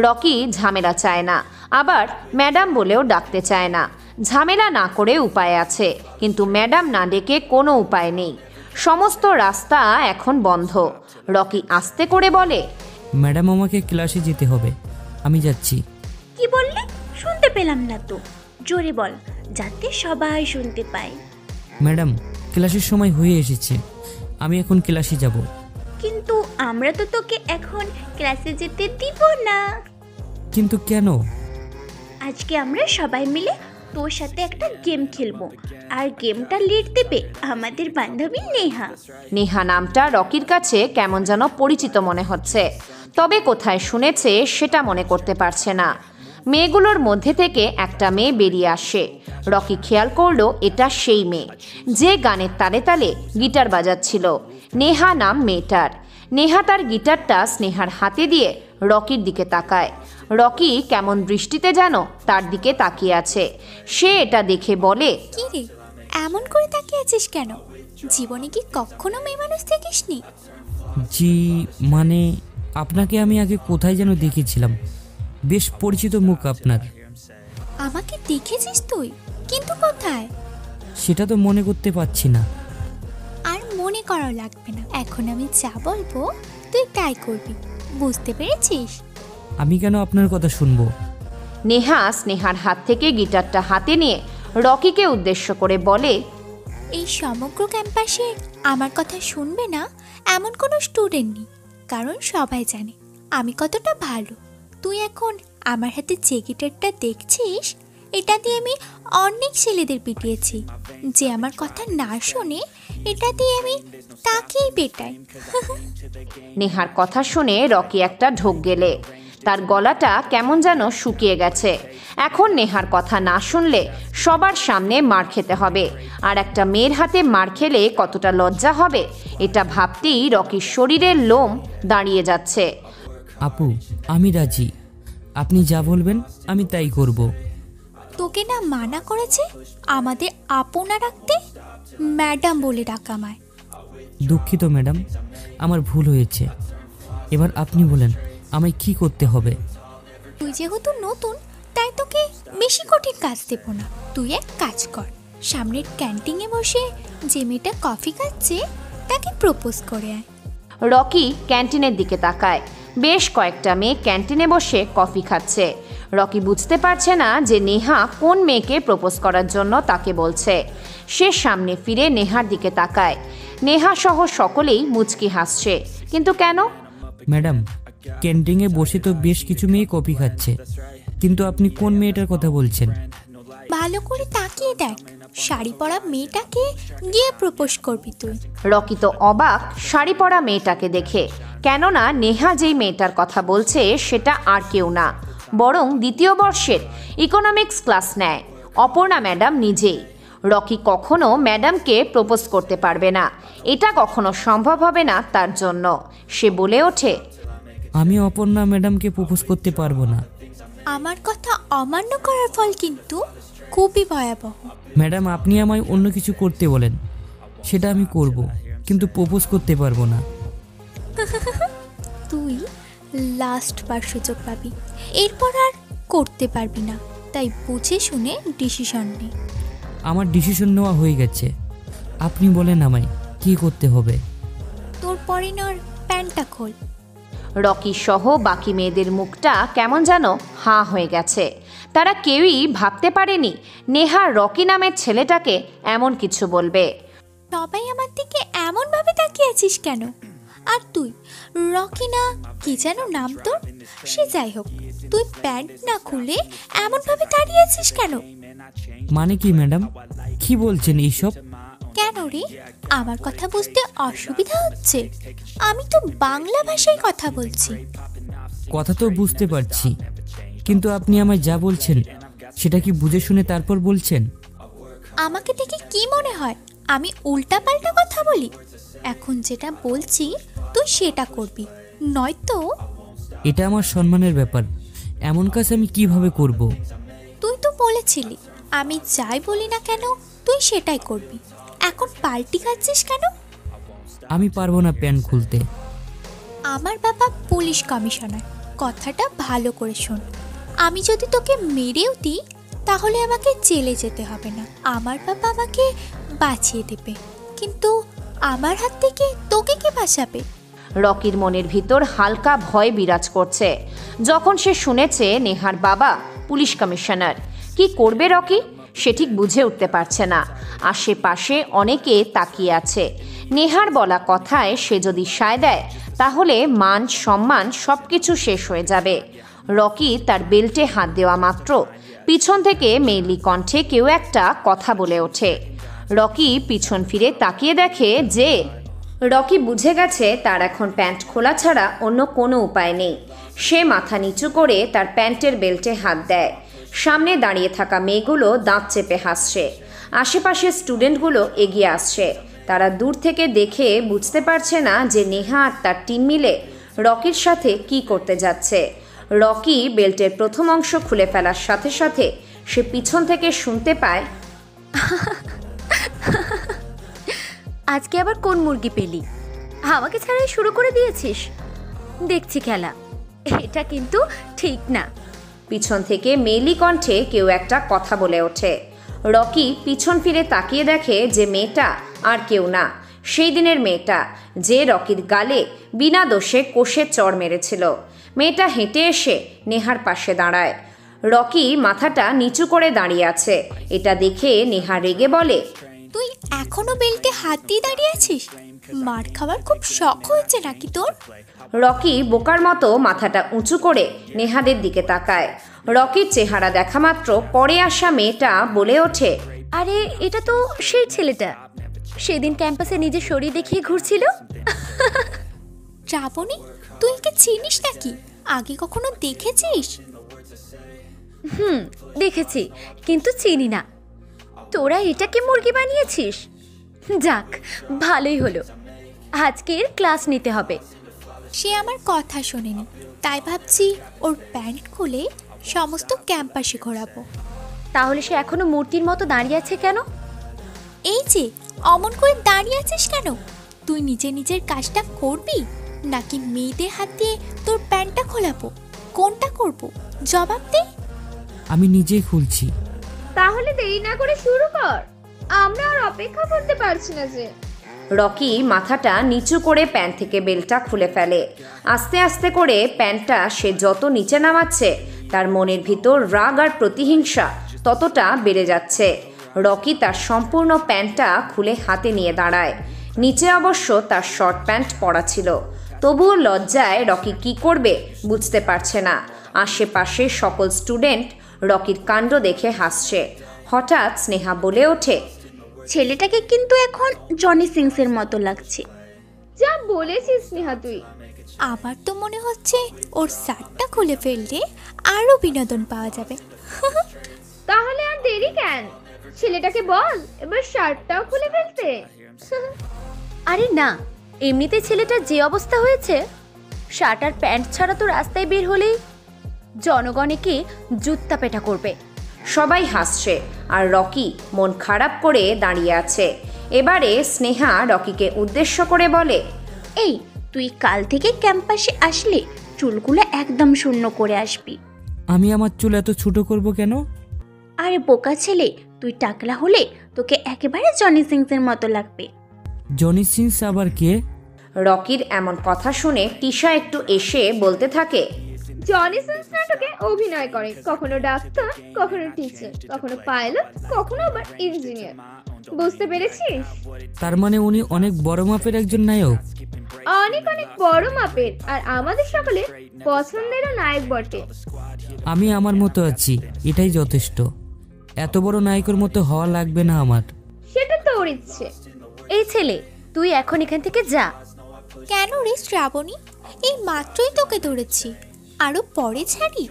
Speaker 2: রকি ঝামেলা চায় না, আবার ম্যাডাম বলেও ডাকতে চায় না। ঝামেলা না করে উপায় আছে, কিন্তু ম্যাডাম না ডেকে কোনো উপায় নেই। সমস্ত রাস্তা এখন বন্ধ। রকি আস্তে করে বলে,
Speaker 12: ম্যাডাম আমাকে ক্লাসে যেতে হবে, আমি যাচ্ছি।
Speaker 21: কি বললে? শুনতে পেলাম না তো, জোরে বল যাতে সবাই শুনতে পায়।
Speaker 12: ম্যাডাম ক্লাসের সময় হয়ে এসেছে, আমি এখন ক্লাসে যাব।
Speaker 21: কিন্তু আমরা তো তোকে এখন ক্লাসে যেতে দিব না।
Speaker 12: কিন্তু কেন?
Speaker 21: আজকে আমরা সবাই মিলে তোর সাথে একটা গেম খেলবো, আর গেমটা লিড দেবে আমাদের বান্ধবী নেহা।
Speaker 2: নেহা নামটা রকির কাছে কেমন যেন পরিচিত মনে হচ্ছে, তবে কোথায় শুনেছে সেটা মনে করতে পারছে না। মেয়েগুলোর মধ্যে থেকে একটা মেয়ে বেরিয়ে আসে। রকি খেয়াল করলো এটা সেই মেয়ে যে গানের তালে তালে গিটার বাজাচ্ছিল। নেহা নাম মেয়েটার। নেহা তার গিটারটা স্নেহার হাতে দিয়ে রকির দিকে তাকায়। রকি কেমন দৃষ্টিতে যেন তার দিকে তাকিয়ে আছে। সে এটা দেখে বলে,
Speaker 22: কি রে এমন করে তাকিয়ে আছিস কেন? জীবনে কি কখনো মেয়ে মানুষ দেখিসনি?
Speaker 12: জি মানে আপনাকে আমি আগে কোথায় যেন দেখেছিলাম, বেশ পরিচিত মুখ আপনার।
Speaker 22: আমাকে দেখেছিস তুই? কিন্তু কোথায়?
Speaker 12: সেটা তো মনে করতে পারছি না।
Speaker 22: আর মনে করা লাগবে না, এখন আমি যা বলবো তুই তাই করবি, বুঝতে পেরেছিস?
Speaker 12: আমি কেন আপনার কথা শুনবো?
Speaker 2: নেহা স্নেহার হাত থেকে গিটারটা হাতে নিয়ে রকিকে উদ্দেশ্য করে বলে,
Speaker 22: এই সমগ্র ক্যাম্পাসে আমার কথা শুনবে না এমন কোনো স্টুডেন্ট নেই, কারণ সবাই জানে আমি কতটা ভালো। তুই এখন আমার হাতে যে গিটারটা দেখছিস, এটা দিয়ে আমি অনেক ছেলেদের পিটিয়েছি। যে আমার কথা না শোনে এটা দিয়ে আমি তাকেই পেটাই।
Speaker 2: নেহার কথা শুনে রকি একটা ঢোক গেলে। তার গলাটা কেমন যেন শুকিয়ে গেছে। এখন নেহার কথা না শুনলে সবার সামনে মার খেতে হবে, আর একটা মেয়ের হাতে মার খেলে কতটা লজ্জা হবে এটা ভাবতেই রকির শরীরের লোম দাঁড়িয়ে যাচ্ছে।
Speaker 12: আপু আমি রাজি, আপনি যা বলবেন আমি তাই করব।
Speaker 22: তোকে না মানা করেছে আমাদের আপনা রাখতে? ম্যাডাম বলে ডাকামায়।
Speaker 12: দুঃখিত ম্যাডাম, আমার ভুল হয়েছে। এবার আপনি বলেন আমায় কি করতে হবে?
Speaker 22: তুই যেহেতু নতুন তাই তোকে বেশি কঠিন কাজ দেব না। তুই এক কাজ কর, সামনের ক্যান্টিনে বসে যে মেয়েটা কফি খাচ্ছে তাকে প্রপোজ করে আয়।
Speaker 2: রকি ক্যান্টিনের দিকে তাকায়। বেশ কয়েকটা মেয়ে ক্যান্টিনে বসে কফি খাচ্ছে। রকি বুঝতে পারছে না যে নেহা কোন মেয়েকে প্রপোজ করার জন্য তাকে বলছে। সে সামনে ফিরে নেহার দিকে তাকায়। নেহা সহ সকলেই মুচকি হাসছে, কিন্তু কেন?
Speaker 12: ম্যাডাম ক্যান্টিনে বসে তো বেশ কিছু মেয়ে কফি খাচ্ছে, কিন্তু আপনি কোন মেয়েটার কথা বলছেন?
Speaker 22: ভালো করে তাকিয়ে দেখ, শাড়ি পরা মেয়েটাকে গিয়ে প্রপোজ করবি তুই।
Speaker 2: রকি তো অবাক শাড়ি পরা মেয়েটাকে দেখে, কেননা নেহা যেই মেয়েটার কথা বলছে সেটা আর কেউ না, বরং দ্বিতীয় বর্ষের ইকোনমিক্স ক্লাস নেয় অপর্ণা ম্যাডাম নিজেই। রকি কখনো ম্যাডামকে প্রপোজ করতে পারবে না, এটা কখনো সম্ভব হবে না তার জন্য। সে বলে ওঠে,
Speaker 12: আমি অপর্ণা ম্যাডামকে প্রপোজ করতে পারবো না।
Speaker 22: আমার কথা অমান্য করার ফল কিন্তু খুবই ভয়াবহ।
Speaker 12: ম্যাডাম আপনি আমায় অন্য কিছু করতে বলেন, সেটা আমি করব, কিন্তু প্রপোজ করতে পারবো না।
Speaker 22: তুই লাস্ট বার সুযোগ পাবি, এরপর আর করতে পারবি না, তাই বুঝে শুনে ডিসিশন নে।
Speaker 12: আমার ডিসিশন নেওয়া হয়ে গেছে, আপনি বলেন আমায় কি করতে হবে।
Speaker 22: তোর পরিণর প্যান্টটা খোল।
Speaker 2: রকি সহ বাকি মেয়েদের মুখটা কেমন যেন হাঁ হয়ে গেছে। তারা কেউই ভাবতে পারেনি নেহা রকি নামের ছেলেটাকে এমন কিছু বলবে।
Speaker 22: সবাই আমার দিকে এমন ভাবে তাকিয়ে আছিস কেন? আর তুই রকি না কি যেন নাম তোর? সে যাই হোক, তুই প্যান্ট না খুলে এমন ভাবে দাঁড়িয়ে আছিস কেন?
Speaker 12: মানে কি ম্যাডাম, কি বলছেন এইসব?
Speaker 22: কেন রে, আমার কথা বুঝতে অসুবিধা হচ্ছে? আমি তো বাংলা ভাষায় কথা বলছি।
Speaker 12: কথা তো বুঝতে পারছি, কিন্তু আপনি আমায় যা বলছেন সেটা কি বুঝে শুনে তারপর বলছেন?
Speaker 22: আমাকে দেখে কি মনে হয় আমি উল্টাপাল্টা কথা বলি? এখন যেটা বলছি তুই সেটা করবি, নয়তো।
Speaker 12: এটা আমার সম্মানের ব্যাপার, এমন কাজ আমি কিভাবে করব?
Speaker 22: তুই তো বলেছিলি আমি যাই বলি না কেন তুই সেটাই করবি। এখন পাল্টি খাচ্ছিস কেন?
Speaker 12: আমি পারবো না প্যান্ট খুলতে।
Speaker 22: আমার বাবা পুলিশ কমিশনার, কথাটা ভালো করে শোন। আমি যদি তোকে মেরেও দিই তাহলে আমাকে জেলে যেতে হবে না, আমার বাবা আমাকে বাঁচিয়ে দেবে। কিন্তু আমার হাত থেকে তোকে কে বাঁচাবে?
Speaker 2: রকির মনের ভিতর হালকা ভয় বিরাজ করছে যখন সে শুনেছে নেহার বাবা পুলিশ কমিশনার। কি করবে রকি সে ঠিক বুঝে উঠতে পারছে না। আশেপাশে অনেকে তাকিয়ে আছে। নেহার বলা কথায় সে যদি সায় দেয় তাহলে মান সম্মান সব কিছু শেষ হয়ে যাবে। রকি তার বেল্টে হাত দেওয়া মাত্র পিছন থেকে মেয়েলি কণ্ঠে কেউ একটা কথা বলে ওঠে। রকি পিছন ফিরে তাকিয়ে দেখে যে রকি বুঝে গেছে তার এখন প্যান্ট খোলা ছাড়া অন্য কোনো উপায় নেই। সে মাথা নিচু করে তার প্যান্টের বেল্টে হাত দেয়। সামনে দাঁড়িয়ে থাকা মেয়েগুলো দাঁত চেপে হাসছে। আশেপাশে স্টুডেন্টগুলো এগিয়ে আসছে। তারা দূর থেকে দেখে বুঝতে পারছে না যে নেহা আর তার টিম মিলে রকির সাথে কি করতে যাচ্ছে। রকি বেল্টের প্রথম অংশ খুলে ফেলার সাথে সাথে সে পিছন থেকে শুনতে পায়,
Speaker 17: আজকে আবার কোন মুরগি পেলি? আমাকে ছাড়াই শুরু করে দিয়েছিস। দেখছি খেলা, এটা কিন্তু ঠিক না।
Speaker 2: পিছন থেকে মেয়েলি কণ্ঠে কেউ একটা কথা বলে ওঠে। রকি পিছন ফিরে তাকিয়ে দেখে যে মেয়েটা আর কেউ না, সেই দিনের মেয়েটা যে রকির গালে বিনা দোষে কষে চড় মেরেছিল। মেয়েটা হেঁটে এসে নেহার পাশে দাঁড়ায়। রকি মাথাটা নিচু করে দাঁড়িয়ে আছে। এটা দেখে নেহা রেগে বলে,
Speaker 22: তুই এখনো বেল্টে হাত দিয়ে দাঁড়িয়ে আছিস? মার খাবার খুব শখ হয়েছে নাকি তোর?
Speaker 2: রকি বোকার মতো মাথাটা উঁচু করে নেহাদের দিকে তাকায়। রকির চেহারা দেখা মাত্র পরে আসা মেয়েটা বলে ওঠে,
Speaker 17: আরে এটা তো সেই ছেলেটা সেদিন ক্যাম্পাসে নিজের শরীর দেখিয়ে ঘুরছিল।
Speaker 22: শ্রাবণী, তুই কি চিনিস নাকি? আগে কখনো দেখেছিস?
Speaker 17: দেখেছি, কিন্তু চিনি না। তোরা এটাকে মুরগি বানিয়েছিস? যাক, ভালোই হলো, আজকের ক্লাস নিতে হবে।
Speaker 22: সে আমার কথা শোনেনি, তাই ভাবছি ওর প্যান্ট খুলে সমস্ত ক্যাম্পাসে ঘোরাবো।
Speaker 17: তাহলে সে এখনো মূর্তির মতো দাঁড়িয়ে আছে কেন?
Speaker 22: এই যে অমন করে দাঁড়িয়ে আছিস কেন? তুই নিজের কাজটা করবি নাকি মেয়েদের হাত দিয়ে তোর প্যান্টটা খোলাবো? কোনটা করব? জবাব দে।
Speaker 12: আমি নিজেই খুলছি।
Speaker 19: তাহলে দেরি না করে শুরু কর, আমরা আর অপেক্ষা করতে পারছি না যে।
Speaker 2: রকি মাথাটা নিচু করে প্যান্ট থেকে বেল্টটা খুলে ফেলে। আস্তে আস্তে করে প্যান্টটা সে যত নিচে নামাচ্ছে তার মনের ভিতর রাগ আর প্রতিহিংসা ততটা বেড়ে যাচ্ছে। রকি তার সম্পূর্ণ প্যান্টটা খুলে হাতে নিয়ে দাঁড়ায়। নিচে অবশ্য তার শর্ট প্যান্ট পরা ছিল। তবুও লজ্জায় রকি কি করবে বুঝতে পারছে না। আশেপাশে সকল স্টুডেন্ট রকির কাণ্ড দেখে হাসছে। হঠাৎ স্নেহা বলে ওঠে,
Speaker 21: ছেলেটাকে কিন্তু এখন জনি সিংসের মতো লাগছে।
Speaker 19: যা বলেছিস স্নেহা তুই।
Speaker 22: আমার তো মনে হচ্ছে ওর শার্টটা খুলে ফেললে আরো বিনোদন পাওয়া যাবে।
Speaker 19: তাহলে আর দেরি কেন? ছেলেটাকে বল এবার শার্টটাও খুলে ফেলতে।
Speaker 17: আরে না, এমনিতে ছেলেটার যে অবস্থা হয়েছে, শার্ট আর প্যান্ট ছাড়া তো রাস্তায় বের হলেই জনগণকে জুত্তা পেটা করবে।
Speaker 2: সবাই হাসছে আর রকি মন খারাপ করে দাঁড়িয়ে আছে। এবারে স্নেহা রকিকে উদ্দেশ্য করে বলে,
Speaker 21: এই তুই কাল থেকে ক্যাম্পাসে আসলে চুলগুলো একদম শূন্য করে আসবি।
Speaker 12: আমি আমার চুল এত ছোট করব কেন?
Speaker 21: আরে বোকা ছেলে, তুই টাকলা হলে তোকে একেবারে জনি সিংসের মতো লাগবে।
Speaker 12: জনি সিংস আবার কে?
Speaker 2: রকির এমন কথা শুনে টিশা একটু এসে বলতে থাকে,
Speaker 19: জনি সিংস নাটকে অভিনয় করে, কখনো ডাক্তার, কখনো টিচার, কখনো পাইলট, কখনো আবার ইঞ্জিনিয়ার। বুঝতে পেরেছিস?
Speaker 12: তার মানে উনি অনেক বড় মাপের একজন নায়ক।
Speaker 19: অনেক অনেক বড় মাপের, আর আমাদের সকলের পছন্দেরও নায়ক বটে।
Speaker 12: আমি আমার মতো আছি, এটাই যথেষ্ট। এত বড় নায়কের মতো হওয়া লাগবে না আমার।
Speaker 19: সেটা তোর ইচ্ছে।
Speaker 17: এই ছেলে, তুই এখন এখান থেকে যা।
Speaker 22: কেন রে শ্রাবণী? এই মাত্রই তোকে ধরেছি, আরো পরে ছাড়ি?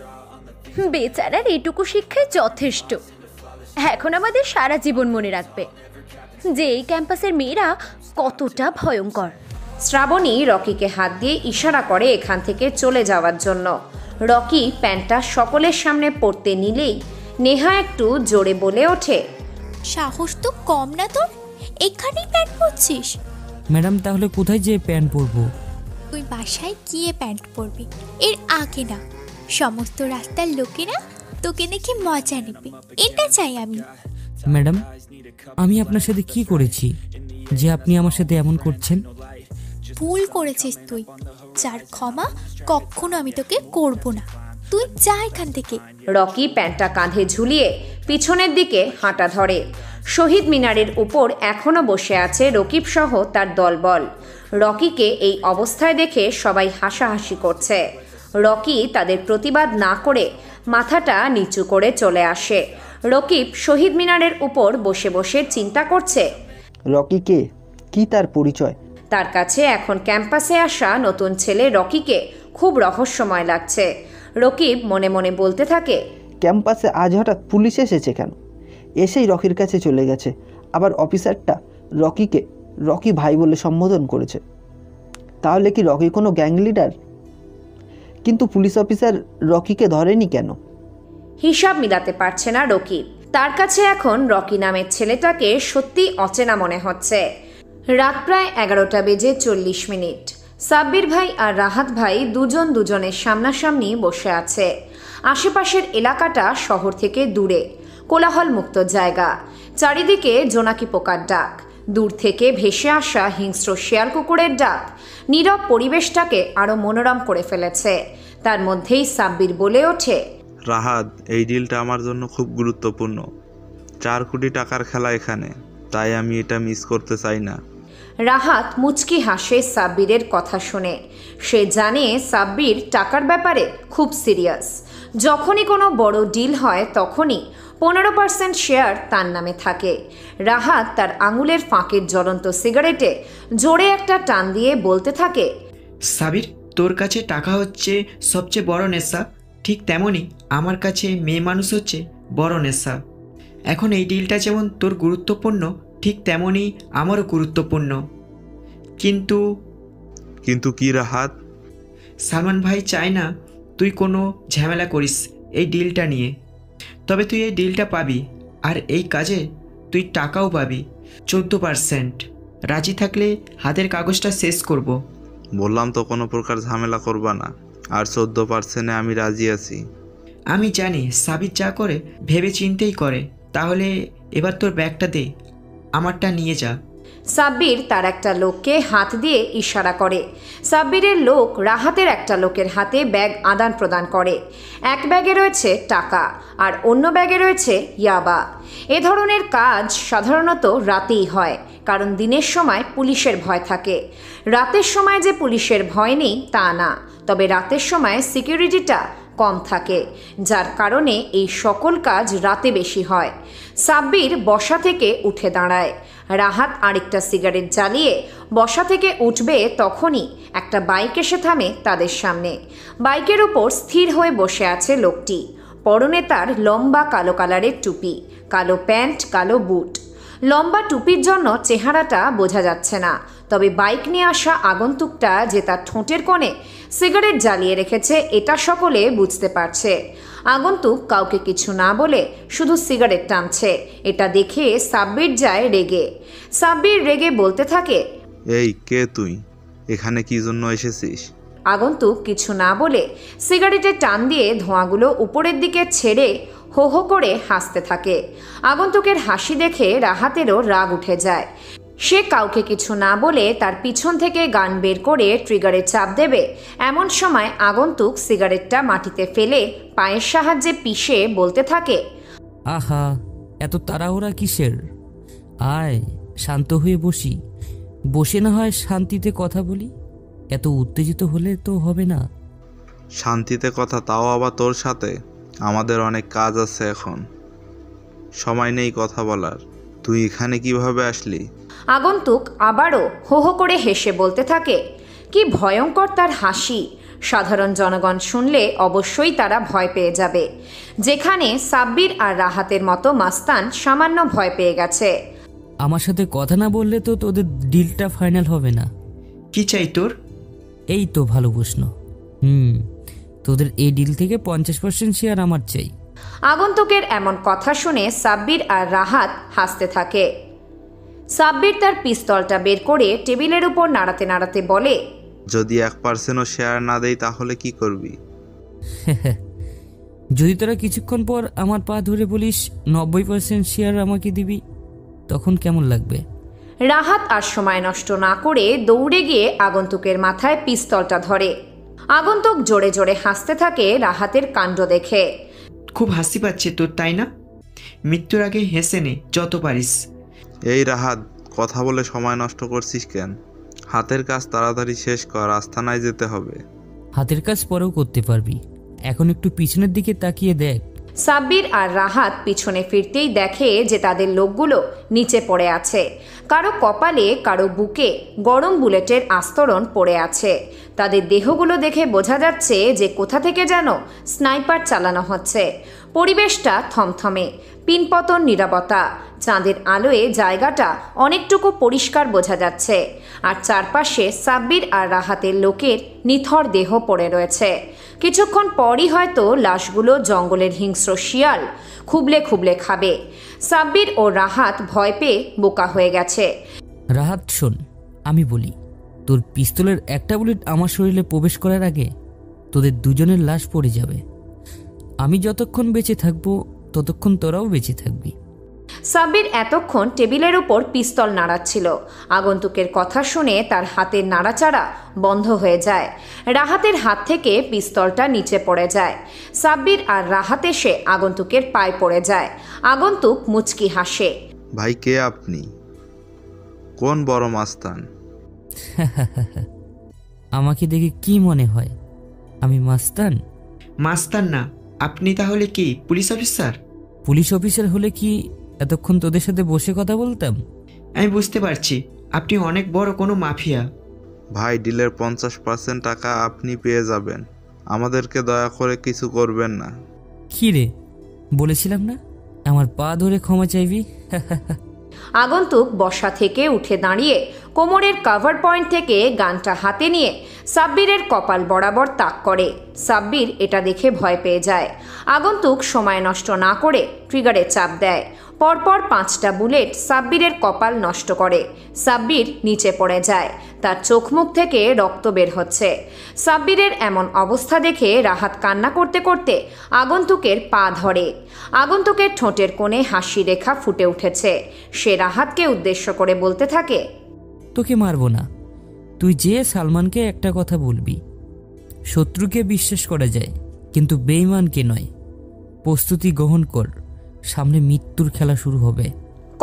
Speaker 17: বেচারার এটুকু শিক্ষায় যথেষ্ট। এখন আমাদের সারা জীবন মনে রাখবে যে এই ক্যাম্পাসের মেয়েরা কতটা ভয়ঙ্কর।
Speaker 2: শ্রাবণী রকিকে হাত দিয়ে ইশারা করে এখান থেকে চলে যাওয়ার জন্য। রকি প্যান্টটা সকলের সামনে পড়তে নিলেই নেহা একটু জোরে বলে ওঠে,
Speaker 22: সাহস তো কম না তোর, এখানেই প্যান্ট পরছিস?
Speaker 12: ম্যাডাম তাহলে কোথায় যেয়ে প্যান্ট পরবো?
Speaker 22: তুই বাসায় গিয়ে প্যান্ট পরবি, এর আগে না। সমস্ত রাস্তার লোকেরা তোকে দেখে মজা নেবে, এটা চাই আমি।
Speaker 12: ম্যাডাম আমি আপনার সাথে কি করেছি যে আপনি আমার সাথে এমন করছেন?
Speaker 22: ভুল করেছিস তুই, যার ক্ষমা কখনো আমি তোকে করব না। তুই যা এখান থেকে।
Speaker 2: রকি প্যান্টটা কাঁধে ঝুলিয়ে পিছনের দিকে হাঁটা ধরে। শহীদ মিনারের উপর এখনো বসে আছে রকিব সহ তার দলবল। রকিকে এই অবস্থায় দেখে সবাই হাসাহাসি করছে। রকি তাদের প্রতিবাদ না করে মাথাটা নিচু করে চলে আসে। রকিব শহীদ মিনারের উপর বসে বসে চিন্তা করছে
Speaker 14: রকি কে, কি তার পরিচয়?
Speaker 2: তার কাছে এখন ক্যাম্পাসে আসা নতুন ছেলে রকিকে খুব রহস্যময় লাগছে। রকিব মনে মনে বলতে থাকে,
Speaker 14: ক্যাম্পাসে আজ হঠাৎ পুলিশ এসেছে কেন? এসেই রকির কাছে চলে গেছে, আবার অফিসারটা রকিকে রকি ভাই বলে সম্বোধন করেছে। তাহলে কি রকি কোনো গ্যাং লিডার? কিন্তু পুলিশ অফিসার রকিকে ধরেনি কেন?
Speaker 2: হিসাব মিলাতে পারছে না রকিব। তার কাছে এখন রকি নামের ছেলেটাকে সত্যি অচেনা মনে হচ্ছে। রাত প্রায় 11:40। সাব্বির ভাই আর রাহাত ভাই দুজন দুজনের সামনাসামনি বসে আছে। আশেপাশের এলাকাটা শহর থেকে দূরে, কোলাহল মুক্ত জায়গা। চারিদিকে জোনাকি পোকার ডাক, দূর থেকে ভেসে আসা হিংস্র শিয়াল কুকুরের ডাক নীরব পরিবেশটাকে আরো মনোরম করে ফেলেছে। তার মধ্যেই সাব্বির বলে ওঠে,
Speaker 5: রাহাত, এই ডিলটা আমার জন্য খুব গুরুত্বপূর্ণ। 4 কোটি টাকার খেলা এখানে, তাই আমি এটা মিস করতে চাই না।
Speaker 2: রাহাত মুচকি হাসে সাব্বিরের কথা শুনে। সে জানে সাব্বির টাকার ব্যাপারে খুব সিরিয়াস। যখনই কোনো বড় ডিল হয় তখনই 15% শেয়ার তার নামে থাকে। রাহাত তার আঙুলের ফাঁকের জ্বলন্ত সিগারেটে জোরে একটা টান দিয়ে বলতে থাকে,
Speaker 9: সাবির, তোর কাছে টাকা হচ্ছে সবচেয়ে বড় নেশা, ঠিক তেমনই আমার কাছে মেয়ে মানুষ হচ্ছে বড় নেশা। এখন এই ডিলটা যেমন তোর গুরুত্বপূর্ণ, ঠিক তেমনই আমারও গুরুত্বপূর্ণ। কিন্তু
Speaker 5: কি রাহাত?
Speaker 9: সালমান ভাই চায় না তুই কোনো ঝামেলা করিস এই ডিলটা নিয়ে। তবে তুই এই ডিলটা পাবি, আর এই কাজে তুই টাকাও পাবি 14%। রাজি থাকলে হাতের কাগজটা শেষ করব।
Speaker 5: বললাম তো কোনো প্রকার ঝামেলা করবা না, আর 14%-এ আমি রাজি আছি।
Speaker 9: আমি জানি সাবির যা করে ভেবে চিন্তেই করে। তাহলে এবার তোর ব্যাগটা দে, আমারটা নিয়ে যা।
Speaker 2: সাব্বির তার একটা লোককে হাত দিয়ে ইশারা করে। সাব্বিরের লোক রাহাতের একটা লোকের হাতে ব্যাগ আদান প্রদান করে। এক ব্যাগে রয়েছে টাকা আর অন্য ব্যাগে রয়েছে ইয়াবা। এ ধরনের কাজ সাধারণত রাতেই হয়, কারণ দিনের সময় পুলিশের ভয় থাকে। রাতের সময় যে পুলিশের ভয় নেই তা না, তবে রাতের সময় সিকিউরিটিটা কম থাকে, যার কারণে এই সকল কাজ রাতে বেশি হয়। সাব্বির বসা থেকে উঠে দাঁড়ায়। রাহাত আরেকটা সিগারেট জ্বালিয়ে বসা থেকে উঠবে, তখনই একটা বাইক এসে থামে তাদের সামনে। বাইকের উপর স্থির হয়ে বসে আছে লোকটি। পরনে তার লম্বা কালো কালারের টুপি, কালো প্যান্ট, কালো বুট। লম্বা টুপির জন্য চেহারাটা বোঝা যাচ্ছে না, তবে বাইক নিয়ে আসা আগন্তুকটা যে তার ঠোঁটের কোণে সিগারেট জ্বালিয়ে রেখেছে এটা সকলে বুঝতে পারছে। আগন্তুক কাউকে কিছু না বলে শুধু সিগারেট টানছে। এটা দেখে সাব্বির যায় রেগে। সাব্বির রেগে বলতে থাকে,
Speaker 5: এই কে তুই? এখানে কি জন্য এসেছিস?
Speaker 2: আগন্তুক কিছু না বলে সিগারেটের টান দিয়ে ধোঁয়াগুলো উপরের দিকে ছেড়ে হো হো করে হাসতে থাকে। আগন্তুকের হাসি দেখে রাহাতেরও রাগ উঠে যায়। সে কাউকে কিছু না বলে তার পিছন থেকে গান বের করে ট্রিগারে চাপ দেবে, এমন সময় আগন্তুক সিগারেটটা মাটিতে ফেলে পায়ের সাহায্যে পিষে বলতে থাকে,
Speaker 12: আহা, এত তাড়াহুড়া কিসের? আয় শান্ত হয়ে বসি, বসে না হয় শান্তিতে কথা বলি। এত উত্তেজিত হলে তো হবে না।
Speaker 5: শান্তিতে কথা, তাও আবার তোর সাথে? আমাদের অনেক কাজ আছে, এখন সময় নেই কথা বলার। তুই এখানে কিভাবে আসলি?
Speaker 2: আগন্তুক আবারও হো হো করে হেসে বলতে থাকে। কি ভয়ঙ্কর তার হাসি! সাধারণ জনগণ শুনলে অবশ্যই তারা ভয় পেয়ে যাবে, যেখানে সাব্বির আর রাহাতের মতো মাস্তান সামান্য ভয় পেয়ে গেছে।
Speaker 12: আমার সাথে কথা না বললে তো তোদের ডিলটা ফাইনাল হবে না।
Speaker 9: কি চাই তোর?
Speaker 12: এই তো ভালো প্রশ্ন। তোদের এই ডিল থেকে 50% শেয়ার আমার চাই।
Speaker 2: আগন্তুকের এমন কথা শুনে সাব্বির আর রাহাত হাসতে থাকে। সাব্বির তার পিস্তলটা বের করে টেবিলের উপর নাড়াতে নাড়াতে বলে,
Speaker 5: যদি 1%ও শেয়ার না দেই তাহলে কি করবি?
Speaker 12: যদি তোরা কিছুক্ষণ পর আমার পা ধরে বলিস 90% শেয়ার আমাকে দিবি, তখন কেমন লাগবে?
Speaker 2: রাহাত আর সময় নষ্ট না করে দৌড়ে গিয়ে আগন্তুকের মাথায় পিস্তলটা ধরে। আগন্তুক জোরে জোরে হাসতে থাকে রাহাতের কাণ্ড দেখে।
Speaker 9: খুব হাসি পাচ্ছে তোর, তাই না? মৃত্যুর আগে হেসে নে যত পারিস।
Speaker 5: এই রাহাত, কথা বলে সময় নষ্ট করছিস কেন? হাতের কাজ তাড়াতাড়ি শেষ কর, আস্তানায় যেতে হবে।
Speaker 12: হাতের কাজ পরেও করতে পারবি, এখন একটু পিছনের দিকে তাকিয়ে দেখ।
Speaker 2: সাব্বির আর রাহাত পিছনে ফিরতেই দেখে যে তাদের লোকগুলো নিচে পড়ে আছে। কারো কপালে, কারো বুকে গরম বুলেটের আস্তরণ পড়ে আছে। তাদের দেহগুলো দেখে বোঝা যাচ্ছে যে কোথা থেকে যেন স্নাইপার চালানো হচ্ছে। পরিবেশটা থমথমে, পিনপতন নীরবতা। চাঁদের আলোয় জায়গাটা অনেকটুকু পরিষ্কার বোঝা যাচ্ছে। আর চারপাশে সাব্বির আর রাহাতের লোকের নিথর দেহ পড়ে রয়েছে। কিছুক্ষণ পরই হয়তো লাশগুলো জঙ্গলের হিংস্র শিয়াল খুবলে খুবলে খাবে। সাব্বির ও রাহাত ভয় পেয়ে বোকা হয়ে গেছে।
Speaker 12: রাহাত শোন, আমি বলি, তোর পিস্তলের একটা বুলেট আমার শরীরে প্রবেশ করার আগে তোদের দুজনের লাশ পড়ে যাবে। আমি যতক্ষণ বেঁচে থাকবো ততক্ষণ তোরাও বেঁচে থাকবি।
Speaker 2: সাব্বির এতক্ষণ টেবিলের উপর পিস্তল নাড়াচ্ছিল। আগন্তুকের কথা শুনে তার হাতের নাড়াচাড়া বন্ধ হয়ে যায়। রাহাতের হাত থেকে পিস্তলটা নিচে পড়ে যায়। সাব্বির আর রাহাত এসে আগন্তুকের পায়ে পড়ে যায়। আগন্তুক মুচকি হাসে।
Speaker 5: ভাই, কে আপনি? কোন বড় মাস্তান?
Speaker 12: আমাকে দেখে কি মনে হয় আমি মাস্তান?
Speaker 9: মাস্তান না, আপনি তাহলে কি পুলিশ অফিসার?
Speaker 12: পুলিশ অফিসার হলে কি এতক্ষণ তোদের সাথে বসে কথা বলতাম?
Speaker 9: আমি বুঝতে পারছি আপনি অনেক বড় কোনো মাফিয়া।
Speaker 5: ভাই, ডিলের 50% টাকা আপনি পেয়ে যাবেন। আমাদেরকে দয়া করে কিছু করবেন না।
Speaker 12: কি রে, বলেছিলাম না আমার পা ধরে ক্ষমা চাইবি?
Speaker 2: আগন্তুক বসা থেকে উঠে দাঁড়িয়ে কোমরের কভার পয়েন্ট থেকে গানটা হাতে নিয়ে সাব্বিরের কপাল বরাবর তাক করে। সাব্বির এটা দেখে ভয় পেয়ে যায়। আগন্তুক সময় নষ্ট না করে ট্রিগারে চাপ দেয়। পরপর 5টা বুলেট সাব্বিরের কপাল নষ্ট করে। সাব্বির নিচে পড়ে যায়। তার চোখ মুখ থেকে রক্ত বের হচ্ছে। সাব্বিরের এমন অবস্থা দেখে রাহাত কান্না করতে করতে আগন্তুকের পা ধরে। আগন্তুকের ঠোঁটের কোণে হাসি রেখা ফুটে উঠেছে। সে রাহাতকে উদ্দেশ্য করে বলতে থাকে,
Speaker 12: তোকে মারবো না, তুই যে সালমানকে একটা কথা বলবি, শত্রুকে বিশ্বাস করা যায় কিন্তু বেঈমানকে নয়। প্রস্তুতি গ্রহণ কর, সামনে মৃত্যুর খেলা শুরু হবে।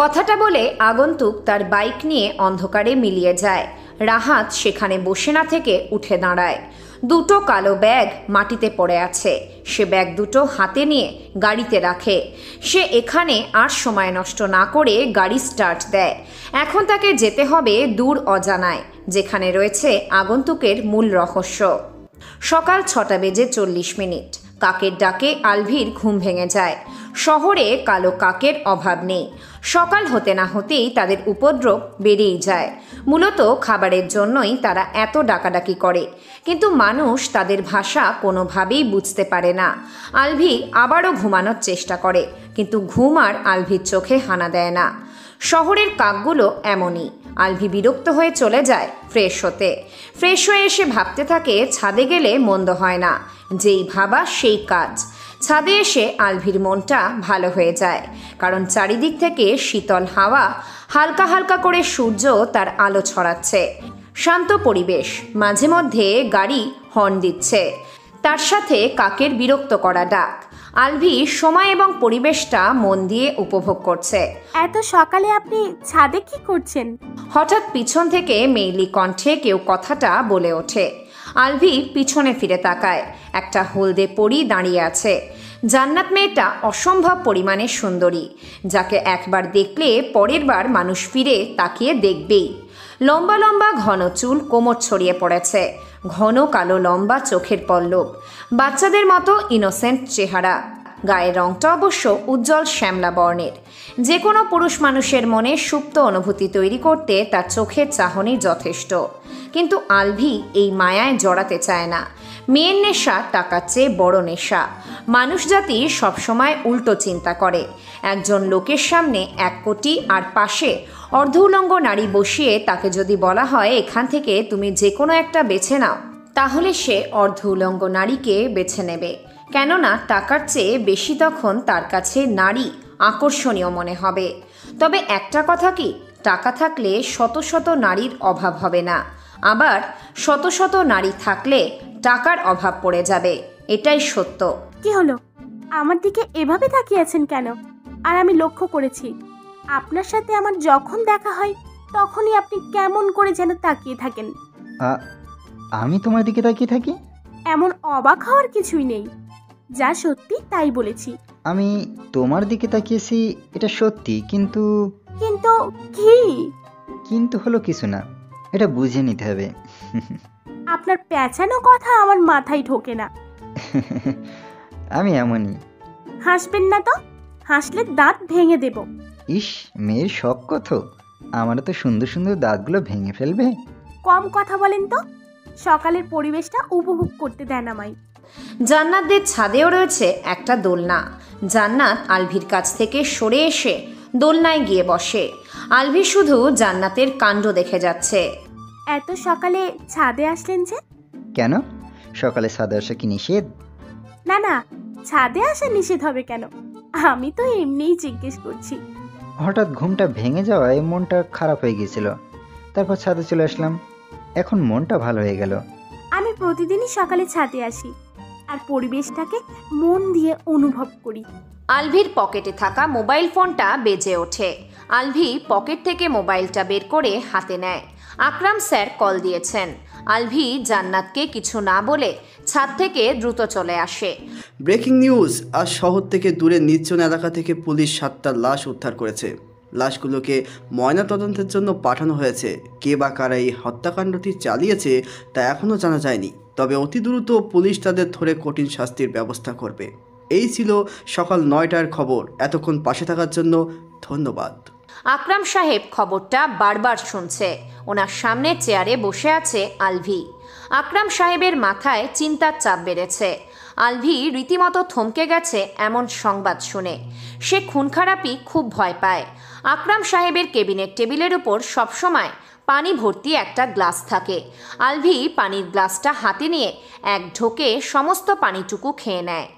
Speaker 2: কথাটা বলে আগন্তুক তার বাইক নিয়ে অন্ধকারে মিলিয়ে যায়। রাহাত সেখানে বসে না থেকে উঠে দাঁড়ায়। 2টো কালো ব্যাগ মাটিতে পড়ে আছে। সে ব্যাগ দুটো হাতে নিয়ে গাড়িতে রাখে। সে এখানে আর সময় নষ্ট না করে গাড়ি স্টার্ট দেয়। এখন তাকে যেতে হবে দূর অজানায়, যেখানে রয়েছে আগন্তুকের মূল রহস্য। সকাল 6:40। কাকের ডাকে আলভির ঘুম ভেঙে যায়। শহরে কালো কাকের অভাব নেই। সকাল হতে না হতেই তাদের উপদ্রব বেড়েই যায়। মূলত খাবারের জন্যই তারা এত ডাকাডাকি করে, কিন্তু মানুষ তাদের ভাষা কোনোভাবেই বুঝতে পারে না। আলভি আবারও ঘুমানোর চেষ্টা করে, কিন্তু ঘুম আর আলভির চোখে হানা দেয় না। শহরের কাকগুলো এমনই। আলভি বিরক্ত হয়ে চলে যায় ফ্রেশ হতে। ফ্রেশ হয়ে এসে ভাবতে থাকে ছাদে গেলে মন্দ হয় না, যেই ভাবা সেই কাজ। ছাদে এসে আলভির মনটা ভালো হয়ে যায়, কারণ চারিদিক থেকে শীতল হাওয়া, হালকা হালকা করে সূর্য তার আলো ছড়াচ্ছে। শান্ত পরিবেশ, মাঝে মধ্যে গাড়ি হর্ন দিচ্ছে, তার সাথে কাকের বিরক্ত করা ডাক। আলভি সময় এবং পরিবেশটা মন দিয়ে উপভোগ করছে।
Speaker 11: এত সকালে আপনি ছাদে কি করছেন?
Speaker 2: হঠাৎ পিছন থেকে মেইলি কণ্ঠে কেউ কথাটা বলে ওঠে। আলভি পিছনে ফিরে তাকায়। একটা হলদে পরী দাঁড়িয়ে আছে। জান্নাত মেয়েটা অসম্ভব পরিমাণে সুন্দরী, যাকে একবার দেখলে পরের বার মানুষ ফিরে তাকিয়ে দেখবেই। লম্বা লম্বা ঘন চুল কোমর ছড়িয়ে পড়েছে, ঘন কালো লম্বা চোখের পল্লব, বাচ্চাদের মতো ইনোসেন্ট চেহারা। গায়ের রংটা অবশ্য উজ্জ্বল শ্যামলা বর্ণের। যে কোনো পুরুষ মানুষের মনে সুপ্ত অনুভূতি তৈরি করতে তার চোখের চাহনি যথেষ্ট। কিন্তু আলভি এই মায়ায় জড়াতে চায় না। মেয়ের নেশা টাকার চেয়ে বড় নেশা। মানুষ জাতি সবসময় উল্টো চিন্তা করে। একজন লোকের সামনে 1 কোটি আর পাশে অর্ধ উলঙ্গ নারী বসিয়ে তাকে যদি বলা হয় এখান থেকে তুমি যে কোনো একটা বেছে নাও, তাহলে সে অর্ধ উলঙ্গ নারীকে বেছে নেবে। কেননা টাকার চেয়ে বেশি তখন তার কাছে নারী আকর্ষণীয় মনে হবে। তবে একটা কথা কি, টাকা থাকলে শত শত নারীর অভাব হবে না, আবার শত শত নারী থাকলে টাকার অভাব পড়ে যাবে, এটাই সত্য।
Speaker 11: কি হলো, আমার দিকে এভাবে তাকিয়ে আছেন কেন? আর আমি লক্ষ্য করেছি আপনার সাথে আমার যখন দেখা হয় তখনই আপনি কেমন করে যেন তাকিয়ে থাকেন।
Speaker 10: আমি তোমার দিকে তাকিয়ে থাকি?
Speaker 11: এমন অবাক হওয়ার কিছুই নেই, যা সত্যি তাই বলেছি।
Speaker 10: আমি তোমার দিকে তাকিয়েছি এটা সত্যি, কিন্তু
Speaker 11: কিন্তু কি?
Speaker 10: কিন্তু হলো কিছু না, এটা বুঝে নিতে হবে।
Speaker 11: আপনার পেঁচানো কথা আমার মাথায় ঢোকে না।
Speaker 10: আমি এমনই।
Speaker 11: হাসবেন না তো, হাসলে দাঁত ভেঙে দেব।
Speaker 10: ইস, মেয়ের শখ কত, আমার তো সুন্দর সুন্দর দাঁতগুলো ভেঙে ফেলবে।
Speaker 11: কম কথা বলেন তো, সকালের পরিবেশটা উপভোগ করতে দেন আমায়।
Speaker 2: জান্নাতদের ছাদেও রয়েছে একটা দোলনা। জান্নাত আলভির কাছ থেকে সরে এসে দোলনায় গিয়ে বসে। আলভি শুধু জান্নাতের কাণ্ড দেখে যাচ্ছে।
Speaker 11: এত সকালে ছাদে আসলেন যে?
Speaker 10: কেন, সকালে ছাদে আসা কি নিষেধ?
Speaker 11: না না, ছাদে আসা নিষেধ হবে কেন? আমি তো এমনিই জিজ্ঞেস করছি।
Speaker 10: হঠাৎ ঘুমটা ভেঙে যাওয়ায় মনটা খারাপ হয়ে গিয়েছিল, তারপর ছাদে চলে আসলাম, এখন মনটা ভালো হয়ে গেল।
Speaker 11: আমি প্রতিদিনই সকালে ছাদে আসি আর পরিবেশটাকে মন দিয়ে অনুভব করি।
Speaker 2: আলভির পকেটে থাকা মোবাইল ফোনটা বেজে ওঠে। আলভি পকেট থেকে মোবাইলটা বের করে হাতে নেয়। আকরাম স্যার কল দিয়েছেন। আলভি জান্নাতকে কিছু না বলে ছাদ থেকে দ্রুত চলে আসে।
Speaker 6: ব্রেকিং নিউজ, আজ শহর থেকে দূরে নির্জন এলাকা থেকে পুলিশ 7টা লাশ উদ্ধার করেছে। লাশগুলোকে ময়নাতদন্তের জন্য পাঠানো হয়েছে। কে বা কারা এই হত্যাকাণ্ডটি চালিয়েছে তা এখনও জানা যায়নি, তবে অতি দ্রুত পুলিশ তাদের ধরে কঠিন শাস্তির ব্যবস্থা করবে। এই ছিল সকাল 9টার খবর। এতক্ষণ পাশে থাকার জন্য ধন্যবাদ।
Speaker 2: আকরাম সাহেব খবরটা বারবার শুনছে। ওনার সামনে চেয়ারে বসে আছে আলভি। আকরাম সাহেবের মাথায় চিন্তার চাপ বেড়েছে। আলভি রীতিমতো থমকে গেছে এমন সংবাদ শুনে। সে খুন খারাপি খুব ভয় পায়। আকরাম সাহেবের কেবিনেট টেবিলের উপর সবসময় পানি ভর্তি একটা গ্লাস থাকে। আলভি পানির গ্লাসটা হাতে নিয়ে এক ঢোকে সমস্ত পানিটুকু খেয়ে নেয়।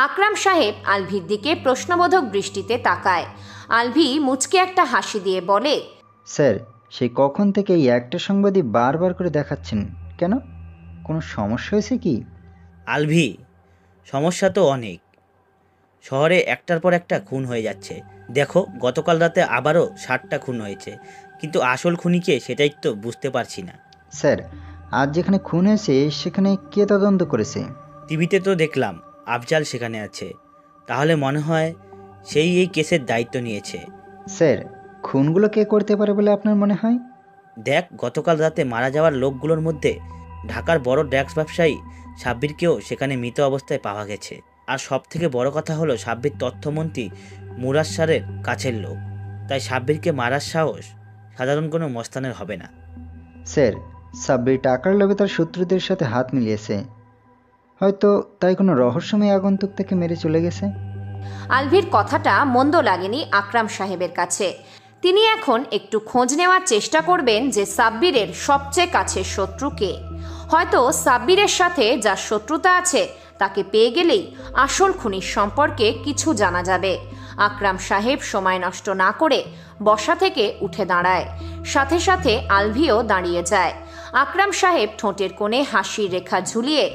Speaker 2: আকরাম সাহেব আলভির দিকে প্রশ্নবোধক দৃষ্টিতে তাকায়। আলভি মুচকে একটা হাসি দিয়ে বলে,
Speaker 10: স্যার, সেই কখন থেকে এই একটা সংবাদই বারবার করে দেখাচ্ছেন কেন? কোনো সমস্যা হয়েছে কি?
Speaker 7: আলভি, সমস্যা তো অনেক। শহরে একটার পর একটা খুন হয়ে যাচ্ছে। দেখো, গতকাল রাতে আবারও 7টা খুন হয়েছে, কিন্তু আসল খুনিকে সেটাই তো বুঝতে পারছি না।
Speaker 10: স্যার, আজ যেখানে খুন হয়েছে সেখানে কে তদন্ত করেছে?
Speaker 7: টিভিতে তো দেখলাম আফজাল সেখানে আছে। তাহলে মনে হয় সেই এই কেসের দায়িত্ব নিয়েছে।
Speaker 10: স্যার, খুনগুলো কে করতে পারে বলে আপনার মনে হয়?
Speaker 7: দেখ, গতকাল রাতে মারা যাওয়ার লোকগুলোর মধ্যে ঢাকার বড় ড্রাগস ব্যবসায়ী সাব্বিরকেও সেখানে মৃত অবস্থায় পাওয়া গেছে। আর সব থেকে বড় কথা হলো সাব্বির তথ্যমন্ত্রী মুরাদ স্যারের কাছের লোক। তাই সাব্বিরকে মারার সাহস সাধারণ কোনো মস্তানের হবে না।
Speaker 10: স্যার, সাব্বির টাকার লোভে তার শত্রুদের সাথে হাত মিলিয়েছে, হয়তো তাই কোনো রহস্যময় আগন্তুক থেকে মেরে চলে গেছে।
Speaker 2: আলভির কথাটা মন্দ লাগেনি আকরাম সাহেবের কাছে। তিনি এখন একটু খোঁজ নেওয়ার চেষ্টা করবেন যে সাব্বিরের সবচেয়ে কাছের শত্রু কে। হয়তো সাব্বিরের সাথে যার শত্রুতা আছে তাকে পেয়ে গেলেই আসল খুনির সম্পর্কে কিছু জানা যাবে। আকরাম সাহেব সময় নষ্ট না করে বসা থেকে উঠে দাঁড়ায়। সাথে সাথে আলভিও দাঁড়িয়ে যায়। আকরাম সাহেব ঠোঁটের কোণে হাসির রেখা ঝুলিয়ে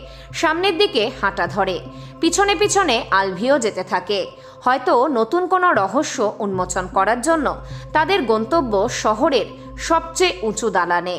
Speaker 2: সামনের দিকে হাঁটা ধরে। পিছনে পিছনে আলভিও যেতে থাকে, হয়তো নতুন কোনো রহস্য উন্মোচন করার জন্য তাদের গন্তব্য শহরের সবচেয়ে উঁচু দালানে।